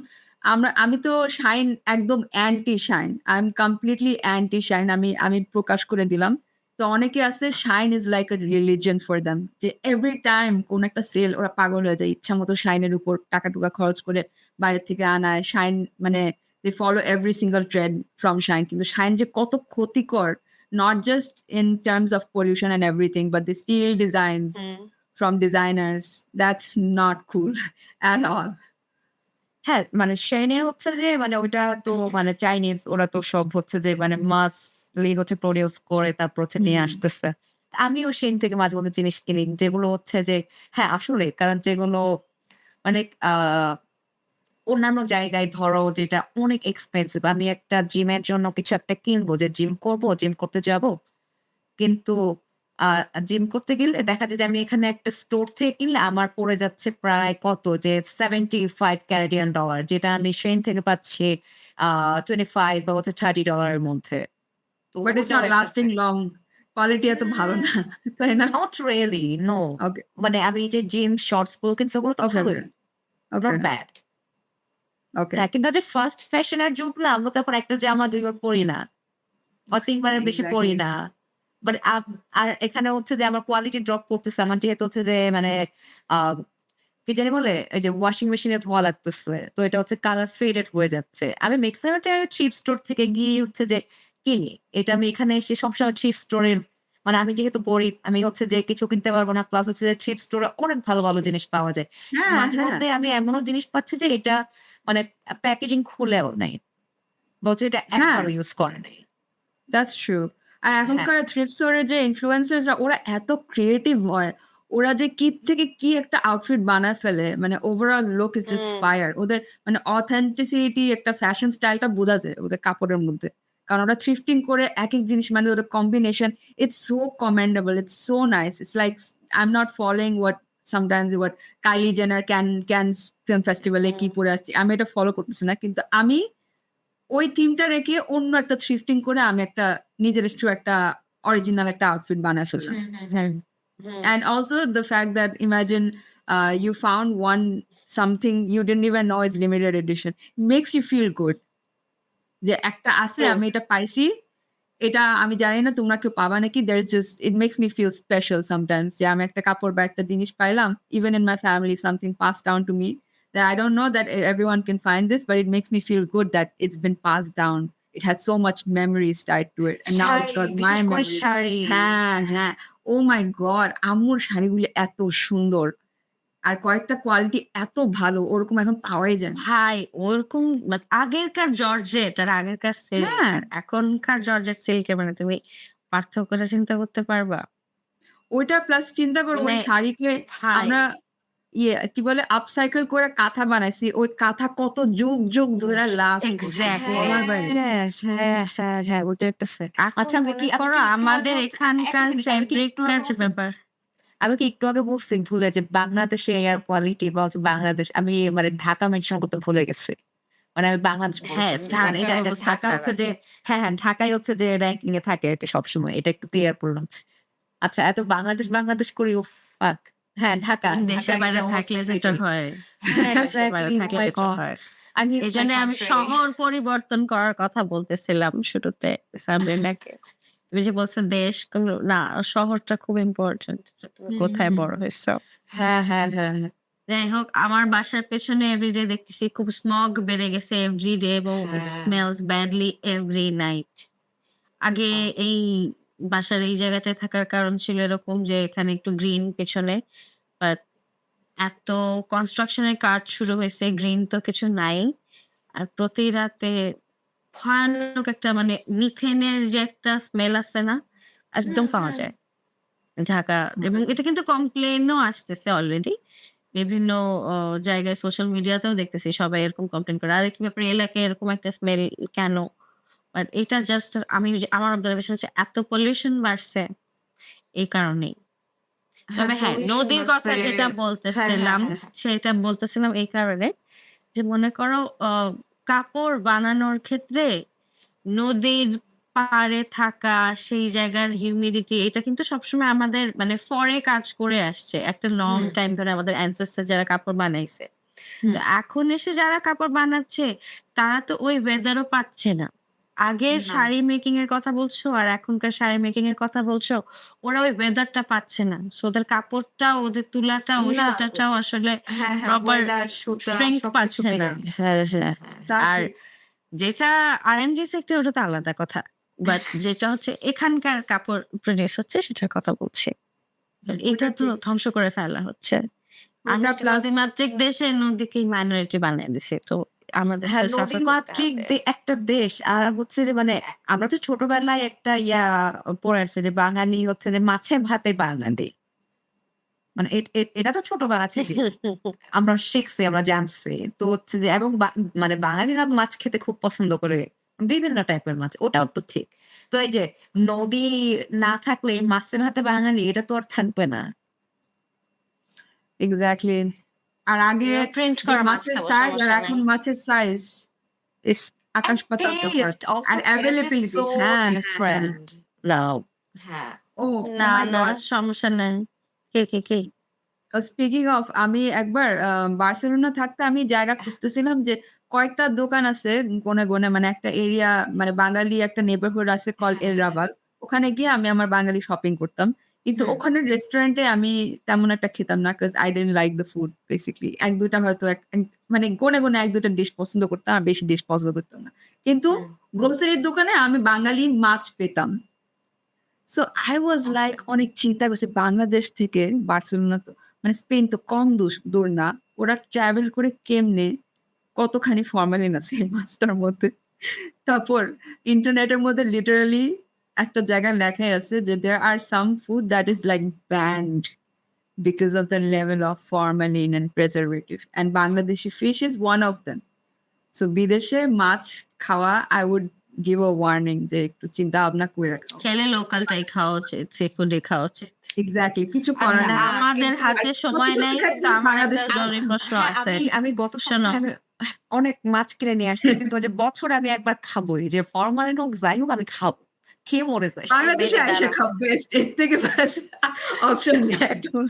আমি তো শাইন একদম anti shine. I am completely anti shine. আমি প্রকাশ করে দিলাম। তো অনেকে আছে shine is like a religion for them. যে এভরি টাইম কোন একটা সেল ওরা পাগল হয়ে যায়। ইচ্ছামত শাইনের উপর টাকা-টুকা খরচ করে বাইরে থেকে আনায়। শাইন মানে they follow every single trend from shine. কিন্তু শাইন যে কত ক্ষতিকর not just in terms of pollution and everything, but the steel designs hmm. from designers. That's not cool at all. হ্যাঁ, মানে Shein-এর হচ্ছে যে মানে ওইটা তো মানে চাইনিজ ওরা তো সব হচ্ছে যে মানে মাসলি হচ্ছে প্রোডিউস করে তারপর হচ্ছে নিয়ে হুম, আসতেছে। আমিও Shein থেকে মাঝে মধ্যে জিনিস কিনি যেগুলো হচ্ছে যে হ্যাঁ, আসলেই কারণ যেগুলো মানে অন্যান্য জায়গায় ধরো যেটা অনেক এক্সপেনসিভ। আমি একটা জিমের জন্য কিছু একটা কিনবো যে জিম করব, জিম করতে যাবো। কিন্তু আ জিম করতে গেলে দেখা যায় যে আমি এখানে একটা স্টোর থেকে কিনলে আমার পড়ে যাচ্ছে প্রায় কত যে $75 ক্যানাডিয়ান ডলার যেটা আমি Shein থেকে পাচ্ছি আ 25 বা হচ্ছে $30 এর মধ্যে। তো but it's ওটাও not একটা lasting long. কোয়ালিটি এত ভালো না, তাই না? Not really, no. ওকে, মানে আমি যে জিন্স শর্টস গুলো কিনছি ওগুলো তো ওকে, ভালোই, ওকে, not bad. ওকে। হ্যাঁ, কিন্তু যে ফার্স্ট ফ্যাশন এর যুগ না, আমরা তো এখন একটা জামা ২ বার পরি না। বা ৩ বারের বেশি পড়ি এক্সাক্টলি। না। বাট আর এখানে হচ্ছে যে আমার কোয়ালিটি ড্রপ করতেছে। আমার যেহেতু হচ্ছে যে মানে আ কি জানি বলে? এই যে ওয়াশিং মেশিনে ধোয়া লাগতেছে। তো এটা হচ্ছে কালার ফেডেড হয়ে যাচ্ছে। আমি ম্যাক্সিমাম টাইম থ্রিফ্ট স্টোর থেকে গিয়ে হচ্ছে যে কিনি। এটা আমি এখানে এসে সবসময় থ্রিফ্ট স্টোরের মানে আমি যেহেতু গরিব, আমি হচ্ছে যে কিছু কিনতে পারব না। প্লাস হচ্ছে যে থ্রিফ্ট স্টোরে অনেক ভালো, ভালো জিনিস পাওয়া যায়। হ্যাঁ, মাঝে হ্যাঁ। মধ্যে আমি এমনও জিনিস পাচ্ছি যে এটা মানে প্যাকেজিং খুলেও নাই। বা হচ্ছে এটা হ্যাঁ, একবারও ইউজ করে নাই। That's true. আর হ্যাঁ। এখনকার থ্রিফ্ট স্টোরের যে ইনফ্লুয়েন্সাররা ওরা এত ক্রিয়েটিভ হয়। ওরা যে কি থেকে কি একটা আউটফিট বানায় ফেলে। মানে ওভারঅল লুক ইস জাস্ট ফায়ার। ওদের মানে অথেন্টিসিটি একটা ফ্যাশন স্টাইলটা বোঝা যায় ওদের কাপড়ের মধ্যে। কারণ ওরা থ্রিফটিং করে একেক জিনিস মানে ওদের combination it's so commendable, it's so nice. It's like I am not following sometimes what Kylie Jenner Cannes film ফেস্টিভালে কি পরে আসছে। আমি এটা ফলো করতেছি না। কিন্তু আমি ওই থিমটা রেখে অন্য একটা থ্রিফটিং করে আমি একটা নিজস্ব একটা অরিজিনাল একটা আউটফিট বানায় ফেললাম। And also the fact that imagine you found something you didn't even know is limited edition makes you feel good. যে একটা আছে আমি এটা পাইছি। এটা আমি জানি না তোমরা কেউ পাবা নাকি। There is just it makes me feel special sometimes যে আমি একটা কাপড় বা একটা জিনিস পাইলাম। Even in my family something passed down to me that I don't know that everyone can find this, but it makes me feel good that it's been passed down. It has so much memories tied to it and now it's got sari, my বিশেষ করে memories. Sari. হ্যাঁ, হ্যাঁ। Oh my God! আম্মুর শাড়িগুলো এত সুন্দর। আর কয়েকটা quality এত ভালো ওরকম এখন পাওয়াই যায় না। ভাই ওরকম আগেরকার জর্জেট আর আগেরকার সিল্ক হ্যাঁ, আর এখনকার জর্জেট সিল্কের মানে তুমি পার্থক্যটা চিন্তা করতে পারবা? ওইটা প্লাস চিন্তা করো ওই মানে শাড়িকে ভাই আমরা কি বলে আপসাইকেল করে কাঁথা বানাইছি। ওই কাঁথা কত যুগ, যুগ ধরে লাস্ট করছে। এক্সাক্টলি। বলার বাইরে। হ্যাঁ, হ্যাঁ, হ্যাঁ, হ্যাঁ, ওটা একটা এখন আচ্ছা মনে আমি করো কি একটু আগে আমাদের হচ্ছে একটা এখানকার জিনিস ফেব্রিকটার যে ব্যাপার আমি কি একটু আগে বলছি ভুলে যে বাংলাদেশের এয়ার কোয়ালিটি বা হচ্ছে বাংলাদেশ আমি মানে ঢাকা মেনশন করতে ভুলে গেছি। মানে আমি বাংলাদেশ হ্যাঁ, বলতেছি। মানে ঢাকার এটা অবস্থা ঢাকা হচ্ছে খারাপ। যে হ্যাঁ, হ্যাঁ, ঢাকাই হচ্ছে যে র‍্যাংকিং এ থাকে এটা সবসময়। এটা একটু ক্লিয়ার করলাম। আচ্ছা এত বাংলাদেশ করি উফ ফাক। হ্যাঁ, ঢাকা দেশের is বাইরে our থাকলে যেটা city হয়। হ্যাঁ, দেশের বাইরে এক্সাক্টলি ওহ থাকলে মাই যেটা গড! হয়। I miss my এজন্য আমি country শহর পরিবর্তন করার কথা বলতেছিলাম শুরুতে সাবরিনাকে। তুমি যে বলছো দেশ না শহরটা খুব ইম্পোর্টেন্ট। তুমি হুম, হুম, কোথায় হুম। বড় হইছো? হ্যাঁ, হ্যাঁ, হ্যাঁ, হ্যাঁ। যাই হোক আমার বাসার পেছনে এভরিডে দেখতেছি খুব স্মগ বেড়ে গেছে এভরিডে এবং ইট হ্যাঁ। Smells badly every night. আগে এই বাসার এই জায়গাটায় থাকার কারণ ছিল এরকম যে এখানে একটু গ্রিন পেছনে। বাট এত কনস্ট্রাকশন এর কাজ শুরু হইছে, গ্রিন তো কিছু নাই। আর প্রতি রাতে ভয়ানক একটা মানে মিথেনের যে একটা স্মেল আছে না? একদম পাওয়া যায়। ঢাকা এবং এটা কিন্তু কমপ্লেইন ও আসতেছে অলরেডি। বিভিন্ন অ জায়গায় সোশ্যাল মিডিয়াতেও দেখতেছি সবাই এরকম কমপ্লেইন করে। আরে কি ব্যাপার এলাকায় এরকম একটা স্মেল কেন? বাট এটা জাস্ট আমি আমার অবজারভেশন হচ্ছে এত পলিউশন বাড়ছে এই কারণেই। হ্যাঁ, তবে হ্যাঁ, পলিউশন নদীর কথা আছে। যেটা হ্যাঁ, হ্যাঁ, বলতেছিলাম, হ্যাঁ, হ্যাঁ। সেটা বলতেছিলাম এই কারণে যে মনে করো কাপড় বানানোর ক্ষেত্রে নদীর পাড়ে থাকা, সেই জায়গার হিউমিডিটি এটা কিন্তু সবসময় আমাদের মানে ফরে কাজ করে আসছে। একটা লং হুম, টাইম ধরে আমাদের অ্যানসেস্টর যারা কাপড় বানাইছে। হুম। তো এখন এসে যারা কাপড় বানাচ্ছে তারা তো ওই ওয়েদারও পাচ্ছে না। আগের না। শাড়ি মেকিং এর কথা বলছো আর এখনকার শাড়ি মেকিং এর কথা বলছো। ওরা ওই ওয়েদারটা পাচ্ছে না। সো ওদের কাপড়টা ওদের তুলাটা ওই না, সুতাটাও আসলে হ্যাঁ, হ্যাঁ, প্রপার ওয়েদার, সুতা স্ট্রেংথ সবকিছু পাচ্ছে না। মিলে। হ্যাঁ, হ্যাঁ, হ্যাঁ। তা আর ঠিক। যেটা R&D সেক্টর ওটা তো আলাদা কথা। বাট যেটা হচ্ছে এখানকার কাপড় প্রডিউস হচ্ছে সেটার কথা বলছি। তো এটা ওটা তো ঠিক। ধ্বংস করে ফেলা হচ্ছে। আমি ওটা একটা প্লাস নদীমাতৃক দেশে নদীকেই মাইনরিটি বানায় দিছে। তো আমাদেরকে হ্যাঁ, সাফার করতে নদীমাতৃক হবে। একটা দেশ। আর হচ্ছে যে মানে আমরা তো ছোটবেলায় একটা পড়ে আসছি যে বাঙালি হচ্ছে যে মাছে ভাতে বাঙালি। মানে এটা তো ছোটবেলা থেকে আমরা শিখছি, আমরা জানছি। তো হচ্ছে যে এবং মানে বাঙালিরা মাছ খেতে খুব পছন্দ করে। বিভিন্ন টাইপের মাছ। ওটাও তো ঠিক। তো এই যে নদী না থাকলে মাছে ভাতে বাঙালি এটা তো আর থাকবে না। এক্সাক্টলি। আর আগে প্রিন্ট যে করা মাছ মাছের খাবো সাইজ আর সমস্যা নাই। এখন মাছের সাইজ ইস আকাশ And পাতাল তফাৎ। taste also আর taste is এভেইলেবিলিটি so হ্যাঁ, হ্যাঁ, হ্যাঁ। different now. হ্যাঁ। Oh, oh না, my না God! সমস্যা নাই। কে? স্পিকিং অফ আমি একবার বার্সেলোনা থাকতে আমি জায়গা খুঁজতেছিলাম যে কয়েকটা দোকান আছে কোণে মানে একটা এরিয়া মানে বাঙালি একটা নেবারহুড আছে কল্ড এল রাবাল। ওখানে গিয়ে আমি আমার বাঙালি শপিং করতাম। কিন্তু হুম। ওখানের রেস্টুরেন্টে আমি তেমন একটা খেতাম না। 'Cause I didn't like the food basically ১-২ টা হয়তো মানে কোণে ১-২ টা ডিশ পছন্দ করতাম। আর বেশি ডিশ পছন্দ করতাম না। কিন্তু হুম। গ্রোসারির দোকানে আমি বাঙালি মাছ পেতাম। সো I was like অনেক চিন্তা করছি বাংলাদেশ থেকে বার্সেলোনা তো মানে স্পেন তো কম দূর না। ওরা ট্রাভেল করে কেমনে কতখানি ফরমালিন আছে এই মাছটার মধ্যে। তারপর ইন্টারনেটের মধ্যে লিটারালি একটা জায়গায় লেখাই আছে যে there are some food that is like banned because of the level of formalin and preservative and Bangladeshi fish is one of them. So বিদেশে মাছ খাওয়া I would give a warning যে একটু চিন্তা ভাবনা কইরা খাও। খেলে লোকালটাই খাওয়া উচিত, সি ফুডই খাওয়া উচিত। এক্সাক্টলি কিছু আচ্ছা, করার না নেই। আমাদের কিন্তু হাতে সময় সত্যি নেই, খাইতেছি তো আমার একটা বাংলাদেশে জরুরি প্রশ্ন হ্যাঁ, আছে। আমি গত শোনো, সপ্তাহে আমি অনেক মাছ কিনে নিয়ে আসছি। কিন্তু ওই যে বছরে আমি একবার খাবোই। যে ফরমালিন হোক, যাই হোক আমি খাবো। খেয়ে মরে যাই। বাংলাদেশে মেনে আইসা দাঁড়াও। খাও বেস্ট এর থেকে বেস্ট অপশন নেই একদম।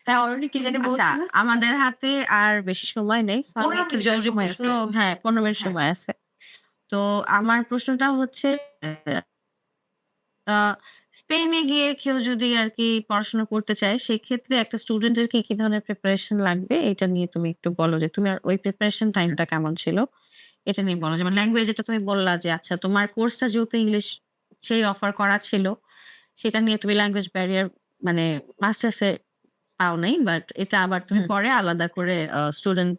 হ্যাঁ, অলরেডি কি জানি আচ্ছা, বলছিল? আমাদের হাতে আর বেশি সময় নেই। তো আমি 15 একটু মিনিটের জরুরি সময় প্রশ্ন, আছে। হ্যাঁ ১৫ মিনিট হ্যাঁ। সময় আছে। তো আমার প্রশ্নটা হচ্ছে আ স্পেনে গিয়ে কেউ যদি আরকি পড়াশোনা করতে চায়, সেক্ষেত্রে একটা স্টুডেন্টের কি ধরনের প্রিপারেশন লাগবে? এটা নিয়ে তুমি একটু বলো যে তোমার ওই প্রিপারেশন টাইমটা কেমন ছিল? এটা নিয়ে বলো। যেমন ল্যাঙ্গুয়েজ যেটা তুমি বললা যে আচ্ছা তোমার কোর্সটা যেহেতু ইংলিশ সেই অফার করা ছিল, সেটা নিয়ে তুমি ল্যাঙ্গুয়েজ ব্যারিয়ার মানে মাস্টার্স এ পাও নাই। বাট এটা আবার তুমি হুম। পরে আলাদা করে স্টুডেন্ট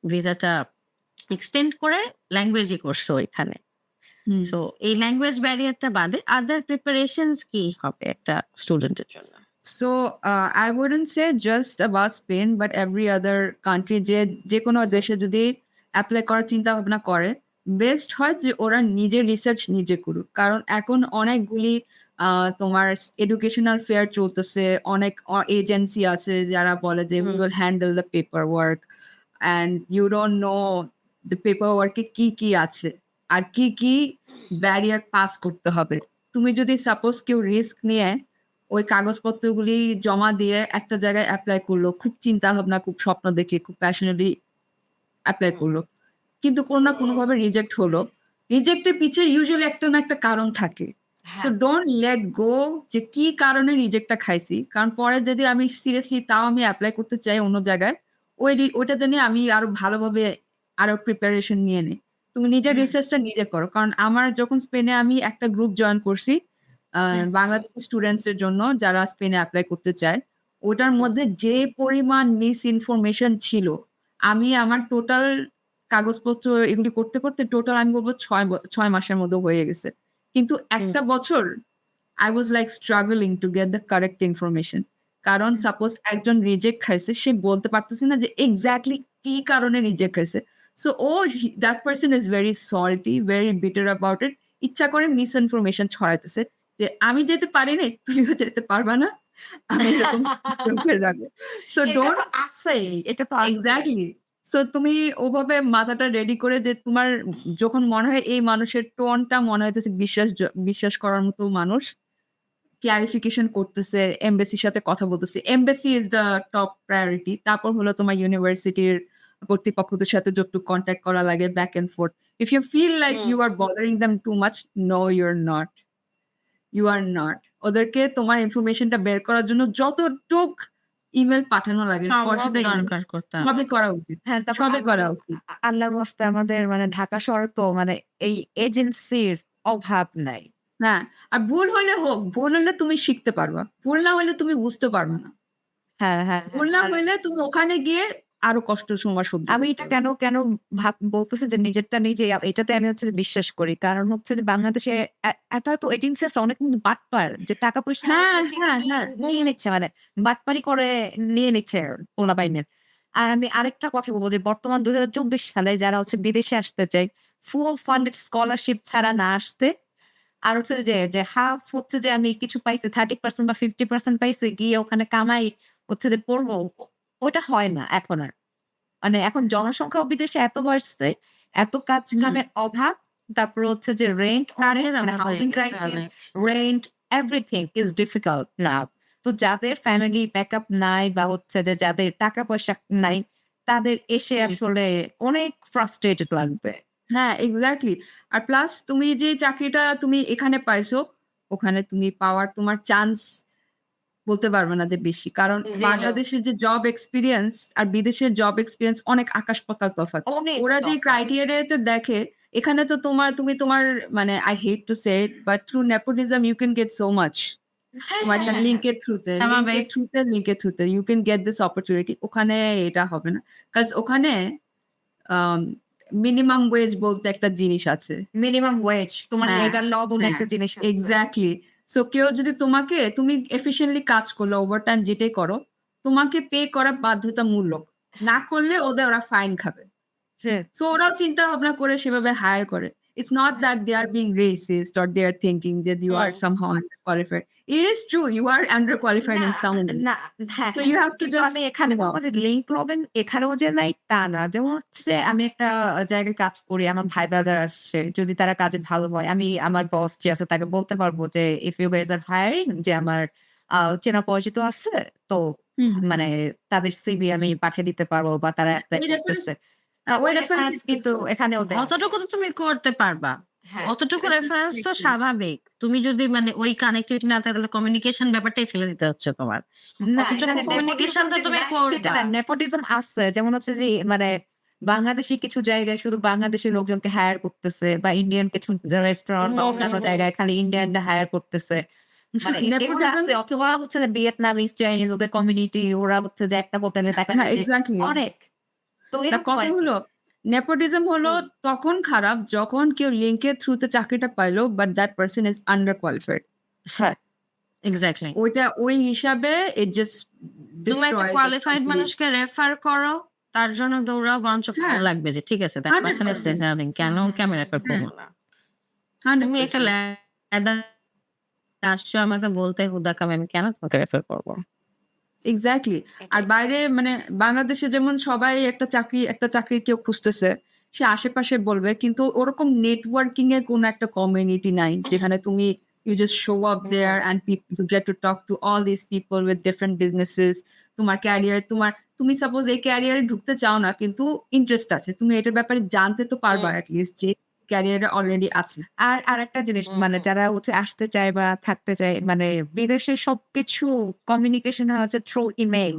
ভিসাটা এক্সটেন্ড করে ল্যাঙ্গুয়েজই করছো এখানে। হুম। সো এই ল্যাঙ্গুয়েজ ব্যারিয়ারটা বাদে আদার প্রিপারেশনস কি হবে একটা স্টুডেন্টের জন্য? So I wouldn't say just about Spain, but every other country যেকোনো দেশে যদি এপ্লাই করার চিন্তা ভাবনা করে, বেস্ট হয় যে ওরা নিজের রিসার্চ নিজে করুক। কারণ এখন অনেকগুলি তোমার এডুকেশনাল ফেয়ার চলতেছে। অনেক এজেন্সি আছে যারা বলে যে we hmm, will handle the paperwork and you don't know the paperwork এ কি আছে। আর কি ব্যারিয়ার পাস করতে হবে। তুমি যদি সাপোজ কেউ রিস্ক নিয়ে ওই কাগজপত্রগুলি জমা দিয়ে একটা জায়গায় এপ্লাই করলো। খুব চিন্তা ভাবনা, খুব স্বপ্ন দেখে, খুব প্যাশনেটলি এপ্লাই হুম, করলো। কিন্তু কোনো না কোনোভাবে রিজেক্ট হলো। রিজেক্টের পিছে ইউজুয়ালি একটা না একটা কারণ থাকে। সো হ্যাঁ। ডোন্ট লেট গো যে কি কারণে রিজেক্টটা খাইছি। কারণ পরে যদি আমি সিরিয়াসলি তাও আমি এপ্লাই করতে চাই অন্য জায়গায়, ওইটা জানি আমি আরো ভালোভাবে আরো প্রিপারেশন নিয়ে নেই। তুমি নিজের হুম, রিসার্চটা নিজে করো। কারণ আমার যখন স্পেনে আমি একটা গ্রুপ জয়েন করছি হুম, বাংলাদেশি স্টুডেন্টস এর জন্য যারা স্পেনে এপ্লাই করতে চায়। ওটার হুম, মধ্যে যে পরিমাণ মিস ইনফরমেশন ছিল, আমি আমার টোটাল কাগজপত্র এগুলি করতে টোটাল আমি বলব ৬ মাসের মধ্যে হয়ে গেছে। কিন্তু হুম, একটা বছর I was like struggling to get the correct information. কারণ হুম, সাপোজ একজন রিজেক্ট খাইছে, সে বলতে পারতেছে না যে এক্সাক্টলি কি কারণে রিজেক্ট খাইছে। So that person is very salty, very bitter about it. ইচ্ছা করে মিস ইনফরমেশন ছড়াইতেছে যে, "আমি যেতে পারি নাই, তুমিও যেতে পারবা না।" আমি এরকম করে রাখবো। সো এটা ডোন্ট তো আছেই, এটা তো আছেই। এক্সাক্টলি। সো তুমি ওভাবে মাথাটা রেডি করে যে তোমার যখন মনে হয় এই মানুষের টোনটা মনে হইতেছে বিশ্বাস করার মতো মানুষ, ক্লারিফিকেশন করতেছে, এমবাসির সাথে কথা বলতেছে। Embassy is the top priority. তারপর হলো তোমার ইউনিভার্সিটির কর্তৃপক্ষদের সাথে যতটুকু কনট্যাক্ট করা লাগে back and forth. If you feel like hmm. You are bothering them too much, no you are not. You are not. ওদেরকে তোমার ইনফরমেশনটা বের করার জন্য যতটুক ইমেইল পাঠানো লাগে সম্ভব কয়শটা ইমেইল দরকার করতে হবে। সবই করা উচিত। হ্যাঁ, তারপর সবই করা উচিত। আল্লাহর ওয়াস্তে আমাদের মানে ঢাকা শহরে তো মানে এই এজেন্সির অভাব নাই। হ্যাঁ, আর ভুল হইলে হোক। ভুল হইলে তুমি শিখতে পারবা। ভুল না হইলে তুমি বুঝতে পারবা না। হ্যাঁ। ভুল না আর হইলে তুমি ওখানে গিয়ে আরো কষ্ট সময় সহ্য আমি করতে এটা হবে। কেন বলতেছি যে নিজেরটা নিজে এটাতে আমি হচ্ছে যে বিশ্বাস করি। কারণ হচ্ছে যে বাংলাদেশে এত এজেন্সি আছে অনেক কিন্তু বাটপার যে টাকা-পয়সা হ্যাঁ। নিয়ে নিচ্ছে মানে বাটপারি করে নিয়ে নিচ্ছে পোলাপাইনের। আর আমি আরেকটা কথা বলব যে বর্তমান ২০২৪ সালে যারা হচ্ছে বিদেশে আসতে চায়, ফুল ফান্ডেড স্কলারশিপ ছাড়া না আসতে। আর হচ্ছে যে হাফ হচ্ছে যে আমি কিছু পাইছি 30% বা 50% পাইছি গিয়ে ওখানে কামাই হচ্ছে যে পড়বো। ওইটা হয় না এখন আর। মানে এখন জনসংখ্যাও বিদেশে এত বাড়ছে, এত হুম, কাজ-কামের অভাব, তারপরে হচ্ছে যে রেন্ট অনেক কাজের মানে অভাব হয়ে হাউজিং গেছে ক্রাইসিস, অনেক। রেন্ট এভরিথিং ইজ ডিফিকাল্ট নাও। তো যাদের ফ্যামিলি ব্যাকআপ নাই বা হচ্ছে যে যাদের টাকা পয়সা নাই, তাদের এসে আসলে অনেক ফ্রাস্ট্রেটেড লাগবে। হ্যাঁ, এক্সাক্টলি। আর প্লাস তুমি যে চাকরিটা তুমি এখানে পাইছো, ওখানে তুমি পাওয়ার তোমার চান্স বলতে পারবে না যে বেশি। কারণ 0 বাংলাদেশের যে জব এক্সপেরিয়েন্স আর বিদেশের জব এক্সপেরিয়েন্স অনেক আকাশ পাতাল তফাৎ। অনেক ওরা যে তফাৎ। ক্রাইটেরিয়াতে দেখে, এখানে তো তুমি তোমার মানে I hate to say it, but through nepotism you can get so much. তোমার একটা লিঙ্কের স্বাভাবিক। থ্রুতে you can get this opportunity. ওখানে এটা হবে না। 'Cause ওখানে আম মিনিমাম ওয়েজ বলতে একটা জিনিস আছে। মিনিমাম ওয়েজ তোমার হ্যাঁ, লেগাল ল বলে হ্যাঁ, একটা জিনিস আছে। এক্সাক্টলি। সো কেউ যদি তুমি এফিশিয়েন্টলি কাজ করলে, ওভারটাইম যেটাই করো, তোমাকে পে করা বাধ্যতামূলক। না করলে ওরা ফাইন খাবে। হ্যাঁ। সো ওরাও চিন্তা ভাবনা করে সেভাবে হায়ার করে। It's not that they are being racist or they are thinking that you are somehow underqualified. It is true, you are underqualified in some way. না, হ্যাঁ, So হ্যাঁ। you have to কিন্তু just আমি এখানে বলব যে link problem এখানেও যে নাই তা না। যেমন হচ্ছে আমি একটা জায়গায় কাজ করি, আমার ভাই ব্রাদার আসছে। যদি তারা কাজে ভালো হয়, আমি আমার বস যে আছে তাকে বলতে পারবো যে if you guys are hiring যে আমার চেনা পরিচিত আছে, তো মানে তাদের সিভি আমি পাঠিয়ে দিতে পারবো বা তারা এপ্লাই ওই করতেছে। ওই ওই রেফারেন্স reference কিন্তু এখানেও দেয়। অতটুকু তো তুমি করতে পারবা। হ্যাঁ। অতটুকু রেফারেন্স তো স্বাভাবিক। তুমি যদি মানে ওই কানেক্টিভিটি না থাকে তাহলে কমিউনিকেশন ব্যাপারটাই ফেলে দিতে হচ্ছে তোমার। না, অতটুকু এখানে কমিউনিকেশন তো তুমি সেটা করবা। না, নেপোটিজম আছে। যেমন হচ্ছে যে মানে বাংলাদেশী কিছু জায়গায় শুধু বাংলাদেশী লোকজনকে হায়ার করতেছে বা ইন্ডিয়ান কিছু রেস্টুরেন্ট বা অন্যান্য জায়গায় খালি ইন্ডিয়ানরা হায়ার করতেছে। মানে এগুলো nepotism আছে। অথবা হচ্ছে যে ভিয়েতনামিজ, চাইনিজ ওদের কমিউনিটি ওরা হচ্ছে যে একটা হোটেলে দেখা হ্যাঁ, যায় যে এক্সাক্টলি। অনেক। তো না, এরকম কথা আরকি। হলো নেপোটিজম হলো তখন খারাপ যখন কেউ লিঙ্কের থ্রুতে চাকরিটা পাইলো but that person is under qualified. হ্যাঁ। এক্সাক্টলি। ওই হিসাবে ইট জাস্ট তুমি একটা ডিস্ট্রয়স কোয়ালিফাইড মানুষকে রেফার করো, তার জন্য দৌড়াও বরঞ্চ ভালো হ্যাঁ, লাগবে যে ঠিক আছে দ্যাট পারসন ইজ 100%। ডিজার্ভিং। কেন ওকে আমি রেফার হ্যাঁ, করব না? তুমি একটা 100%। ল্যাদা আসছো আমাকে বলতে হুদাকাম আমি কেন তোমাকে রেফার করব? এক্সাক্টলি। আর বাইরে মানে বাংলাদেশে যেমন সবাই একটা চাকরি কেউ খুঁজতেছে, সে আশেপাশে বলবে। কিন্তু ওরকম নেটওয়ার্কিং এর কোনো একটা কমিউনিটি নাই যেখানে তুমি you just show up there and you get to talk to all these people with different businesses. তোমার ক্যারিয়ার তুমি সাপোজ এই ক্যারিয়ারে ঢুকতে চাও না কিন্তু ইন্টারেস্ট আছে। তুমি এটার ব্যাপারে জানতে তো পারবা এট লিস্ট যে ক্যারিয়ারে অলরেডি আছে। আর আরেকটা জিনিস মানে যারা হচ্ছে আসতে চায় বা থাকতে চায় মানে বিদেশে সবকিছু কমিউনিকেশন হচ্ছে থ্রু ইমেইল।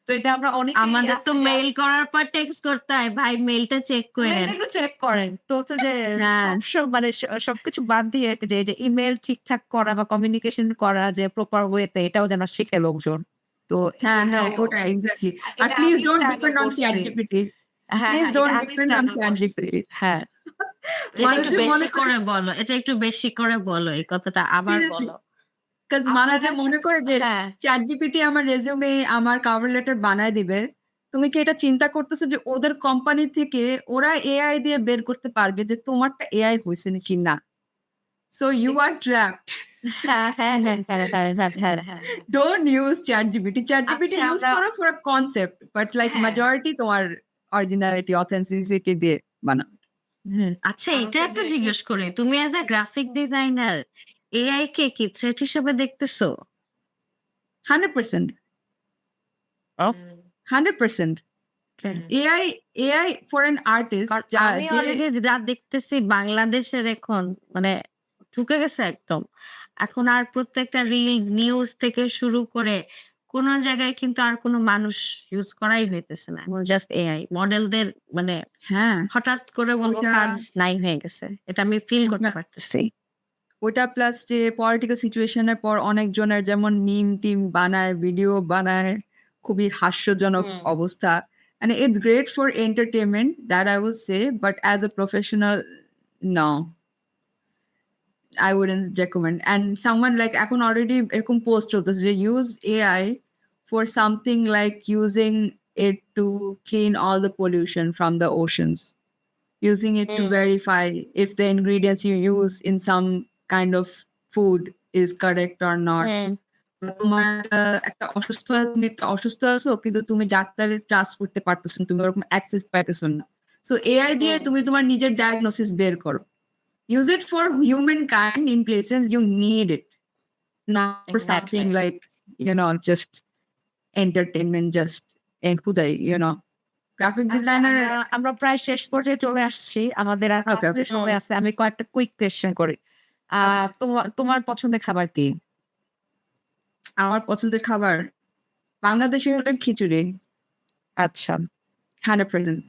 তো এটা আমরা অনেকেই আমাদের তো আছে যারা মেইল করার পর টেক্সট করতে হয়। ভাই মেইলটা চেক কইরেন। মেইলটা একটু চেক করেন। তো হচ্ছে যে হ্যাঁ, মানে সবকিছু বাদ দিয়ে যে ইমেইল ঠিকঠাক করা বা কমিউনিকেশন করা যে প্রপার ওয়েতে এটাও যেন শিখে লোকজন। তো হ্যাঁ, এটাও ওটাই এক্সাক্টলি। আর এটা প্লিজ আমি ডোন্ট স্ট্রাগল ডিপেন্ড অন করছি। ChatGPT. হ্যাঁ, প্লিজ হ্যাঁ, এটা ডোন্ট আমি ডিপেন্ড অন স্ট্রাগল করছি। ChatGPT. হ্যাঁ। এটা মানুষ একটু যে বেশি মনে করে করে বলো। এটা একটু বেশি করে বলো। এই কথাটা আবার সিরিয়াসলি বলো। কাজ মানুষ আপনারা যে মনে করে যে হ্যাঁ। ChatGPT আমার রেজুমে আমার কভার লেটার বানায় দিবে। তুমি কি এটা চিন্তা করতেছো যে ওদের কোম্পানি থেকে ওরা এআই দিয়ে বের করতে পারবে যে তোমারটা এআই হইছে নাকি না? So you are trapped. হ্যাঁ, হ্যাঁ, হ্যাঁ, হ্যাঁ, হ্যাঁ, হ্যাঁ, হ্যাঁ, হ্যাঁ। Don't use ChatGPT. ChatGPT আচ্ছা ইউজ আমরা করো for a concept but like হ্যাঁ। মেজরিটি তোমার অরিজিনালিটি, অথেন্টিসিটি দিয়ে বানাও। আচ্ছা আর এটা হচ্ছে একটা যে জিজ্ঞেস করি। তুমি as a graphic designer AI কে কি থ্রেট হিসেবে দেখতেছো? 100%, 100%. AI for an artist কারণ আমি যে অলরেডি যা দেখতেছি বাংলাদেশের এখন মানে ঢুকে গেছে একদম। এখন আর প্রত্যেকটা রিলস, নিউজ থেকে শুরু করে কোন জায়গায় কিন্তু আর কোন মানুষ ইউজ করাই হইতেছে না। এখন জাস্ট এআই। মডেলদের মানে হ্যাঁ, হঠাৎ করে বলব ওইটা কাজ নাই হয়ে গেছে। এটা আমি ফিল করতে পারতেছি। ওইটা প্লাস যে পলিটিক্যাল সিচুয়েশন এর পর অনেকজনের যেমন মিম-টিম বানায়, ভিডিও বানায়, খুবই হাস্যজনক অবস্থা। And it's great for entertainment, that I will say, but as a professional, no, I wouldn't recommend. And someone like এখন already এরকম পোস্ট চলতেছে যে use AI for something like using it to clean all the pollution from the oceans. Using it to verify if the ingredients you use in some kind of food is correct or not. তোমার তুমি একটা অসুস্থ আছো কিন্তু তুমি ডাক্তারের trust করতে পারতেছো না, তুমি ওরকম অ্যাক্সেস পাইতেছো না। সো এআই দিয়ে তুমি তোমার নিজের ডায়াগনোসিস বের করো। use it for humankind in places you need it, not for Exactly. something like, just entertainment, just and graphic আচ্ছা, designer. আমরা প্রায় শেষ পর্যায়ে চলে আসছি। আমাদের আর Okay. হাতে সময় আছে। আমি কয়েকটা কুইক কোয়েশ্চেন করি। তোমার পছন্দের খাবার কি? আমার পছন্দের খাবার বাংলাদেশি হোটেল খিচুড়ি, আচ্ছা। 100%.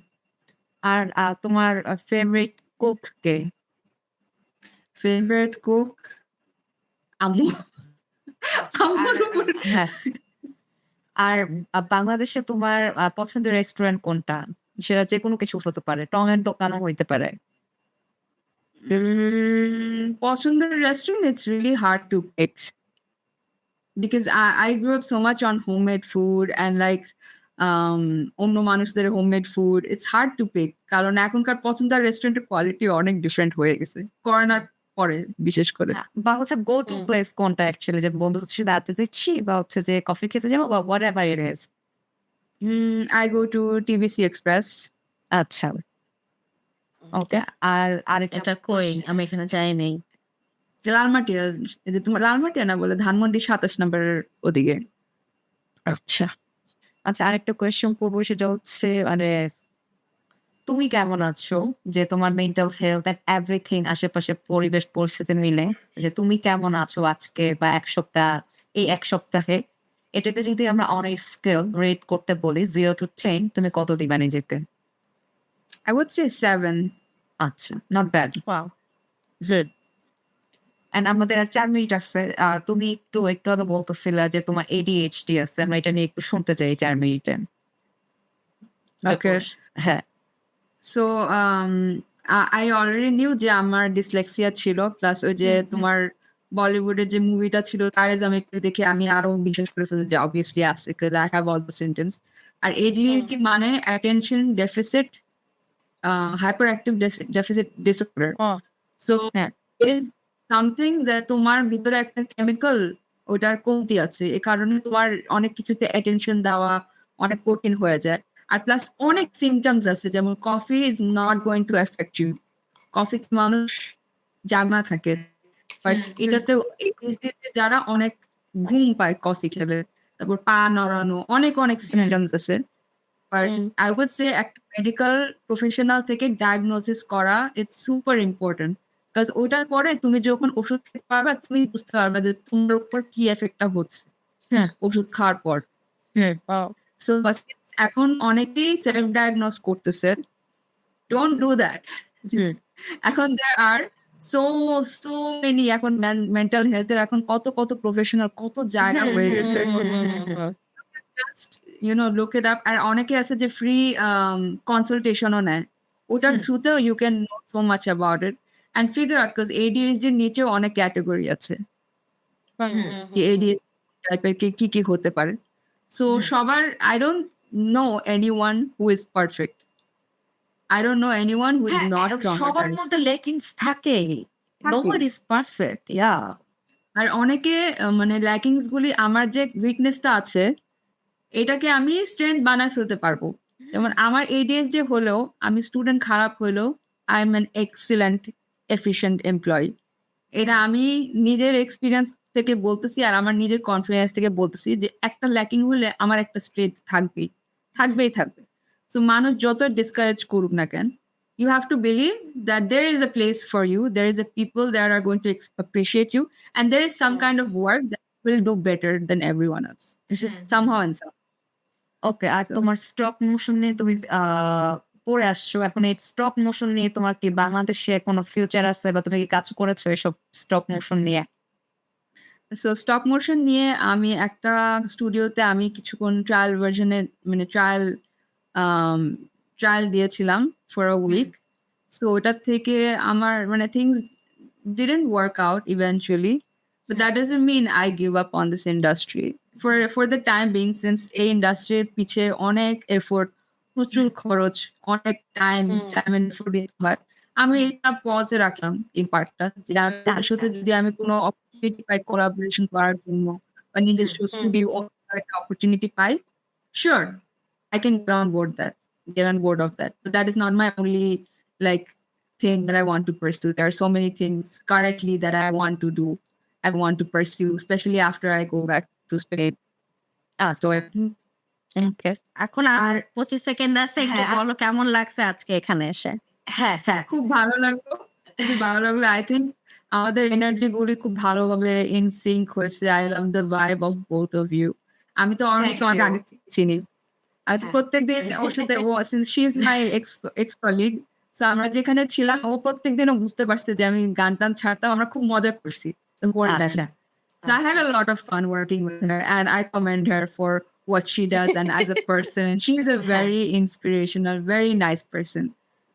আর তোমার ফেভারিট কুক কে? ফেভারিট কুক আম্মু। আম্মুর আর উপর হ্যাঁ। আর বাংলাদেশে তোমার পছন্দের রেস্টুরেন্ট কোনটা? সেটা যেকোনো কিছু হতে পারে। টঙের দোকানও হইতে পারে। পছন্দের restaurant, it's really hard to pick because I grew up so much on homemade food and like অন্য মানুষদের homemade food. It's hard to pick কারণ এখনকার পছন্দের রেস্টুরেন্টের কোয়ালিটি অনেক ডিফারেন্ট হয়ে গেছে করোনার পরে বিশেষ করে। বা হচ্ছে গো টু প্লেস কোনটা অ্যাকচুয়ালি, যে বন্ধুদের সাথে আড্ডা দিচ্ছি বা হচ্ছে যে কফি খেতে যাবো বা whatever it is? I go to TBC Express. আচ্ছা, ওকে। আর আরেকটা এটা কই? আমি এখানে যাই নাই। লালমাটিয়া, এই যে তোমার লালমাটিয়া না বলে ধানমন্ডি 27 নম্বরের ওদিকে। আচ্ছা। আচ্ছা, আরেকটা কোয়েশ্চেন করবো, সেটা হচ্ছে মানে তুমি কেমন আছো? যে তোমার মেন্টাল হেলথ এন্ড এভরিথিং আশেপাশে পরিবেশ পরিস্থিতি মিলে যে তুমি কেমন আছো আজকে বা এই ১ সপ্তাহে? এটাকে যদি আমরা অন এ স্কেল রেট করতে বলি 0 to 10 তুমি কত দিবা নিজেকে? I would say 7. আচ্ছা, not bad. Wow! Good. And আমাদের আর ৪ মিনিট আছে। তুমি একটু আগে বলতেছিলা যে তোমার ADHD আছে। আমরা এটা নিয়ে একটু শুনতে চাই ৪ মিনিটে। Okay. হ্যাঁ। So I already knew যে আমার ডিসলেক্সিয়া ছিল, প্লাস ওই যে তোমার বলিউডের যে মুভিটা ছিল তার এক্সাম্পল দেখে আমি আরো বিশ্বাস করেছিলাম যে অবভিয়াসলি আছে, because I have all the symptoms. R ADHD মানে attention deficit hyperactive deficit disorder. So হ্যাঁ। it is something that তোমার ভিতরে একটা কেমিক্যাল ওটার কমতি আছে, এই কারণে তোমার অনেক কিছুতে অ্যাটেনশন দেওয়া অনেক কঠিন হয়ে যায়। আর প্লাস অনেক সিমটমস আছে, যেমন coffee is not going to affect you. Coffee মানুষ জাগনা থাকে, বাট এটাতেও ADHD যারা অনেক ঘুম পায় কফি খেলে, তারপর পা নড়ানো, অনেক সিমটমস আছে। বাট আই উড সে একটা মেডিকেল প্রফেশনাল থেকে ডায়াগনোসিস করা ইটস সুপার ইম্পর্টেন্ট, বিকজ ওটার পরে তুমি যখন ওষুধ খেতে পারবে তুমি বুঝতে পারবে যে তোমার উপর কি এফেক্টটা হচ্ছে ওষুধ খাওয়ার পর। সো এখন অনেকেই সেলফ ডায়াগনোস করতেছে, ডোন্ট ডু দ্যাট। এখন there are so many এখন মেন্টাল হেলথের এখন কত প্রফেশনাল কত জায়গা হয়ে গেছে। Just look it up. আর অনেকে আছে যে ফ্রি কনসালটেশনও নেয়, ওটার থ্রুতেও you can know so much about it and figure out, because ADHD এর নিচেও অনেক ক্যাটাগরি আছে যে ADHD টাইপের কি হতে পারে। সো সবার I don't know anyone who is perfect. I don't know anyone who is not সবার traumatized. মধ্যে লেকিংস থাকেই। Nobody is perfect. Yeah. আর অনেকে মানে ল্যাকিংস গুলি, আমার যে উইকনেসটা আছে এটাকে আমি স্ট্রেংথ বানায় ফেলতে পারবো। যেমন আমার ADHD হলেও, আমি স্টুডেন্ট খারাপ হলেও I am an excellent efficient employee. এটা আমি নিজের এক্সপিরিয়েন্স থেকে বলতেছি, আর আমার নিজের কনফিডেন্স থেকে বলতেছি যে একটা ল্যাকিং হলে আমার একটা স্ট্রেংথ থাকবেই থাকবে। সো মানুষ যত ডিসকারেজ করুক না কেন, you have to believe that there is a place for you, there is a people that are going to appreciate you, and there is some kind of work that will do better than everyone else somehow and somehow. ওকে। আর তোমার stop motion নিয়ে তুমি পড়ে আসছো, এখন এই stop motion নিয়ে তোমার কি বাংলাদেশে কোনো ফিউচার আছে বা তুমি কি কাজ করেছো এসব স্টপ মোশন নিয়ে? সো স্টপ মোশন নিয়ে আমি একটা স্টুডিওতে আমি কিছুক্ষণ ট্রায়াল ভার্জনে মানে ট্রায়াল দিয়েছিলাম ফর আ উইক। সো ওটার থেকে আমার মানে things didn't work out eventually, but that doesn't mean I give up on this industry for the time being, since এই ইন্ডাস্ট্রির পিছে অনেক এফোর্ট, প্রচুর খরচ, অনেক টাইম এন্ড এফোর্ট দিতে হয়। আমি এটা পজে রাখলাম এই পার্টটা, যে তার সাথে যদি আমি কোনো অপরচুনিটি পাই কোলাবোরেশন করার জন্য বা নিজস্ব স্টুডিও একটা opportunity pi, sure I can get on board of that, but that is not my only like thing that I want to pursue. There are so many things currently that I want to do, I want to pursue, especially after I go back to Spain. So ওকে। এখন আর 25 second আছে। একটু হ্যাঁ, বলো কেমন লাগছে আজকে এখানে এসে? হ্যাঁ, হ্যাঁ। খুব ভালো লাগলো। খুবই ভালো লাগলো। I think আমাদের এনার্জি গুলি খুব ভালোভাবে in sync হয়েছে। I love the vibe of both of you. আমি তো অনেক Thank you. আগে চিনি। আমি তো হ্যাঁ। প্রত্যেকদিন ওর সাথে since she is my ex colleague, so আমরা যেখানে ছিলাম ও প্রত্যেকদিন ও বুঝতে পারছে যে আমি গান-টান ছাড়তাম। আমরা খুব মজা করছি। আচ্ছা। So I had a lot of fun working with her, and I commend her for what she does and as a person. She's a very inspirational, very nice person.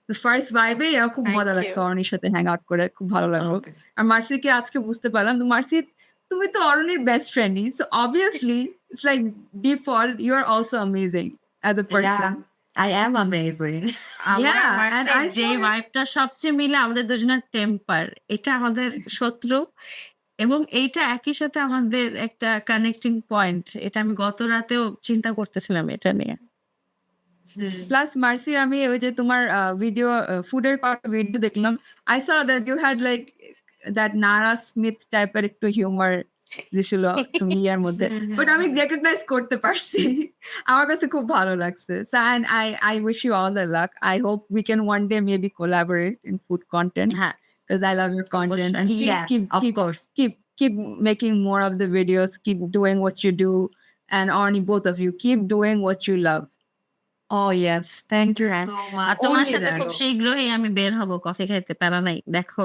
The first vibe আমার খুব Thank মজা you. লাগছে অরণির সাথে hang out করে খুব ভালো লাগলো। Okay. আর মার্সিকে আজকে বুঝতে পারলাম তো মার্সি তুমি তো অরণির best ফ্রেন্ডই। So obviously it's like default you are also amazing as a person. Yeah, I am amazing. আমার আর Yeah, and মার্সির I যে saw her- ভাইবটা সবচেয়ে মিলে আমাদের দুজনের টেম্পার। এটা আমাদের শত্রু এবং এইটা একই সাথে আমাদের একটা কানেক্টিং পয়েন্ট। এটা আমি গত রাতেও চিন্তা করতেছিলাম এটা নিয়ে। প্লাস মার্সির আমি ওই যে তোমার ভিডিও ফুডের ভিডিও দেখলাম। I saw that you had like that নারা স্মিথ টাইপের একটু হিউমার দিছিল তুমি ইয়ার মধ্যে। বাট আমি রেকগনাইজ করতে পারছি। আমার কাছে খুব ভালো লাগছে। So and I wish you all the luck. I hope we can one day maybe collaborate in food content হ্যাঁ, because I love your content and please Yes, of course. keep making more of the videos, keep doing what you do, and Arnie, both of you keep doing what you love. Oh yes, thank you so much. আর তোমার Only সাথে that. খুব শীঘ্রই আমি বের হব coffee খাইতে, প্যারা নাই। দেখো